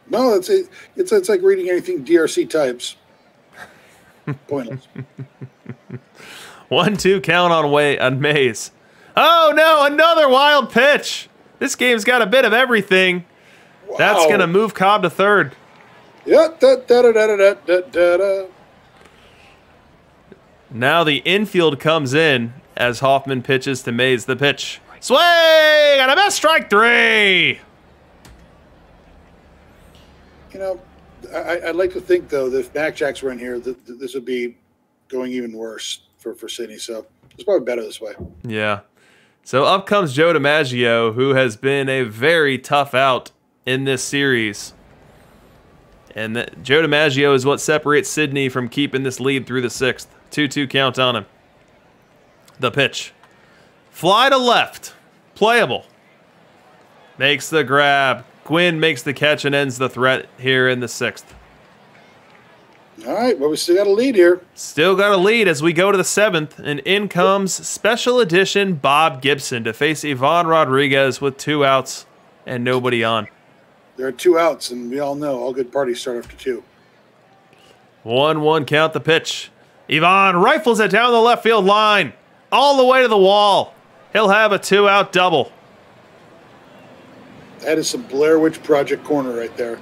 No, it's like reading anything DRC types. Pointless. 1-2 count on Mays. Oh no, another wild pitch. This game's got a bit of everything. Wow. That's going to move Cobb to third. Yeah. Da. Now the infield comes in as Hoffman pitches to Mays. The pitch. Swing and a miss, strike 3. You know, I'd like to think, though, that if Mac Jacks were in here, this would be going even worse for Sydney. So it's probably better this way. Yeah. So up comes Joe DiMaggio, who has been a very tough out in this series. And Joe DiMaggio is what separates Sydney from keeping this lead through the 6th. 2-2 count on him. The pitch. Fly to left. Playable. Makes the grab. Gwynn makes the catch and ends the threat here in the 6th. All right, well, we still got a lead here. Still got a lead as we go to the 7th, and in comes Special Edition Bob Gibson to face Ivan Rodriguez with 2 outs and nobody on. There are 2 outs, and we all know all good parties start after 2. 1-1 count the pitch. Ivan rifles it down the left field line, all the way to the wall. He'll have a 2-out double. That is some Blair Witch Project corner right there.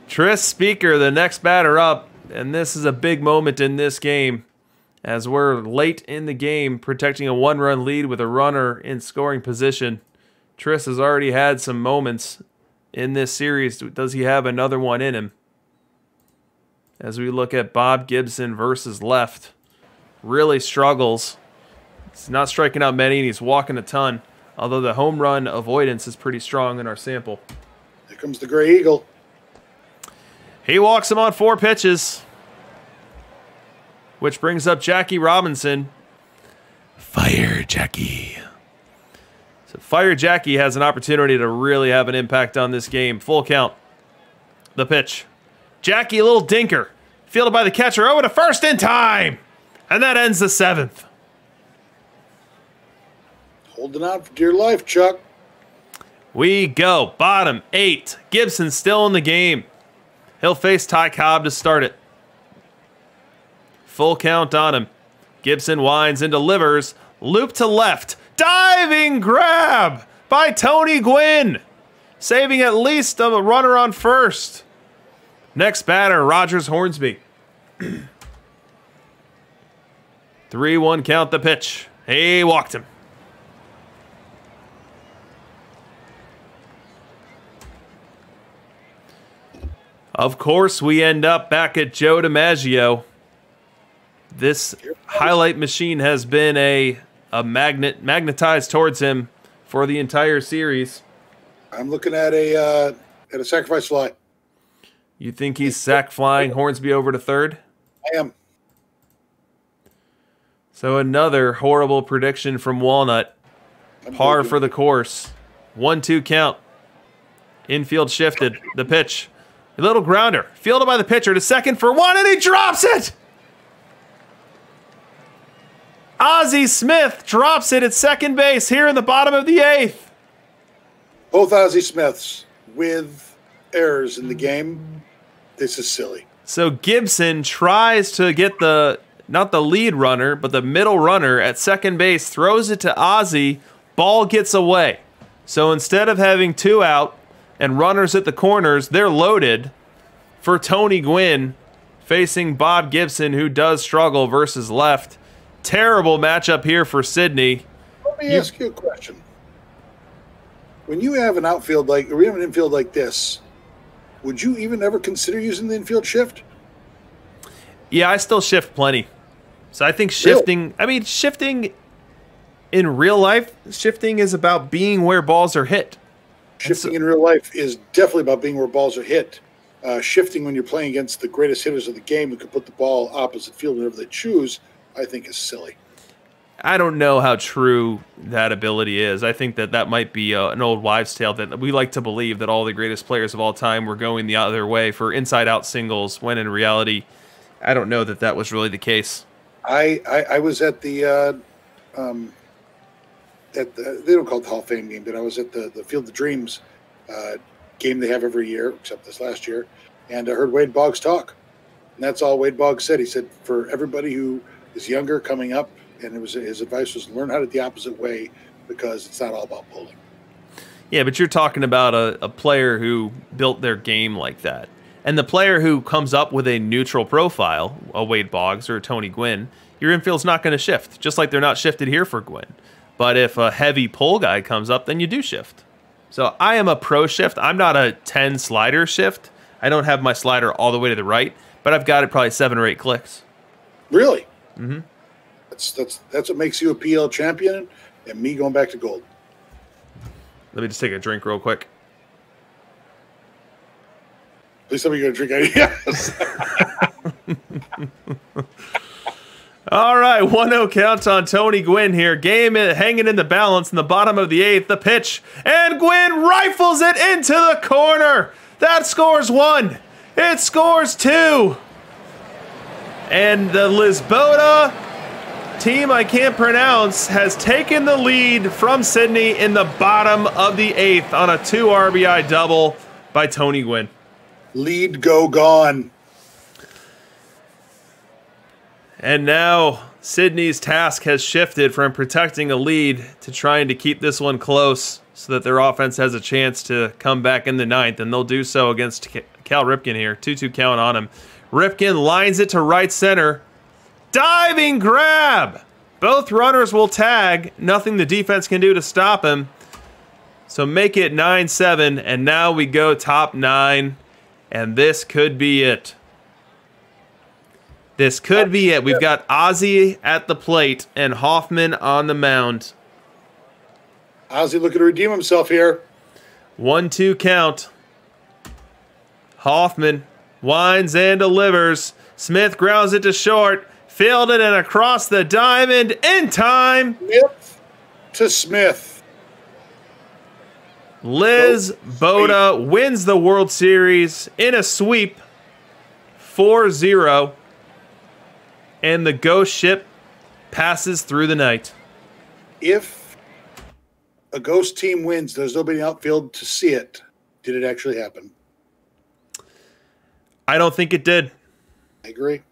Tris Speaker, the next batter up, and this is a big moment in this game as we're late in the game protecting a 1-run lead with a runner in scoring position. Tris has already had some moments in this series. Does he have another one in him? As we look at Bob Gibson versus left, really struggles. He's not striking out many and he's walking a ton, although the home run avoidance is pretty strong in our sample. Here comes the Gray Eagle. He walks him on 4 pitches, which brings up Jackie Robinson. Fire Jackie. So Fire Jackie has an opportunity to really have an impact on this game. Full count. The pitch. Jackie, a little dinker. Fielded by the catcher. Over to first in time. And that ends the 7th. Holding out for dear life, Chuck. We go. Bottom 8. Gibson still in the game. He'll face Ty Cobb to start it. Full count on him. Gibson winds and delivers. Loop to left. Diving grab by Tony Gwynn. Saving at least a runner on first. Next batter, Rogers Hornsby. 3-1 count the pitch. He walked him. Of course, we end up back at Joe DiMaggio. This highlight machine has been a magnetized towards him for the entire series. I'm looking at a sacrifice fly. You think he's sack flying Hornsby over to third? I am. So another horrible prediction from Walnut. Par for the course. 1-2 count. Infield shifted. The pitch. A little grounder. Fielded by the pitcher to second for 1, and he drops it! Ozzie Smith drops it at second base here in the bottom of the 8th. Both Ozzie Smiths with errors in the game. This is silly. So Gibson tries to get not the lead runner, but the middle runner at second base, throws it to Ozzie. Ball gets away. So instead of having 2 out and runners at the corners, they're loaded for Tony Gwynn facing Bob Gibson, who does struggle versus left. Terrible matchup here for Sydney. Let me ask you a question. When you have an outfield or we have an infield like this, would you even ever consider using the infield shift? Yeah, I still shift plenty. So I think shifting, shifting in real life, shifting is about being where balls are hit. Shifting in real life is definitely about being where balls are hit. Shifting when you're playing against the greatest hitters of the game who can put the ball opposite field whenever they choose, I think is silly. I don't know how true that ability is. I think that might be an old wives' tale that we like to believe that all the greatest players of all time were going the other way for inside-out singles, when in reality, I don't know that was really the case. I was at the they don't call it the Hall of Fame game, but I was at the Field of Dreams game they have every year, except this last year, and I heard Wade Boggs talk. And that's all Wade Boggs said. He said, for everybody who is younger coming up, and his advice was learn how to the opposite way, because it's not all about pulling. Yeah, but you're talking about a player who built their game like that. And the player who comes up with a neutral profile, a Wade Boggs or a Tony Gwynn, your infield's not going to shift, just like they're not shifted here for Gwynn. But if a heavy pull guy comes up, then you do shift. So I am a pro shift. I'm not a 10 slider shift. I don't have my slider all the way to the right, but I've got it probably 7 or 8 clicks. Really? Mm-hmm. That's what makes you a PL champion and me going back to gold. Let me just take a drink real quick. Please tell me you're going to drink any. All right, 1-0 count on Tony Gwynn here. Game hanging in the balance in the bottom of the 8th. The pitch, and Gwynn rifles it into the corner. That scores 1. It scores 2. And the Lisboa team I can't pronounce has taken the lead from Sydney in the bottom of the 8th on a 2 RBI double by Tony Gwynn. Lead go gone. And now Sydney's task has shifted from protecting a lead to trying to keep this one close so that their offense has a chance to come back in the 9th, and they'll do so against Cal Ripken here. 2-2 count on him. Ripken lines it to right center. Diving grab! Both runners will tag. Nothing the defense can do to stop him. So make it 9-7, and now we go top 9, and this could be it. This could be it. We've got Ozzie at the plate and Hoffman on the mound. Ozzie looking to redeem himself here. 1-2 count. Hoffman winds and delivers. Smith grounds it to short. Fielded and across the diamond in time. Smith to Smith. Liz Boda wins the World Series in a sweep. 4-0. And the ghost ship passes through the night. If a ghost team wins, there's nobody outfield to see it. Did it actually happen? I don't think it did. I agree.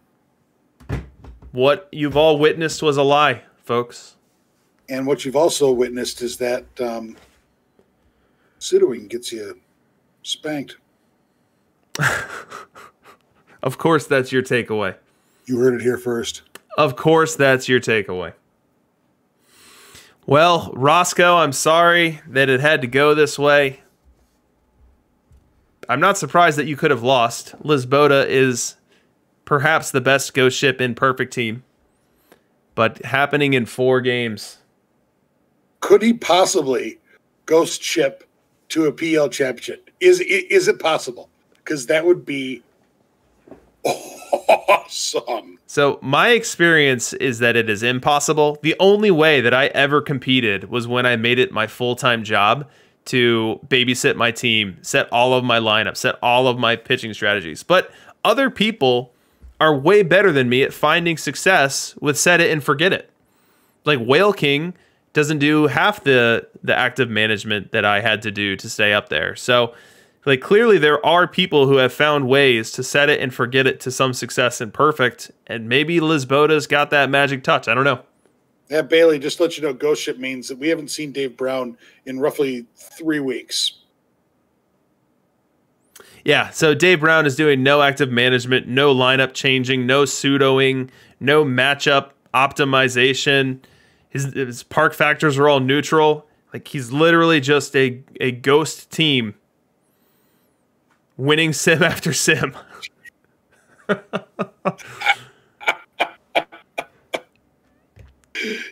What you've all witnessed was a lie, folks. And what you've also witnessed is that Sidowing gets you spanked. Of course, that's your takeaway. You heard it here first. Of course, that's your takeaway. Well, Roscoe, I'm sorry that it had to go this way. I'm not surprised that you could have lost. Lisboa is perhaps the best ghost ship in perfect team, but happening in 4 games. Could he possibly ghost ship to a PL championship? Is it possible? Because that would be awesome. So my experience is that it is impossible. The only way that I ever competed was when I made it my full-time job to babysit my team, set all of my lineups, set all of my pitching strategies. But other people are way better than me at finding success with set it and forget it. Like Whale King doesn't do half the active management that I had to do to stay up there. So Like, clearly there are people who have found ways to set it and forget it to some success and perfect, and maybe Lisbota's got that magic touch. I don't know. Yeah, Bailey, just to let you know, ghost ship means that we haven't seen Dave Brown in roughly 3 weeks. Yeah, so Dave Brown is doing no active management, no lineup changing, no pseudoing, no matchup optimization. His park factors are all neutral. Like, he's literally just a ghost team winning sim after sim.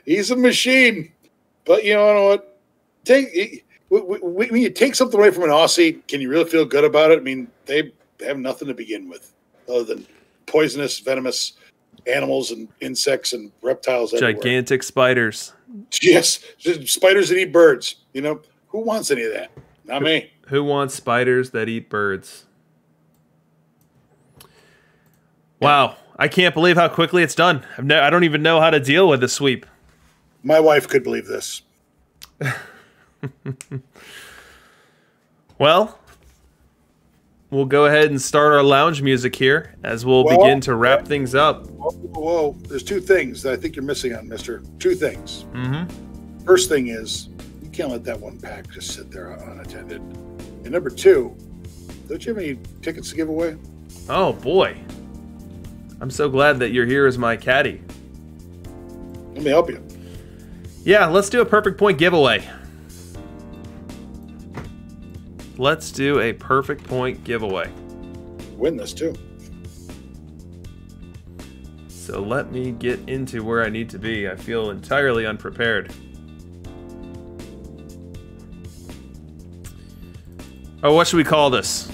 He's a machine. But you know what? When you take something away from an Aussie, can you really feel good about it? I mean, they have nothing to begin with other than poisonous, venomous animals and insects and reptiles everywhere. Gigantic spiders. Yes, spiders that eat birds. You know, who wants any of that? Not me. Who wants spiders that eat birds? Wow, I can't believe how quickly it's done. I don't even know how to deal with the sweep. My wife could believe this. Well, we'll go ahead and start our lounge music here as we'll begin to wrap things up. Whoa, there's 2 things that I think you're missing on, mister. 2 things. Mm-hmm. First thing is, you can't let that 1 pack just sit there unattended. And number 2, don't you have any tickets to give away? Oh, boy. I'm so glad that you're here as my caddy. Let me help you. Yeah, let's do a perfect point giveaway. Let's do a perfect point giveaway. Win this too. So let me get into where I need to be. I feel entirely unprepared. Oh, what should we call this?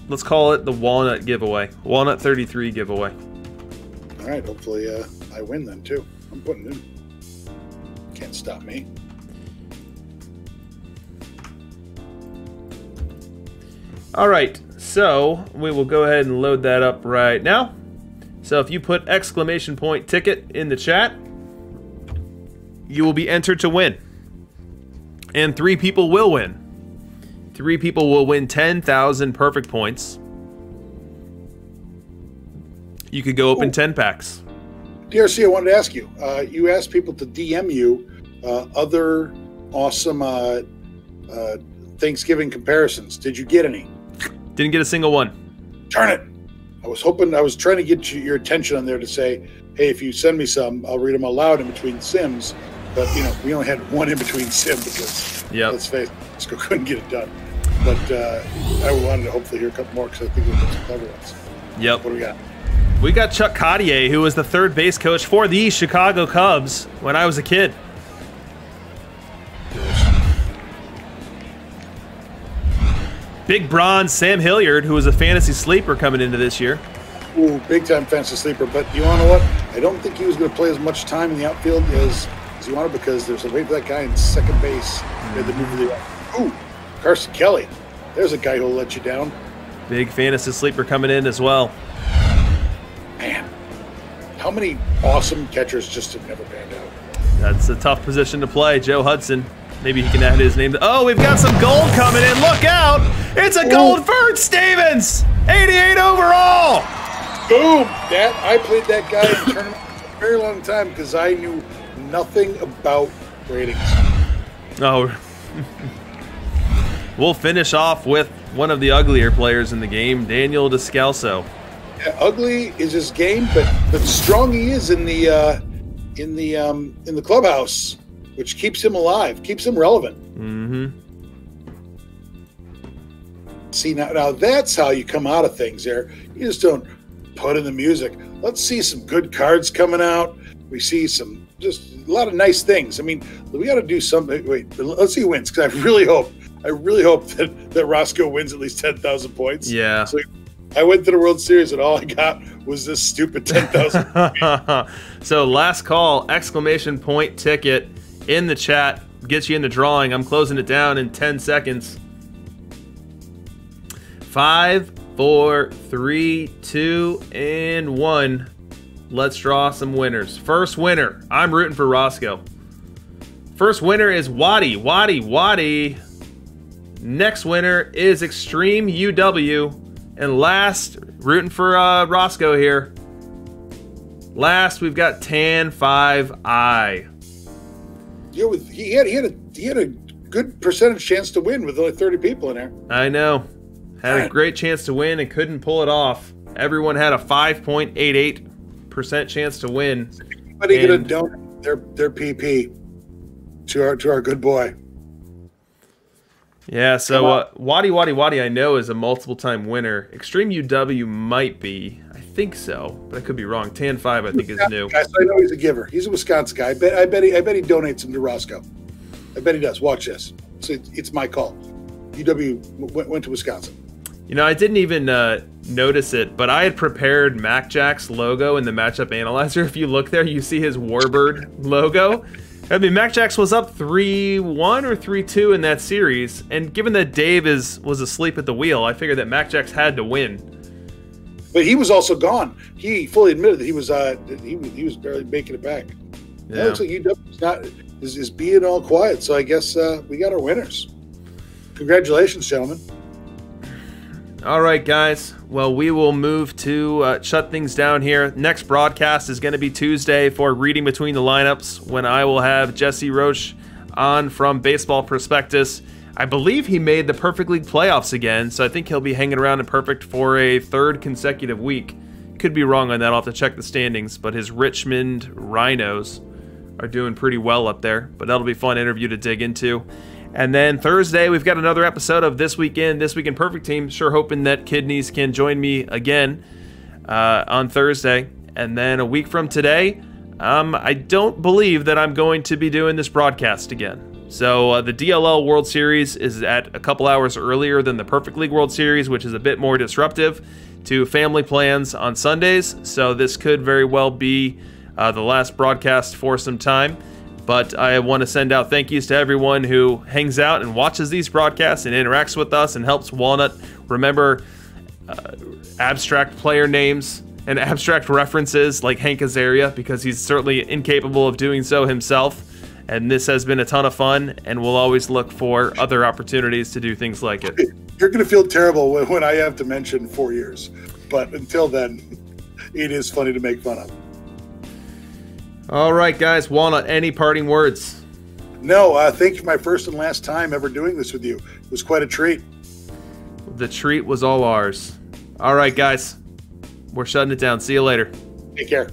Let's call it the Walnut giveaway. Walnut 33 giveaway. All right, hopefully I win then too. I'm putting it in. Can't stop me. All right, so we will go ahead and load that up right now. So if you put exclamation point ticket in the chat, you will be entered to win. And 3 people will win. 3 people will win 10,000 perfect points. You could go open 10 packs. DRC, I wanted to ask you. You asked people to DM you other awesome Thanksgiving comparisons. Did you get any? Didn't get a single one. Darn it. I was trying to get your attention on there to say, hey, if you send me some, I'll read them aloud in between sims. But, you know, we only had 1 in between sim because, let's face it, Cisco couldn't get it done. But I wanted to hopefully hear a couple more because I think we've got some clever ones. Yep. What do we got? We got Chuck Cottier, who was the 3rd base coach for the Chicago Cubs when I was a kid. Big bronze Sam Hilliard, who was a fantasy sleeper coming into this year. Ooh, big time fantasy sleeper. But you want to know what? I don't think he was going to play as much time in the outfield as he wanted because there's a wait for that guy in second base. Made the move to the ooh, Carson Kelly. There's a guy who'll let you down. Big fantasy sleeper coming in as well. Man, how many awesome catchers just have never panned out? That's a tough position to play. Joe Hudson. Maybe he can add his name. Oh, we've got some gold coming in. Look out! It's a gold for Ert Stevens! 88 overall! Boom! I played that guy in tournament for a very long time because I knew nothing about ratings. Oh. We'll finish off with one of the uglier players in the game, Daniel Descalso. Yeah, ugly is his game, but strong he is in the clubhouse, which keeps him alive, keeps him relevant. Mm-hmm. See, now that's how you come out of things there. You just don't put in the music. Let's see some good cards coming out. We see just a lot of nice things. I mean, we got to do something. Wait, let's see who wins because I really hope that Roscoe wins at least 10,000 points. Yeah. So I went to the World Series and all I got was this stupid 10,000. So last call, exclamation point ticket in the chat gets you in the drawing. I'm closing it down in 10 seconds. 5, 4, 3, 2, and 1. Let's draw some winners. First winner. I'm rooting for Roscoe. First winner is Waddy. Next winner is Extreme UW. And last, rooting for Roscoe here. Last, we've got Tan 5I. Yeah, he had a good percentage chance to win with only 30 people in there. I know. Had a great chance to win and couldn't pull it off. Everyone had a 5.88% chance to win. But they gonna donate their PP to our good boy. Yeah, so Wadi I know is a multiple-time winner. Extreme UW might be. I think so, but I could be wrong. Tan 5 I think is new. Guys, I know he's a giver. He's a Wisconsin guy. I bet he donates him to Roscoe. I bet he does. Watch this. It's my call. UW went to Wisconsin. You know, I didn't even notice it, but I had prepared MacJack's logo in the matchup analyzer. If you look there, you see his Warbird logo. I mean, MacJack's was up 3-1 or 3-2 in that series, and given that Dave was asleep at the wheel, I figured that MacJack's had to win. But he was also gone. He fully admitted that he was barely making it back. Yeah. It looks like UW is being all quiet, so I guess we got our winners. Congratulations, gentlemen. All right, guys. Well, we will move to shut things down here. Next broadcast is going to be Tuesday for Reading Between the Lineups, when I will have Jesse Roche on from Baseball Prospectus. I believe he made the Perfect League playoffs again, so I think he'll be hanging around in Perfect for a third consecutive week. Could be wrong on that. I'll have to check the standings, but his Richmond Rhinos are doing pretty well up there. But that'll be a fun interview to dig into. And then Thursday, we've got another episode of This Week in Perfect Team. Sure hoping that Kidneys can join me again on Thursday. And then a week from today, I don't believe that I'm going to be doing this broadcast again. So the DLL World Series is at a couple hours earlier than the Perfect League World Series, which is a bit more disruptive to family plans on Sundays. So this could very well be the last broadcast for some time. But I want to send out thank yous to everyone who hangs out and watches these broadcasts and interacts with us and helps Walnut remember abstract player names and abstract references like Hank Azaria, because he's certainly incapable of doing so himself. And this has been a ton of fun, and we'll always look for other opportunities to do things like it. You're going to feel terrible when I have to mention 4 years. But until then, it is funny to make fun of. All right, guys. Walnut, any parting words? No, thank you for my first and last time ever doing this with you. It was quite a treat. The treat was all ours. All right, guys. We're shutting it down. See you later. Take care.